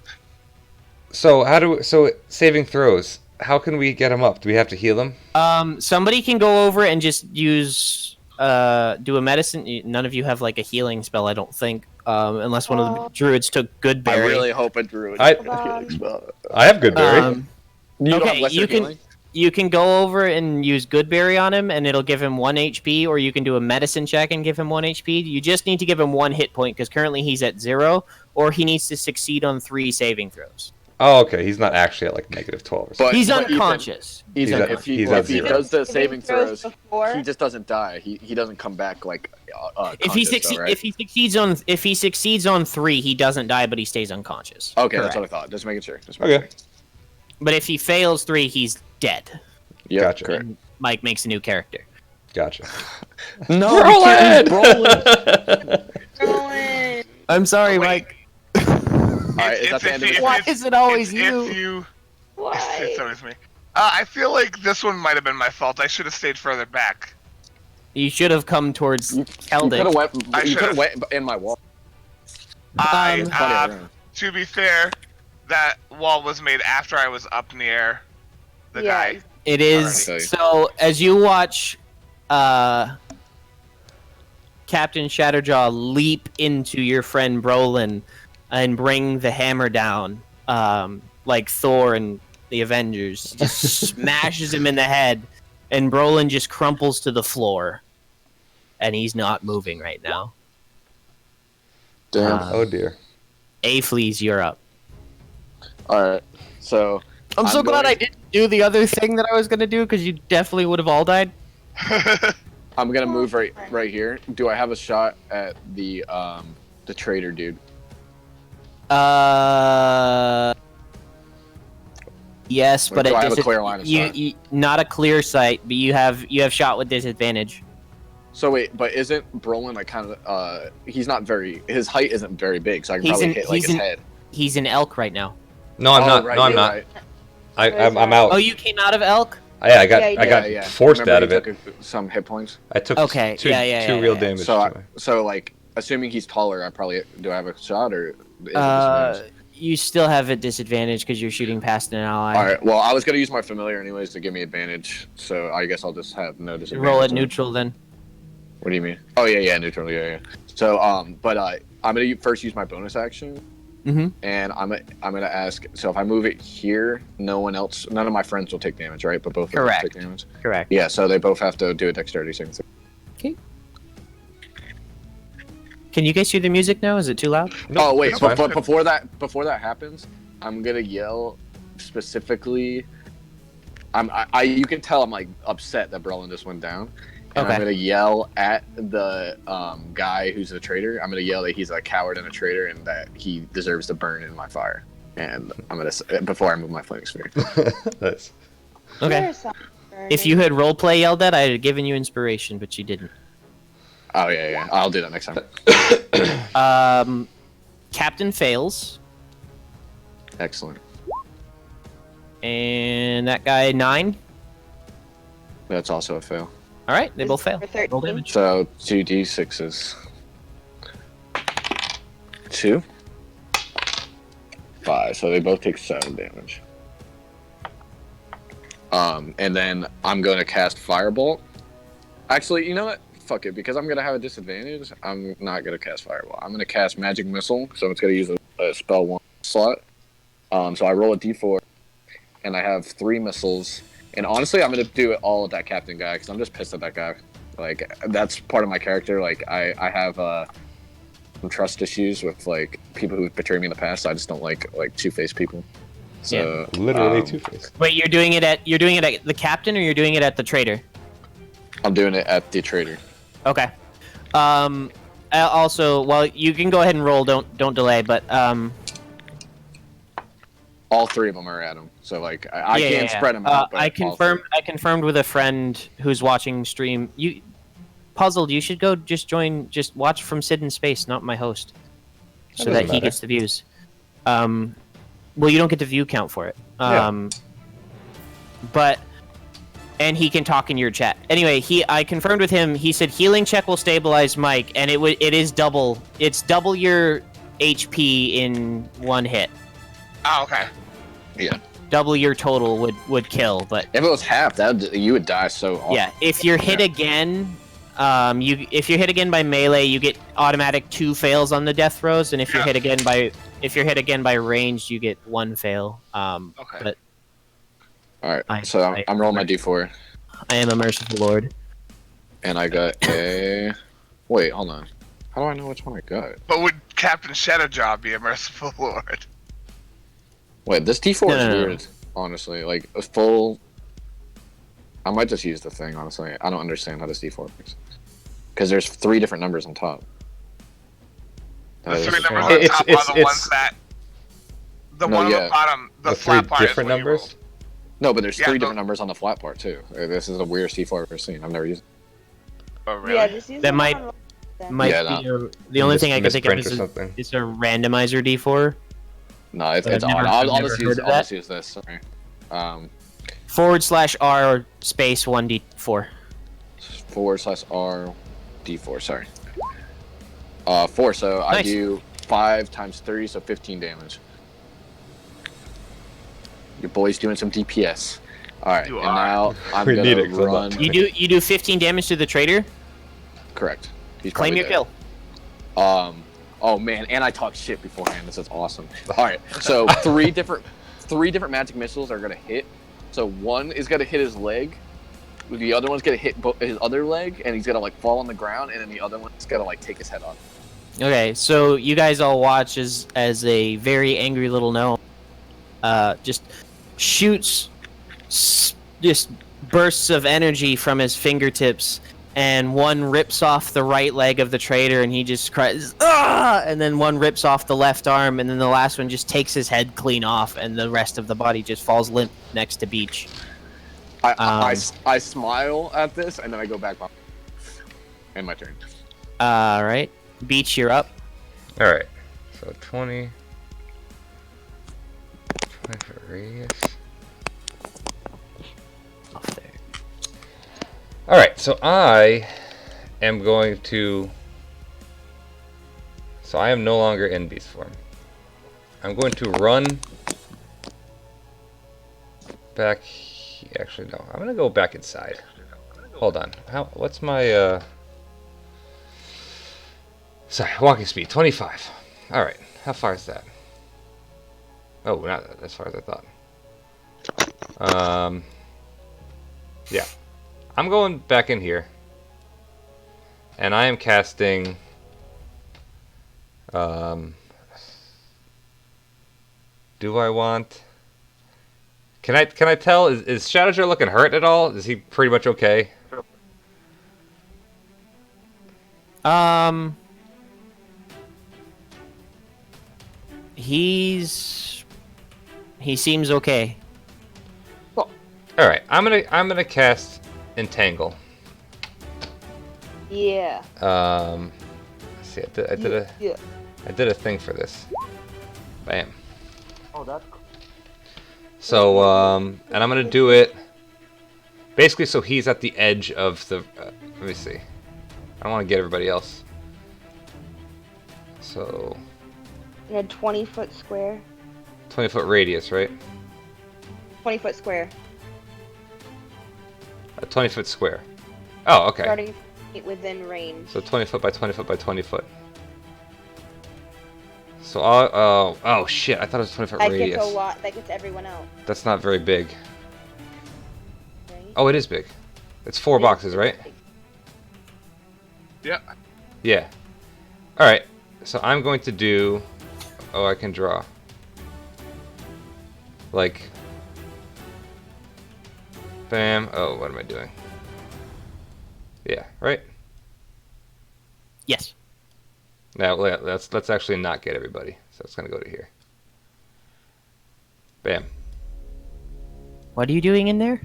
So saving throws. How can we get him up? Do we have to heal him? Somebody can go over and just use do a medicine. None of you have like a healing spell, I don't think. Unless one of the druids took good I berry. really hope a druid. I have good berry. You don't okay, have lesser you can healing? you can go over and use good berry on him, and it'll give him 1 HP, or you can do a medicine check and give him 1 HP. You just need to give him 1 hit point because currently he's at 0, or he needs to succeed on 3 saving throws. Oh, okay. He's not actually at like -12 or something. But He's but unconscious. Ethan, at- if he he's at if he zero. does the saving throws, before. he just doesn't die. He doesn't come back like If he conscious, though, right? if he succeeds on 3, he doesn't die, but he stays unconscious. Okay, Correct. that's what I thought. Just making sure. Just making Okay. sure. But if he fails 3, he's dead. Yeah, Gotcha. correct. And Mike makes a new character. Gotcha. No, Roland. I'm sorry, Wait. Mike. Alright, is that the end of it? Why is it always It's you? Why? It's always me. I feel like this one might have been my fault. I should have stayed further back. You should have come towards You could Celtic. have went. I You could have should've. went in my wall. I, Um, Funny, yeah. to be fair, that wall was made after I was up near the Yeah. guy. It is Alright. so. As you watch, Captain Shatterjaw leap into your friend Brolin and bring the hammer down, like Thor and the Avengers, just smashes him in the head, and Brolin just crumples to the floor, and he's not moving right now. Damn. Oh dear. Fleas, you're up. All right. So I'm so I'm glad going- I didn't do the other thing that I was gonna do, because you definitely would have all died. I'm gonna move right here. Do I have a shot at the traitor dude? Yes, but Do I have a dis- clear line of sight? you not a clear sight, but you have shot with disadvantage. So wait, but isn't Brolin like kind of he's not very, his height isn't very big, so I can He's probably an- hit like he's his an- head. He's an elk right now. No, I'm Oh, not. right, No, I'm you're not. right. I'm out. Oh, you came out of elk? Yeah, I got Yeah, I got Yeah, yeah. forced Remember out he of it. took some hit points. I took Okay, two yeah, real yeah. damage. So to so like assuming he's taller, I probably do I have a shot or? Is it disadvantage? You still have a disadvantage because you're shooting past an ally. All right. Well, I was gonna use my familiar anyways to give me advantage, so I guess I'll just have no disadvantage. Roll at neutral then. What do you mean? Oh yeah, neutral. Yeah. So but I'm gonna first use my bonus action, Mm-hmm. and I'm gonna ask. So if I move it here, none of my friends will take damage, right? But both of them Correct. take damage. Correct. Yeah. So they both have to do a dexterity saving throw. Can you guys hear the music now? Is it too loud? Nope, Oh wait, it's fine. but before that happens, I'm gonna yell specifically. You can tell I'm like upset that Brolin just went down, and Okay. I'm gonna yell at the guy who's the traitor. I'm gonna yell that he's a coward and a traitor, and that he deserves to burn in my fire. And I'm gonna before I move my flaming sphere. Nice. Okay. There's some If you had roleplay yelled at, I'd have given you inspiration, but you didn't. Oh yeah, I'll do that next time. Captain fails, Excellent. and that guy 9. That's also a fail. All right, they both fail. For 13. Roll damage. So 2d6s. 2. 5. So they both take 7 damage. And then I'm going to cast Firebolt. Actually, you know what? Fuck it. Because I'm going to have a disadvantage, I'm not going to cast Fireball. I'm going to cast Magic Missile. So it's going to use a spell 1 slot. So I roll a d4. And I have 3 missiles. And honestly, I'm going to do it all with that captain guy. Because I'm just pissed at that guy. Like, that's part of my character. Like, I have some trust issues with, like, people who betrayed me in the past. I just don't like two-faced people. So, Literally Two-Face. Wait, you're doing it at the captain, or you're doing it at the traitor? I'm doing it at the trader. Okay. Also, well, you can go ahead and roll. Don't delay. But All 3 of them are at him. So, like, I can't spread them out. But I all confirmed. 3. I confirmed with a friend who's watching stream. You puzzled. You should go just join. Just watch from Sid in Space, not my host, so That that doesn't he matter. gets the views. Well, you don't get the view count for it. But and he can talk in your chat. Anyway, I confirmed with him. He said healing check will stabilize Mike, and it is double. It's double your HP in one hit. Oh, okay. Yeah. Double your total would kill, but If it was half, you would die so often. yeah, if you're hit again, if you're hit again by melee, you get automatic 2 fails on the death throws, and if you're hit again by ranged, you get 1 fail. Okay. But Alright, so I'm rolling my d4. I am a merciful lord. And I got a... Wait, hold on. How do I know which one I got? But would Captain Shatterjaw be a merciful lord? Wait, this D4 is No. weird, honestly. Like, a full... I might just use the thing, honestly. I don't understand how this D4 works. Because there's 3 different numbers on top. The That 3 is- numbers on top are the ones that. The No, one on yeah. the bottom, the The 3 flat part. different is what you numbers? rolled. No, but there's Yeah, 3 the- different numbers on the flat part, too. This is the weirdest D4 I've ever seen. I've never used it. Oh, really? Yeah, just use That the might- one on then. Might Yeah, be the only thing I can think of Misprint or something. is a randomizer D4. No, it's But odd. I've never I'll heard just of use that. this. Sorry. /R space 1D4. /R D4. Sorry. 4. So I Nice. do 5 times 3, so 15 damage. Your boy's doing some DPS. All right, You and are. now I'm We need gonna it, 'cause I'm run. not- You do 15 damage to the traitor. Correct. He's Claim probably your dead. kill. Oh man, and I talked shit beforehand. This is awesome. All right, so 3 different magic missiles are gonna hit. So one is gonna hit his leg, the other one's gonna hit his other leg, and he's gonna like fall on the ground, and then the other one's gonna like take his head off. Okay, so you guys all watch as a very angry little gnome just shoots just bursts of energy from his fingertips, and one rips off the right leg of the traitor, and he just cries, "Ah!" And then one rips off the left arm, and then the last one just takes his head clean off, and the rest of the body just falls limp next to Beach. I smile at this, and then I go back. And my turn. All right, Beach, you're up. All right. So 20 foot radius. Off there. All right. So I am going to. So I am no longer in beast form. I'm going to run back. Actually, no. I'm gonna go back inside. Hold on. What's my Sorry, walking speed 25. All right. How far is that? Oh, not as far as I thought. Yeah. I'm going back in here, and I am casting. Do I want? Can I tell? Is Shatterjaw looking hurt at all? Is he pretty much okay? He seems okay. All right. I'm gonna cast Entangle. Yeah. Let's see. I Yeah. did a thing for this. Bam. Oh, that's cool. So, and I'm gonna do it basically so he's at the edge of the. Let me see. I don't want to get everybody else. So, In a 20-foot square. 20-foot radius, right? 20-foot square. A 20-foot square. Oh, okay. Starting within range. So 20 foot by 20 foot by 20 foot. So, oh shit! I thought it was 20-foot That radius. gets a lot. That gets everyone out. That's not very big. Right? Oh, it is big. It's 4 boxes, right? Yeah. Yeah. Alright, so I'm going to do... Oh, I can draw. Like... Bam. Oh, what am I doing? Yeah, right? Yes. Now, let's actually not get everybody. So it's going to go to here. Bam. What are you doing in there?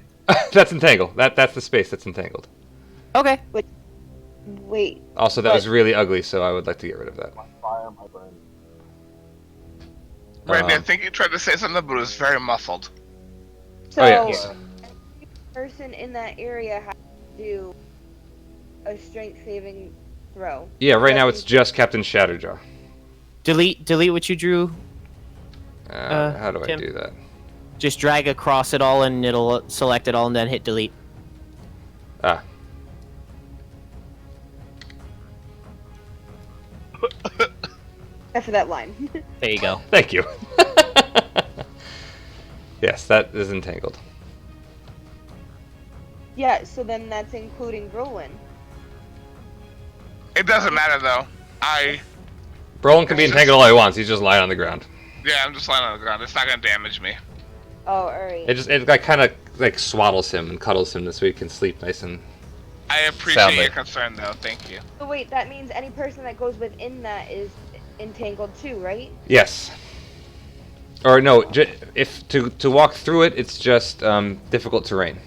That's entangled. That's the space that's entangled. Okay. Wait. Also, that was really ugly, so I would like to get rid of that. Fire my brain. Randy, I think you tried to say something, but it was very muffled. So, Oh, yeah. every person in that area has to do a strength saving throw. Yeah, right now it's just Captain Shatterjaw. Delete what you drew. How do I Tim. do that? Just drag across it all, and it'll select it all, and then hit delete. Ah. Except for that line. There you go. Thank you. Yes, that is entangled. Yeah, so then that's including Brolin. It doesn't matter though. Brolin can be entangled all he wants. He's just lying on the ground. Yeah, I'm just lying on the ground. It's not gonna damage me. Oh, alright. It like kind of like swaddles him and cuddles him so he can sleep nice and. I appreciate Soundly. your concern, though. Thank you. So wait, that means any person that goes within that is entangled too, right? Yes. Or no, if to walk through it, it's just difficult terrain.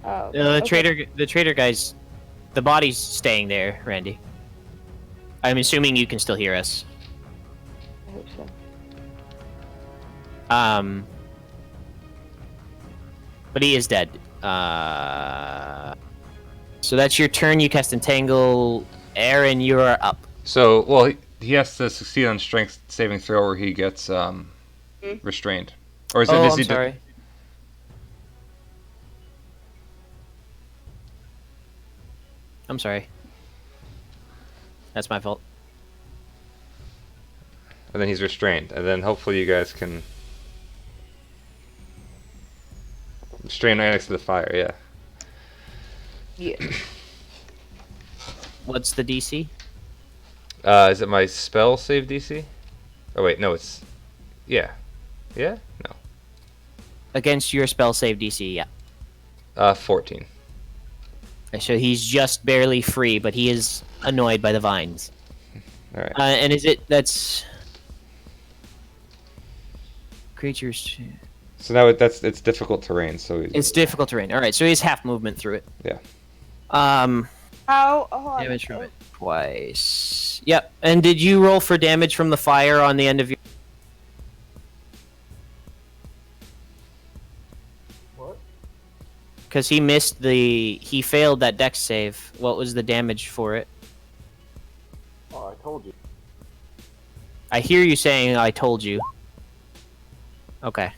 Oh. The trader guy's, the body's staying there, Randy. I'm assuming you can still hear us. I hope so. But he is dead. So that's your turn. You cast Entangle. Aaron, you are up. So, well, he has to succeed on strength saving throw or he gets restrained. Or is it? I'm sorry. I'm sorry. That's my fault. And then he's restrained. And then hopefully you guys can restrain right next to the fire, yeah. Yeah. What's the DC? Is it my spell save DC? Oh wait, no, it's... Yeah. Yeah? No. Against your spell save DC, yeah. 14. So he's just barely free, but he is annoyed by the vines. Alright. And is it... That's... Creatures... So now it's difficult terrain, so... It's difficult terrain. Alright, so he has half movement through it. Yeah. How? Hold on. Damage from it twice. Yep. And did you roll for damage from the fire on the end of your... What? Because he missed the... He failed that dex save. What was the damage for it? Oh, I told you. I hear you saying I told you. Okay.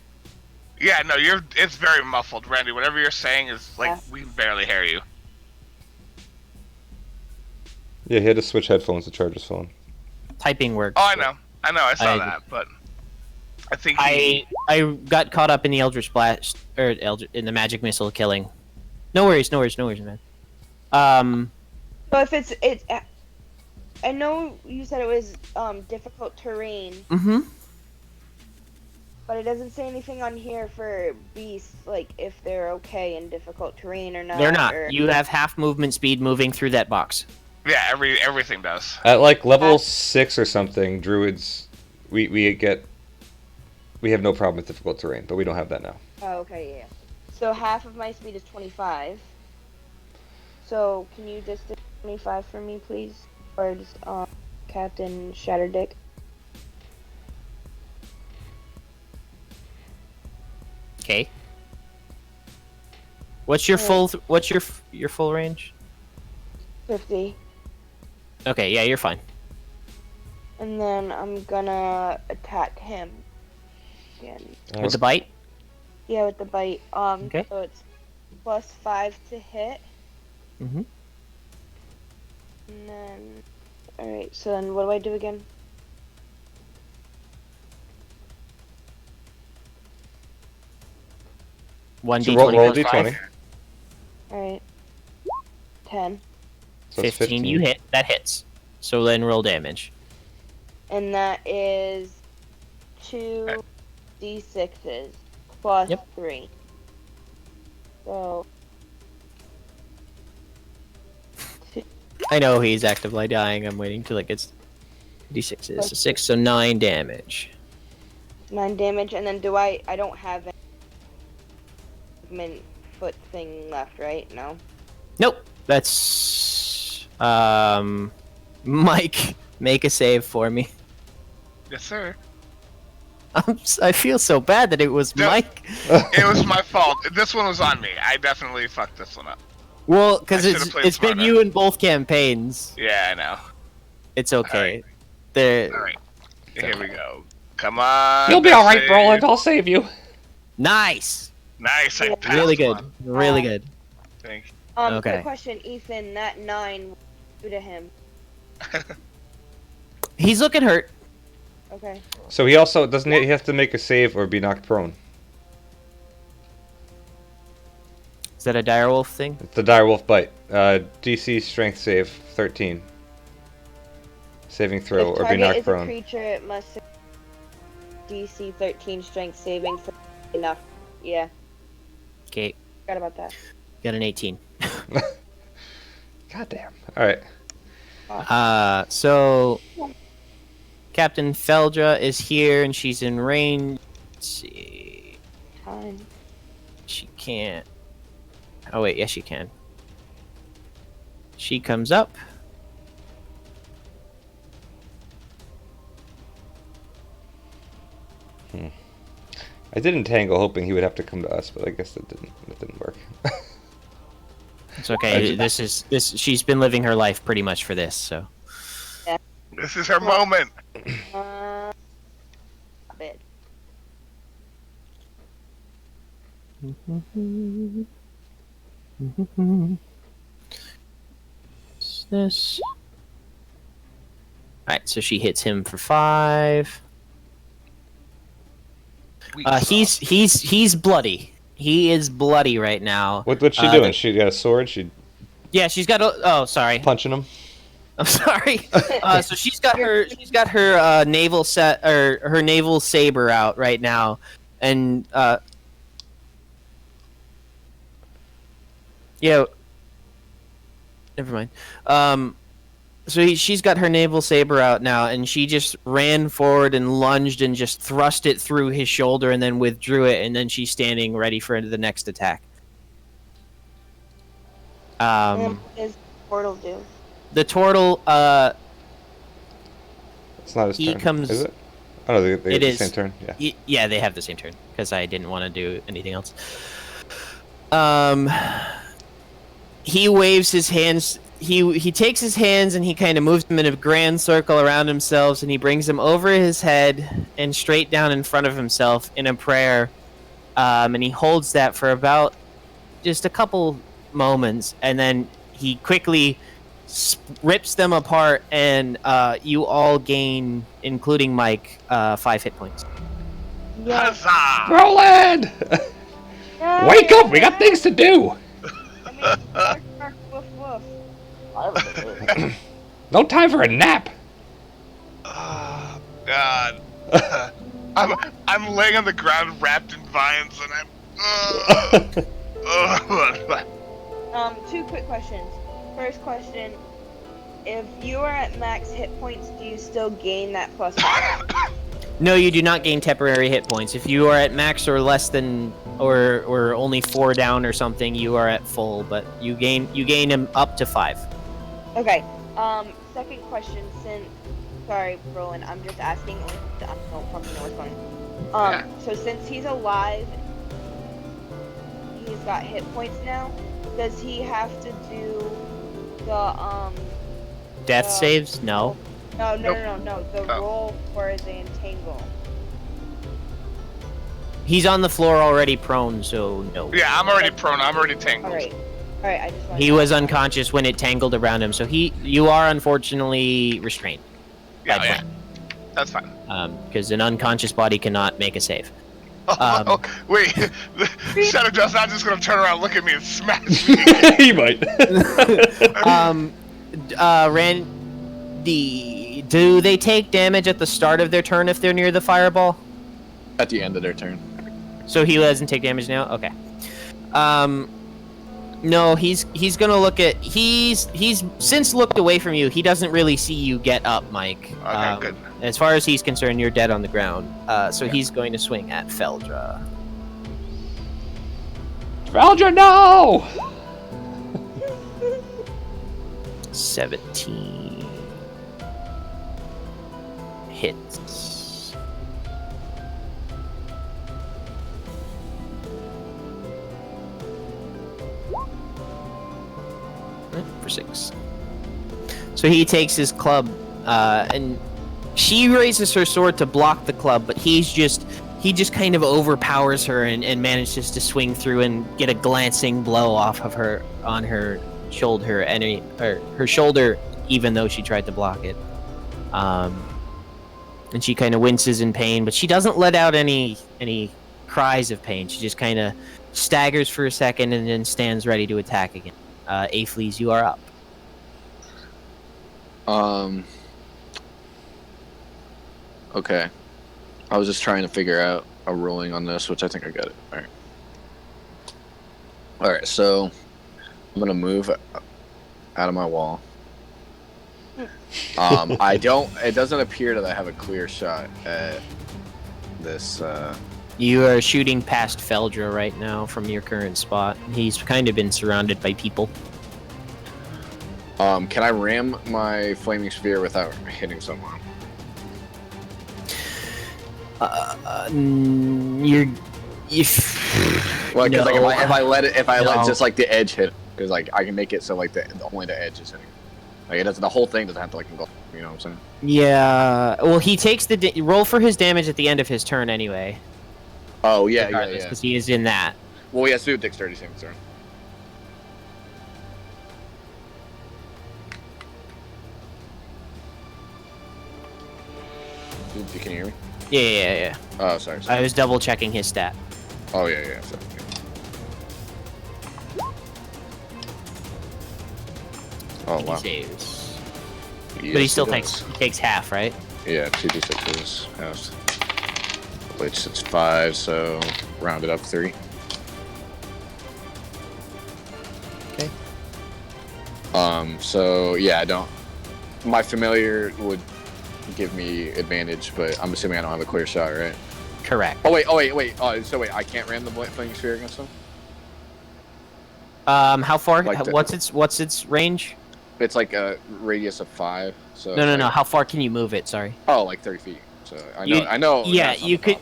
Yeah, no, it's very muffled, Randy. Whatever you're saying is like we can barely hear you. Yeah, he had to switch headphones to charge his phone. Typing works. Oh, I know, I saw that, but I think I got caught up in the Eldritch Blast, or in the magic missile killing. No worries, man. So if it's I know you said it was difficult terrain, Mm-hmm. but it doesn't say anything on here for beasts, like if they're okay in difficult terrain or not. They're not. Or... You have half movement speed moving through that box. yeah, everything does. At like level 6 or something, druids, we have no problem with difficult terrain, but we don't have that now. Oh, okay, yeah. So half of my speed is 25. So can you just do 25 for me, please? Or just Captain Shatterdick? Okay. What's your your full range? 50. Okay, yeah, you're fine. And then I'm gonna attack him again. With the bite? Yeah, with the bite. Okay. So it's +5 to hit. Mm-hmm. And then, alright, so then what do I do again? One So d20 roll plus d20. 5. Alright. 10. So it's 15, you hit. That hits. So then roll damage. And that is 2 d6s plus Yep. 3. So, I know he's actively dying. I'm waiting till it gets d6s. So 6, so 9 damage. 9 damage, and then do I don't have any movement foot thing left, right? No? Nope. That's Mike, make a save for me. Yes, sir. I feel so bad that it was No. Mike. It was my fault. This one was on me. I definitely fucked this one up. Well, because I should've played it's been smarter. you in both campaigns. Yeah, I know. It's okay. Alright. There. All right, here we go. Come on. You'll be alright, save. Roland. I'll save you. Nice. Nice. I passed Really good. one. Really good. Thank you. Okay. Quick question, Ethan, that 9, what do to him? He's looking hurt. Okay. So he also he have to make a save or be knocked prone. Is that a direwolf thing? It's the direwolf bite. DC strength save 13. Saving throw If or be target knocked is a prone. creature, it must DC 13 strength saving for enough. Yeah, Okay, forgot about that. got an 18. Goddamn. All right. So Captain Feldra is here, and she's in range. Let's see. Time. She can't. Oh wait, yes she can. She comes up. I did entangle, hoping he would have to come to us, but I guess that didn't work. It's okay. She's been living her life pretty much for this, so. This is her moment. A bit. What's this? Alright, so she hits him for 5. He's bloody. He is bloody right now. What's she doing? She got a sword? Yeah, she's got a... Oh, sorry. Punching him? I'm sorry. So she's got her naval set or her naval saber out right now, and yeah. Never mind. So she's got her naval saber out now, and she just ran forward and lunged and just thrust it through his shoulder, and then withdrew it, and then she's standing ready for the next attack. What does Portal do? The turtle, It's not his he turn. comes- Is it? Oh, no, they It have the is. same turn. Yeah. Yeah, they have the same turn because I didn't want to do anything else. He waves his hands. He takes his hands and he kind of moves them in a grand circle around himself, and he brings them over his head and straight down in front of himself in a prayer. And he holds that for about just a couple moments, and then he quickly rips them apart, and you all gain, including Mike, 5 hit points. Yeah. Huzzah! Roland! Wake up! We got things to do! I mean, bark, bark, woof, woof. I haven't been hit. No time for a nap! Oh, God. I'm laying on the ground wrapped in vines, and I'm... 2 quick questions. First question, if you are at max hit points, do you still gain that plus 5? No, you do not gain temporary hit points. If you are at max or less than, or only 4 down or something, you are at full. But you gain them up to 5. Okay. Second question, sorry, Roland, I'm just asking. I don't fucking know what's going on. Yeah. So since he's alive, he's got hit points now. Does he have to do the Death saves? No. No. Nope. The roll for the entangle. He's on the floor already prone, so no. Yeah, I'm already prone. I'm already tangled. All right. I just wanted He to- was unconscious when it tangled around him, so you are unfortunately restrained. Yeah, by yeah. plan. That's fine. Because an unconscious body cannot make a save. Oh, wait. Shatterjaw's not just gonna turn around, look at me, and smash me. He might. Randy, do they take damage at the start of their turn if they're near the fireball? At the end of their turn. So he doesn't take damage now? Okay. No, he's gonna look at... He's since looked away from you. He doesn't really see you get up, Mike. Okay, good. As far as he's concerned, you're dead on the ground. So he's going to swing at Feldra. Valdra, no! 17 hits. For 6. So he takes his club, and she raises her sword to block the club, but he just kind of overpowers her and manages to swing through and get a glancing blow off of her on her shoulder, her shoulder, even though she tried to block it. And she kind of winces in pain, but she doesn't let out any cries of pain. She just kind of staggers for a second and then stands ready to attack again. Aphles, you are up. Okay. I was just trying to figure out a ruling on this, which I think I got it. Alright. Alright, so I'm gonna move out of my wall. It doesn't appear that I have a clear shot at this, You are shooting past Feldra right now from your current spot. He's kind of been surrounded by people. Can I ram my flaming sphere without hitting someone? Well, because No. like if I let No. just like the edge hit, because like I can make it so like only the edge is hitting. Like it doesn't, the whole thing doesn't have to like engulf. You know what I'm saying? Yeah. Well, he takes the roll for his damage at the end of his turn anyway. Oh yeah, Because he is in that. Well, he has to do dexterity saving throw. You can hear me? Yeah. Oh, sorry. I was double checking his stat. Oh yeah. Sorry. Oh He wow. saves. Yes, But he still does. takes half, right? Yeah, 2d6 halves. Which it's 5, so round it up 3. Okay. So yeah, I don't. My familiar would give me advantage, but I'm assuming I don't have a clear shot, right? Correct. Oh wait. So wait, I can't ram the flaming sphere against him. How far? Like the- What's its range? It's like a radius of 5. So No. like, How far can you move it? Sorry. Oh, like 30 feet. So I know. Yeah, that's not you the could.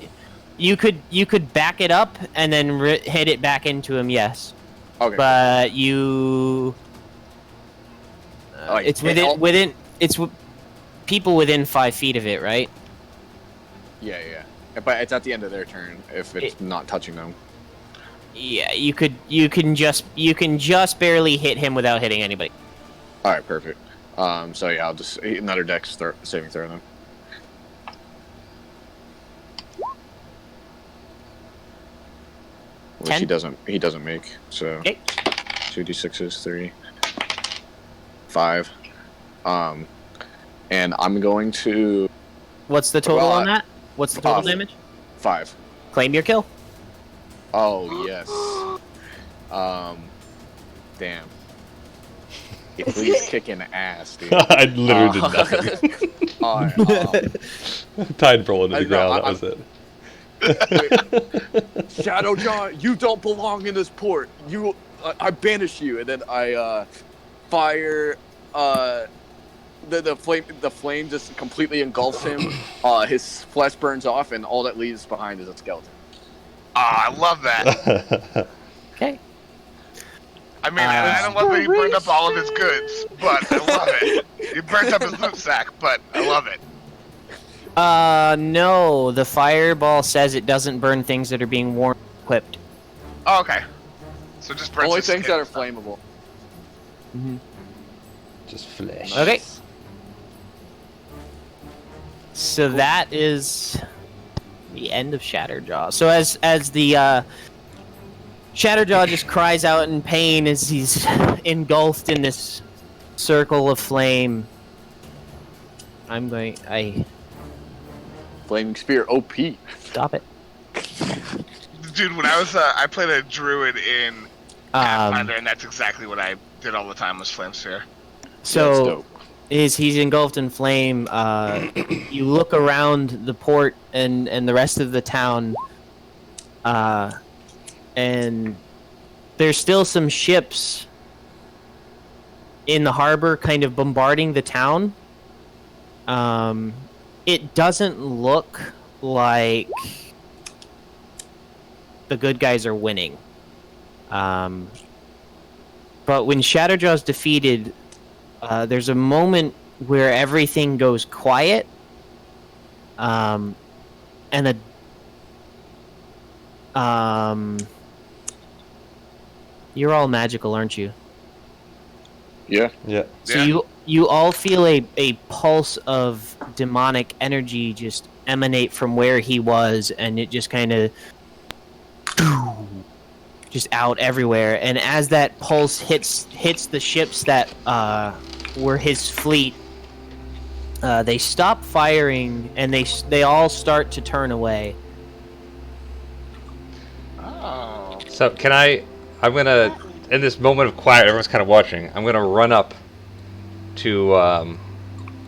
problem. You could back it up and then hit it back into him. Yes, Okay. but you. Like, It's people within 5 feet of it, right? Yeah. But it's at the end of their turn if it's not touching them. Yeah, you can just barely hit him without hitting anybody. All right, perfect. So yeah, I'll just another dex saving throw then. Which 10? he doesn't make. So Okay. 2d6s, 3, 5. And I'm going to What's the total Well, on that? What's the total damage? 5. Claim your kill. Oh yes. Damn. Please kicking ass, dude. I literally did nothing. Alright, Tied roll into the I know, ground. That was it. Shatterjaw, you don't belong in this port. I banish you, and then I fire. The flame just completely engulfs him. His flesh burns off, and all that leaves behind is a skeleton. Ah, I love that. Okay. I mean, I don't love that he burned up all of his goods, but I love it. He burnt up his loot sack, but I love it. No. The fireball says it doesn't burn things that are being worn equipped. Oh, okay. So just burns Only his things skin. that are flammable. Just flesh. Okay. So that is the end of Shatterjaw. So as the Shatterjaw just cries out in pain as he's engulfed in this circle of flame. Flaming spear, OP. Stop it. Dude, when I played a druid in Pathfinder, and that's exactly what I did all the time was flame sphere. That's So dope. he's engulfed in flame. You look around the port and the rest of the town, and there's still some ships in the harbor kind of bombarding the town. It doesn't look like the good guys are winning. But when Shatterjaw's defeated, there's a moment where everything goes quiet, and you're all magical, aren't you? Yeah. Yeah. So you all feel a pulse of demonic energy just emanate from where he was, and it just kind of just out everywhere. And as that pulse hits the ships that were his fleet, They stop firing, and they all start to turn away. Oh. So can I'm gonna, in this moment of quiet, everyone's kind of watching. I'm gonna run up to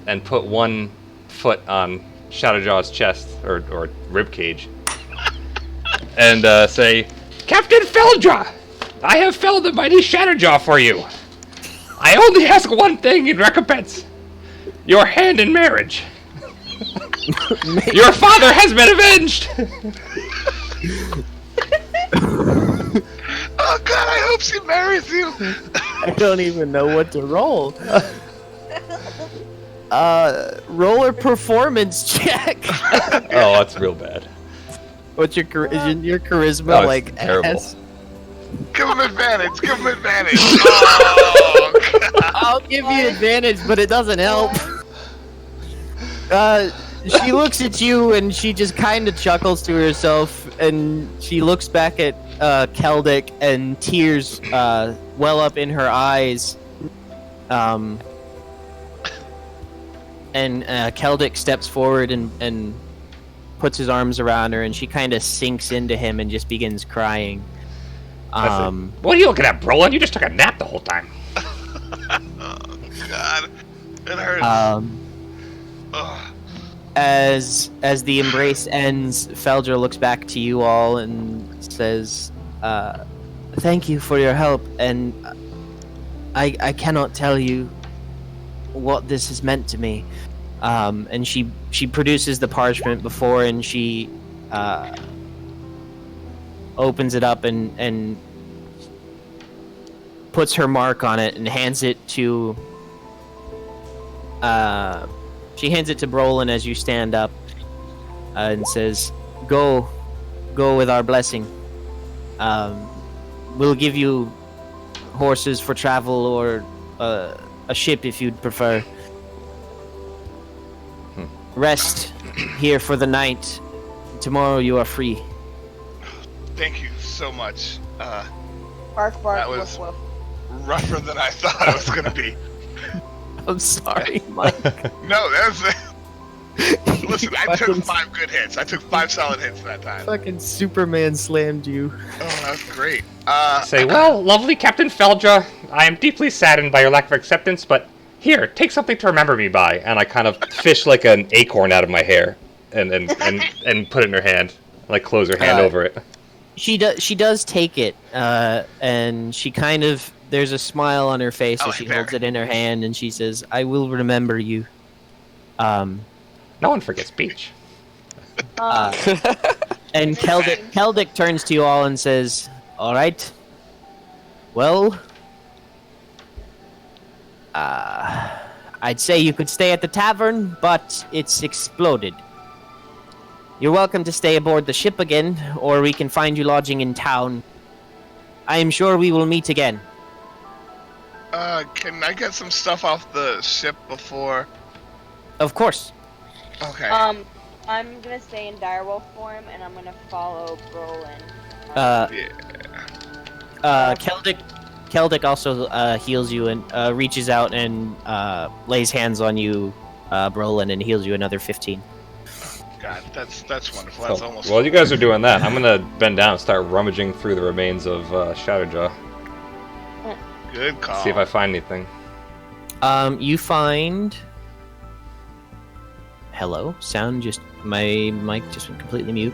and put one foot on Shatterjaw's chest or rib cage, and say, "Captain Feldra, I have felled the mighty Shatterjaw for you. I only ask one thing in recompense: your hand in marriage. Your father has been avenged." Oh God, I hope she marries you. I don't even know what to roll. Roll a performance check. Oh, that's real bad. What's isn't your charisma Oh, like terrible. S? Give him advantage. Give him advantage. Oh, God. I'll give you advantage, but it doesn't help. She looks at you and she just kind of chuckles to herself, and she looks back at Celtic, and tears well up in her eyes. And Celtic steps forward and puts his arms around her, and she kind of sinks into him and just begins crying. What are you looking at, Brolin? You just took a nap the whole time. Oh, God. It hurts. Ugh. As the embrace ends, Feldra looks back to you all and says, "Thank you for your help, and I cannot tell you what this has meant to me." And she produces the parchment before, and she opens it up and puts her mark on it and hands it to. She hands it to Brolin as you stand up, and says, "Go with our blessing. We'll give you horses for travel, or a ship if you'd prefer. Rest here for the night. Tomorrow you are free." Thank you so much. Bark, bark, That woof, was- woof. Rougher than I thought it was going to be. I'm sorry, Mike. No, that's. Listen, I took 5 good hits. I took 5 solid hits that time. Fucking Superman slammed you. Oh, that's great. Say, well, lovely Captain Feldra, I am deeply saddened by your lack of acceptance, but here, take something to remember me by. And I kind of fish like an acorn out of my hair and put it in her hand. Like close her hand over it. She does take it, and she kind of, there's a smile on her face as she holds it in her hand, and she says, "I will remember you." No one forgets Beach. And Celtic turns to you all and says, "All right. Well, I'd say you could stay at the tavern, but it's exploded. You're welcome to stay aboard the ship again, or we can find you lodging in town. I am sure we will meet again." Can I get some stuff off the ship before? Of course. Okay. I'm gonna stay in direwolf form, and I'm gonna follow Brolin. Yeah. Celtic also heals you and reaches out and lays hands on you, Brolin, and heals you another 15. God, that's wonderful. That's almost. While you guys are doing that, I'm gonna bend down and start rummaging through the remains of Shatterjaw. Good call. See if I find anything. You find. Hello, sound just my mic just went completely mute.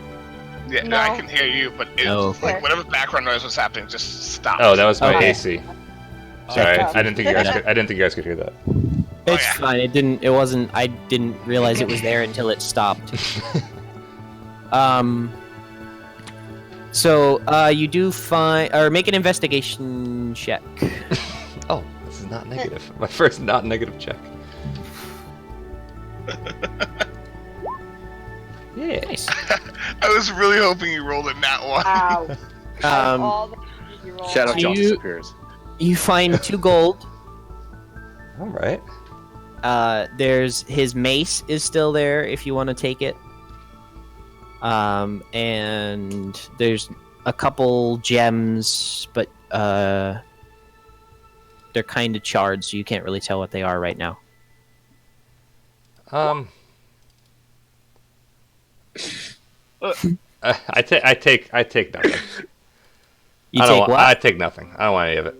Yeah, No. I can hear you, but it, Oh. like whatever background noise was happening, just stop. Oh, that was my Okay. AC. Sorry, Okay. I didn't think you guys. I didn't think you guys could hear that. It's yeah. fine. It wasn't. I didn't realize it was there until it stopped. So you do find, or make an investigation check. Oh, this is not negative. My first not negative check. Yeah. Nice. I was really hoping you rolled a nat 1. Ow. Um, All the you roll. Shadow Jaw You- disappears. you find 2 gold. All right. There's his mace is still there if you want to take it. And there's a couple gems, but they're kind of charred, so you can't really tell what they are right now. I take nothing. You take what? I take nothing. I don't want any of it.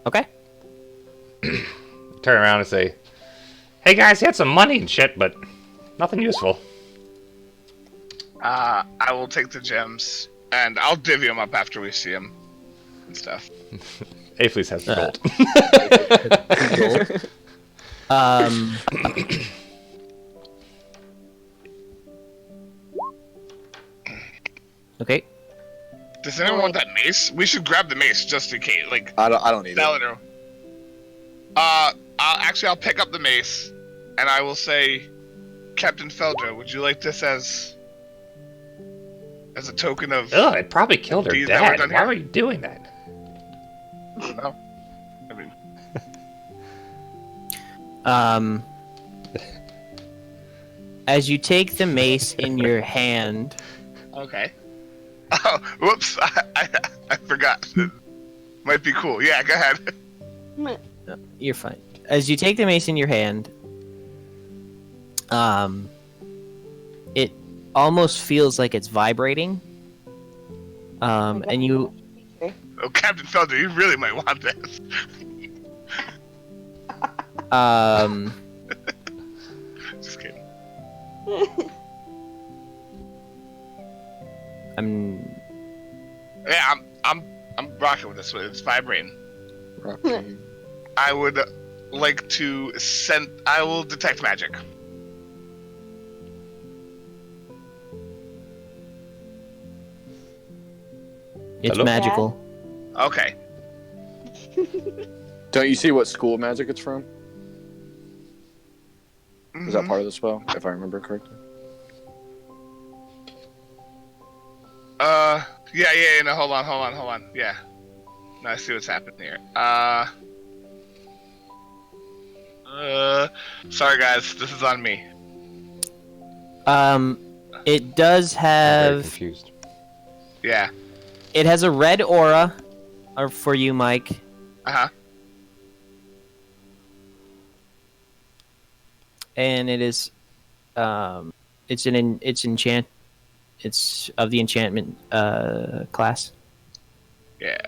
Okay. Turn around and say, "Hey guys, he had some money and shit, but nothing useful." I will take the gems, and I'll divvy them up after we see them and stuff. Aphlis has the gold. Okay. Does anyone want that mace? We should grab the mace just in case. Like, I don't need it. I'll pick up the mace, and I will say, Captain Feldra, would you like this as a token of? Ugh, it probably killed her deeds that were dad. done Why here? were you doing that? No. I mean, As you take the mace in your hand, okay. Oh, whoops! I forgot. Might be cool. Yeah, go ahead. you're fine. As you take the mace in your hand, it almost feels like it's vibrating. And you, Oh, Captain Feldra, you really might want this. Just kidding. Yeah, I'm rocking with this one. It's vibrating. I would like to I will detect magic. it's Hello? magical. Okay. Don't you see what school magic it's from? Is that Mhm. part of the spell, if I remember correctly? Yeah, no, hold on. Yeah. No, I see what's happening here. Sorry guys, this is on me. It does I'm very have. confused. Yeah. It has a red aura, for you, Mike. Uh-huh. And it is, it's of the enchantment class. Yeah.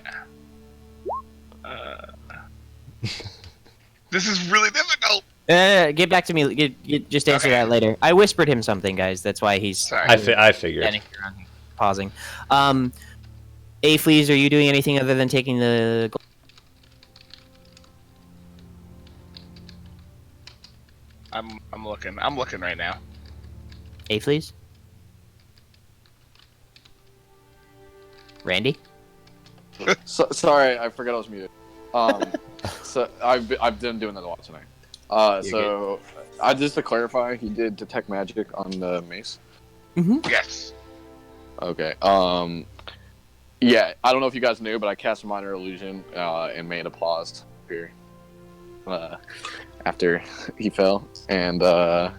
This is really difficult. Get back to me. Just answer that later. I whispered him something, guys. That's why he's Sorry. I figured. standing around here, pausing. Aphlis, are you doing anything other than taking the gold? I'm looking. I'm looking right now. Aphlis? Randy? Sorry, I forgot I was muted. So I've been doing that a lot tonight. So just to clarify, he did detect magic on the mace. Yes. Okay. Yeah, I don't know if you guys knew, but I cast minor illusion and made applause here after he fell, and Oh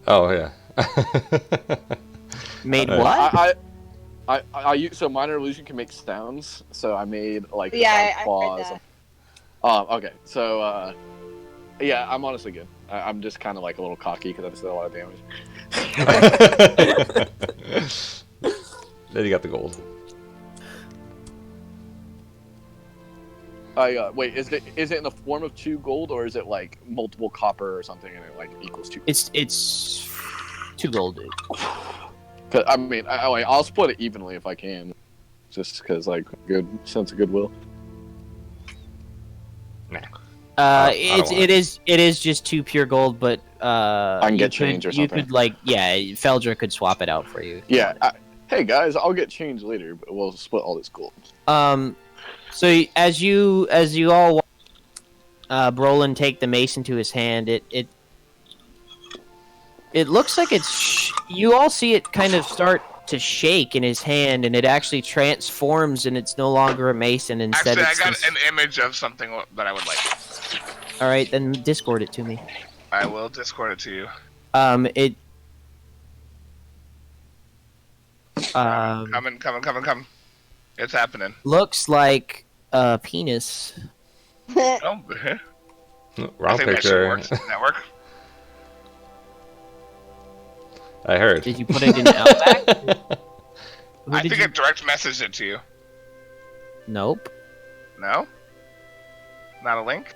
yeah. Made what? So minor illusion can make sounds, so I made like Yeah, I heard applause. that. Okay, so yeah, I'm honestly good. I'm just kind of like a little cocky because I just did a lot of damage. Then you got the gold. Wait, is it in the form of 2 gold, or is it like multiple copper or something, and it like equals 2? It's 2 gold. 'Cause, I mean, I'll split it evenly if I can, just because like good sense of goodwill. Nah. I don't want It is just 2 pure gold, but I can get change or You something. could Feldra could swap it out for you. Yeah. Hey guys, I'll get change later, but we'll split all this gold. So as you all Brolin take the mace into his hand, it looks like you all see it kind of start to shake in his hand, and it actually transforms, and it's no longer a mace, and instead Actually, I it's got an image of something that I would like. All right, then Discord it to me. I will Discord it to you. It. Coming. It's happening. Looks like a penis. Oh, I Wrong think that should picture. work. Does that work? I heard. Did you put it in Outback? Who I did think you... I direct messaged it to you. Nope. No? Not a link?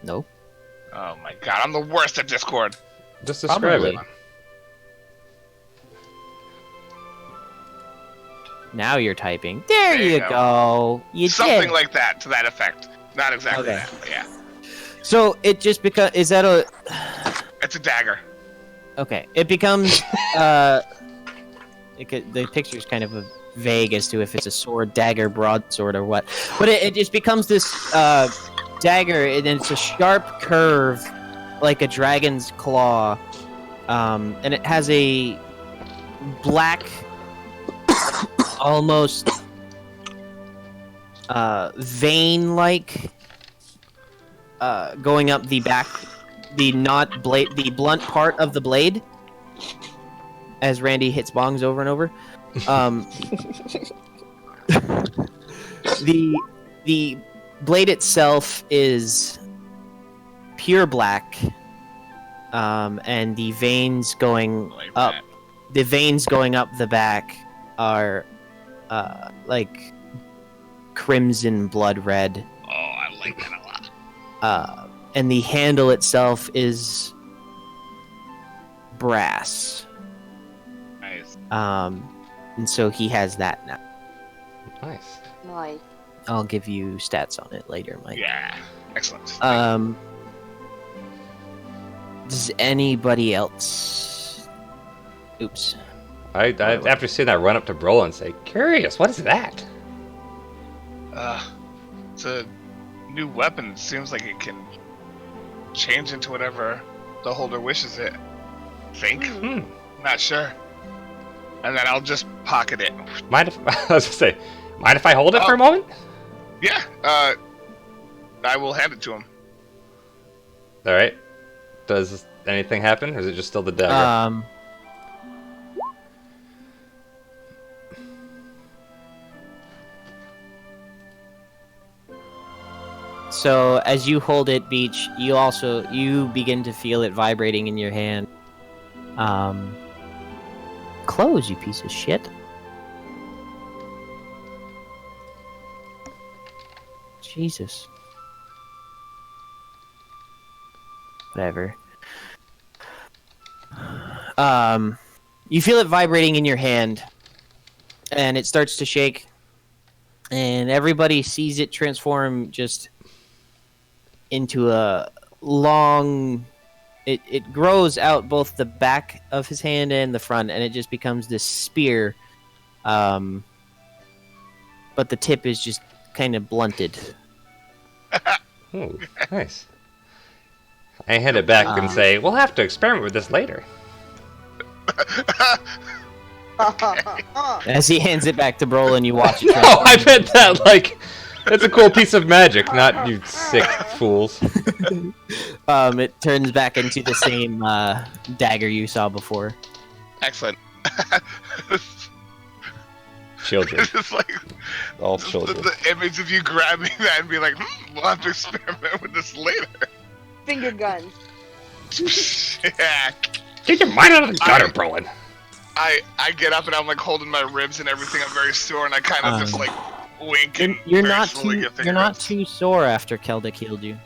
Nope. Oh my god, I'm the worst at Discord. Just describe Probably. it. Now you're typing. There, There you you go. go. You Something did. like that, to that effect. Not exactly Okay. that, but yeah. So it just becomes. Is that a? It's a dagger. Okay. It becomes. The picture's kind of vague as to if it's a sword, dagger, broadsword, or what. But it just becomes this dagger, and it's a sharp curve, like a dragon's claw, and it has a black, almost vein-like going up the back, the blunt part of the blade. As Randy hits bongs over and over, the blade itself is pure black, and the veins going Like up. that. The veins going up the back are like crimson blood red. Oh, I like that a lot. And the handle itself is brass. Nice. And so he has that now. Nice. Nice. I'll give you stats on it later, Mike. Yeah. Excellent. Does anybody else? Oops. I after seeing that run up to Brolin and say, curious, what is that? It's a new weapon. It seems like it can change into whatever the holder wishes it. Think? Not sure. And then I'll just pocket it. Mind if I was gonna say, mind if I hold it for a moment? Yeah. I will hand it to him. All right. Does anything happen, or is it just still the dagger? So as you hold it, Beach, you begin to feel it vibrating in your hand. Close, you piece of shit. Jesus. Whatever. You feel it vibrating in your hand, and it starts to shake, and everybody sees it transform just into a long... It grows out both the back of his hand and the front, and it just becomes this spear. But the tip is just kind of blunted. Ooh, nice. I hand it back and say, we'll have to experiment with this later. As he hands it back to Brolin, you watch it. No, I meant that like it's a cool piece of magic, not you sick fools. It turns back into the same dagger you saw before. Excellent. Children, It's just like all just children. the image of you grabbing that and be like, we'll have to experiment with this later. Finger guns. Yeah. Get your mind out of the gutter, Brolin. I get up and I'm like holding my ribs and everything. I'm very sore and I kind of just like wink and You're very not slowly too. get You're not fingertips. too sore after Keldic healed you.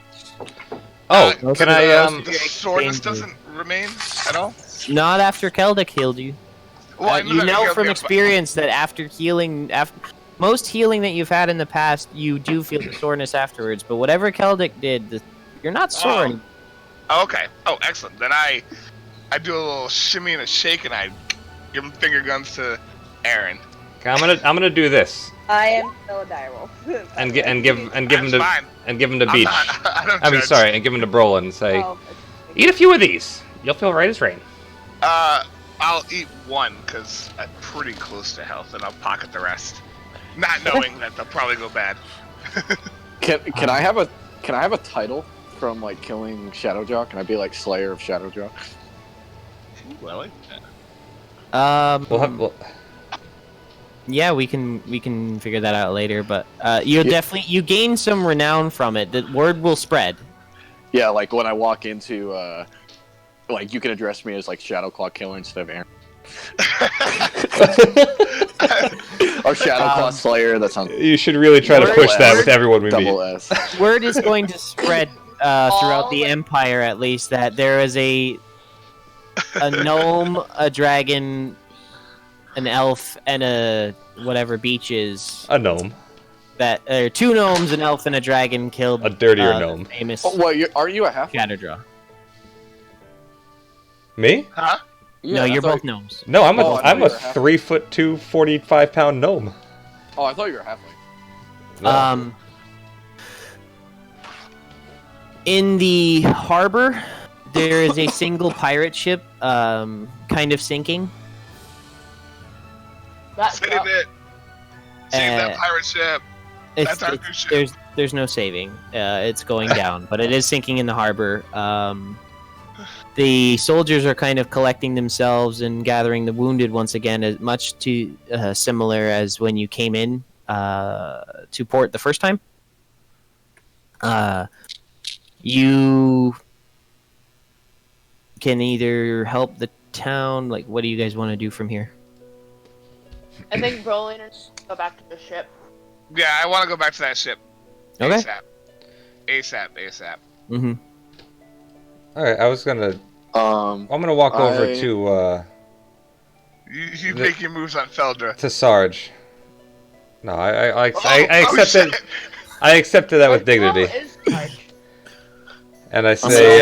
Oh, Most can of I The soreness Danger. doesn't remain at all. Not after Keldic healed you. Well, I You that know because from the- experience that after healing, most healing that you've had in the past, you do feel the soreness afterwards. But whatever Keldic did, you're not sore. anymore. Oh, okay. Oh, excellent. Then I do a little shimmy and a shake and I give him finger guns to Aaron. I'm gonna do this I am still a direwolf. and give him That's to fine. Beach. I don't I mean, judge. sorry, and give him to Brolin and say, Oh, eat a few of these. You'll feel right as rain. I'll eat one because I'm pretty close to health, and I'll pocket the rest, not knowing that they'll probably go bad. Can I have a title from like killing Shadowjaw? Can I be like Slayer of Shadowjaw? Well, We'll Yeah, we can figure that out later. But you gain some renown from it. The word will spread. Yeah, like when I walk into like you can address me as like Shadowclaw Killer instead of Aaron. Our Shadow Claw Slayer. That sounds You should really try to Word- push that word- with everyone we double meet. S. Word is going to spread throughout the Empire, at least, that there is a gnome, a dragon, an elf, and a whatever beach is. A gnome. That 2 gnomes, an elf, and a dragon killed A dirtier the gnome. famous Oh, what? Aren't you a half? Shatterjaw. Me? Huh? No, you're both gnomes. No, I'm a Oh, I thought I'm you a were half- 3'2", 45-pound gnome. Oh, I thought you were halfway. No. In the harbor, there is a single pirate ship, kind of sinking. That's Save it. Save that Uh, pirate ship. That's our new ship. There's no saving. It's going down, but it is sinking in the harbor. The soldiers are kind of collecting themselves and gathering the wounded once again, as much to similar as when you came in to port the first time. You can either help the town. Like, what do you guys want to do from here? I think Brolin and go back to the ship. Yeah, I want to go back to that ship. Okay. ASAP. Mm-hmm. All right, I was gonna. Um, I'm gonna walk over I- to You make your moves on Feldra. Sarge. No, I Oh, accepted. shit. I accepted that with dignity, and I say,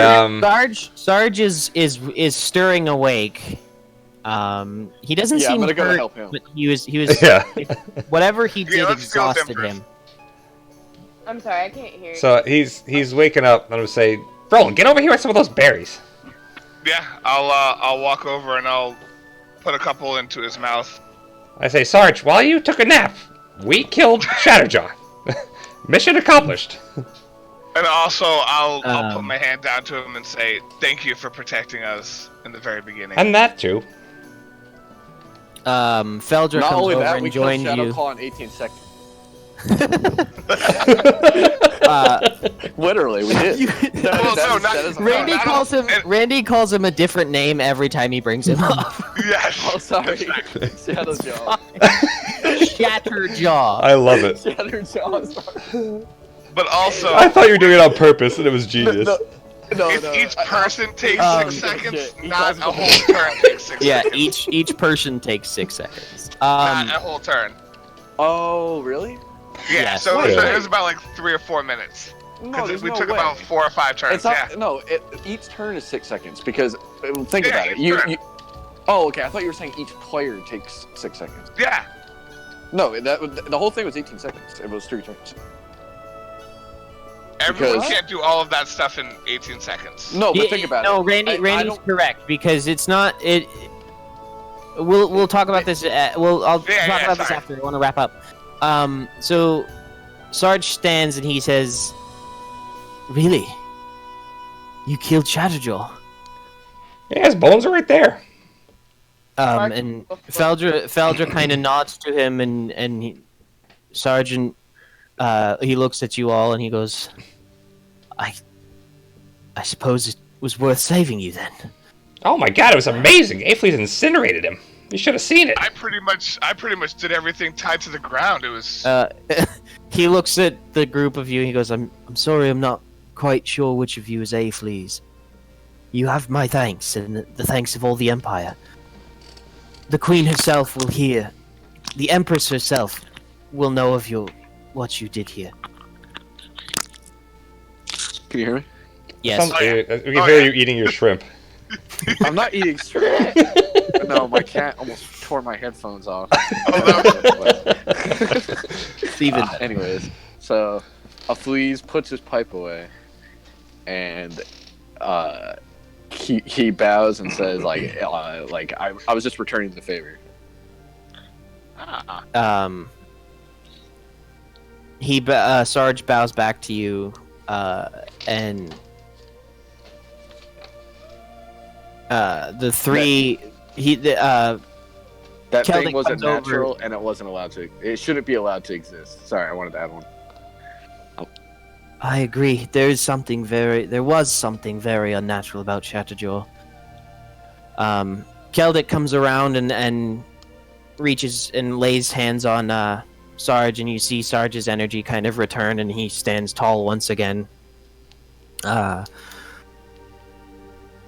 Sarge is stirring awake. He doesn't Yeah, I'm seem gonna go hurt, help him. but he was yeah. whatever he Yeah, did let's go with him exhausted him. I'm sorry, I can't hear you. So he's waking up, and I'm gonna say, Roland, get over here with some of those berries. Yeah, I'll walk over and I'll put a couple into his mouth. I say, Sarge, while you took a nap, we killed Shatterjaw. Mission accomplished. And also, I'll put Um, my hand down to him and say, thank you for protecting us in the very beginning. And that too. Feldra not comes only over that, and we killed joins Shadow you. Claw in 18 seconds. Uh, Literally, we did. Well, no, not- that is Randy I don't- calls him. and- Randy calls him a different name every time he brings him up. Yes. Oh, sorry. Exactly. Shadowjaw. Shatterjaw. I love it. Shadowjaw. Sorry. But also, I thought you were doing it on purpose, and it was genius. No, if no. each person takes Um, 6 seconds, shit, he not calls a me- whole turn takes 6 Yeah, seconds. each person takes 6 seconds. Not a whole turn. Oh, really? Yeah, Yes. so Wait, it was about like 3 or 4 minutes. No, Because there's we no took way. about 4 or 5 turns. It's not. Yeah. No, each turn is 6 seconds because think Yeah, about it. each turn. You. Oh, okay. I thought you were saying each player takes 6 seconds. Yeah. No, the whole thing was 18 seconds. It was 3 turns. Everyone Because- can't do all of that stuff in 18 seconds. No, but think about no, it. Randy's don't- correct because it's not it. We'll talk about this. I'll talk yeah, about this sorry. after. I want to wrap up. So Sarge stands and he says, "Really? You killed Shatterjaw?" Yeah, his bones are right there. And Feldra kind of nods to him, and Sergeant, he looks at you all and he goes, I suppose it was worth saving you then. Oh my god, it was amazing. Aifle's incinerated him. You should have seen it. I pretty much did everything tied to the ground. It was He looks at the group of you and he goes, I'm sorry, I'm not quite sure which of you is Aifles. You have my thanks and the thanks of all the Empire. The Queen herself will hear. The Empress herself will know of what you did here. Can you hear me? Yes. Oh, yeah. We can Oh, hear yeah. you eating your shrimp. I'm not eating shrimp. No, my cat almost tore my headphones off. Steven. Anyways, so Aifles puts his pipe away, and he bows and says I was just returning the favor. Sarge bows back to you, and the three That Celtic thing wasn't comes over- natural, and it wasn't allowed to. It shouldn't be allowed to exist. Sorry, I wanted to add one. I agree. There was something very unnatural about Shatterjaw. Keldic comes around and reaches and lays hands on Sarge, and you see Sarge's energy kind of return, and he stands tall once again.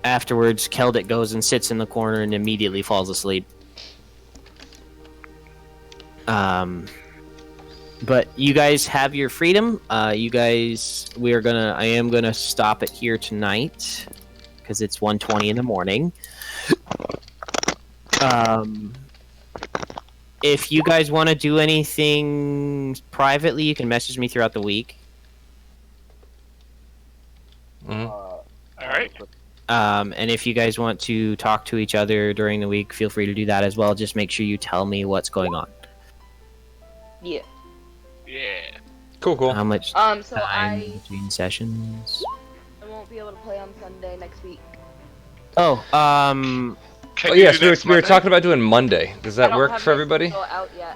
Afterwards, Keldic goes and sits in the corner and immediately falls asleep. But you guys have your freedom. I am gonna stop it here tonight because it's 1:20 in the morning. If you guys want to do anything privately, you can message me throughout the week. All right. And if you guys want to talk to each other during the week, feel free to do that as well. Just make sure you tell me what's going on. Yeah. Yeah. Cool. How much So time I between sessions? won't be able to play on Sunday next week. Oh Can you yes, do we next were Monday? talking about doing Monday. Does I that don't work have for my everybody? schedule out yet.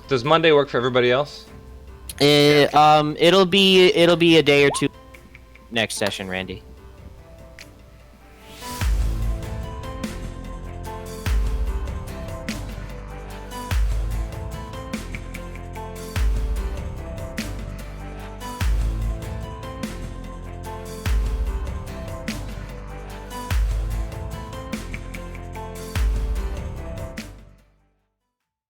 Does Monday work for everybody else? It'll be a day or two next session, Randy.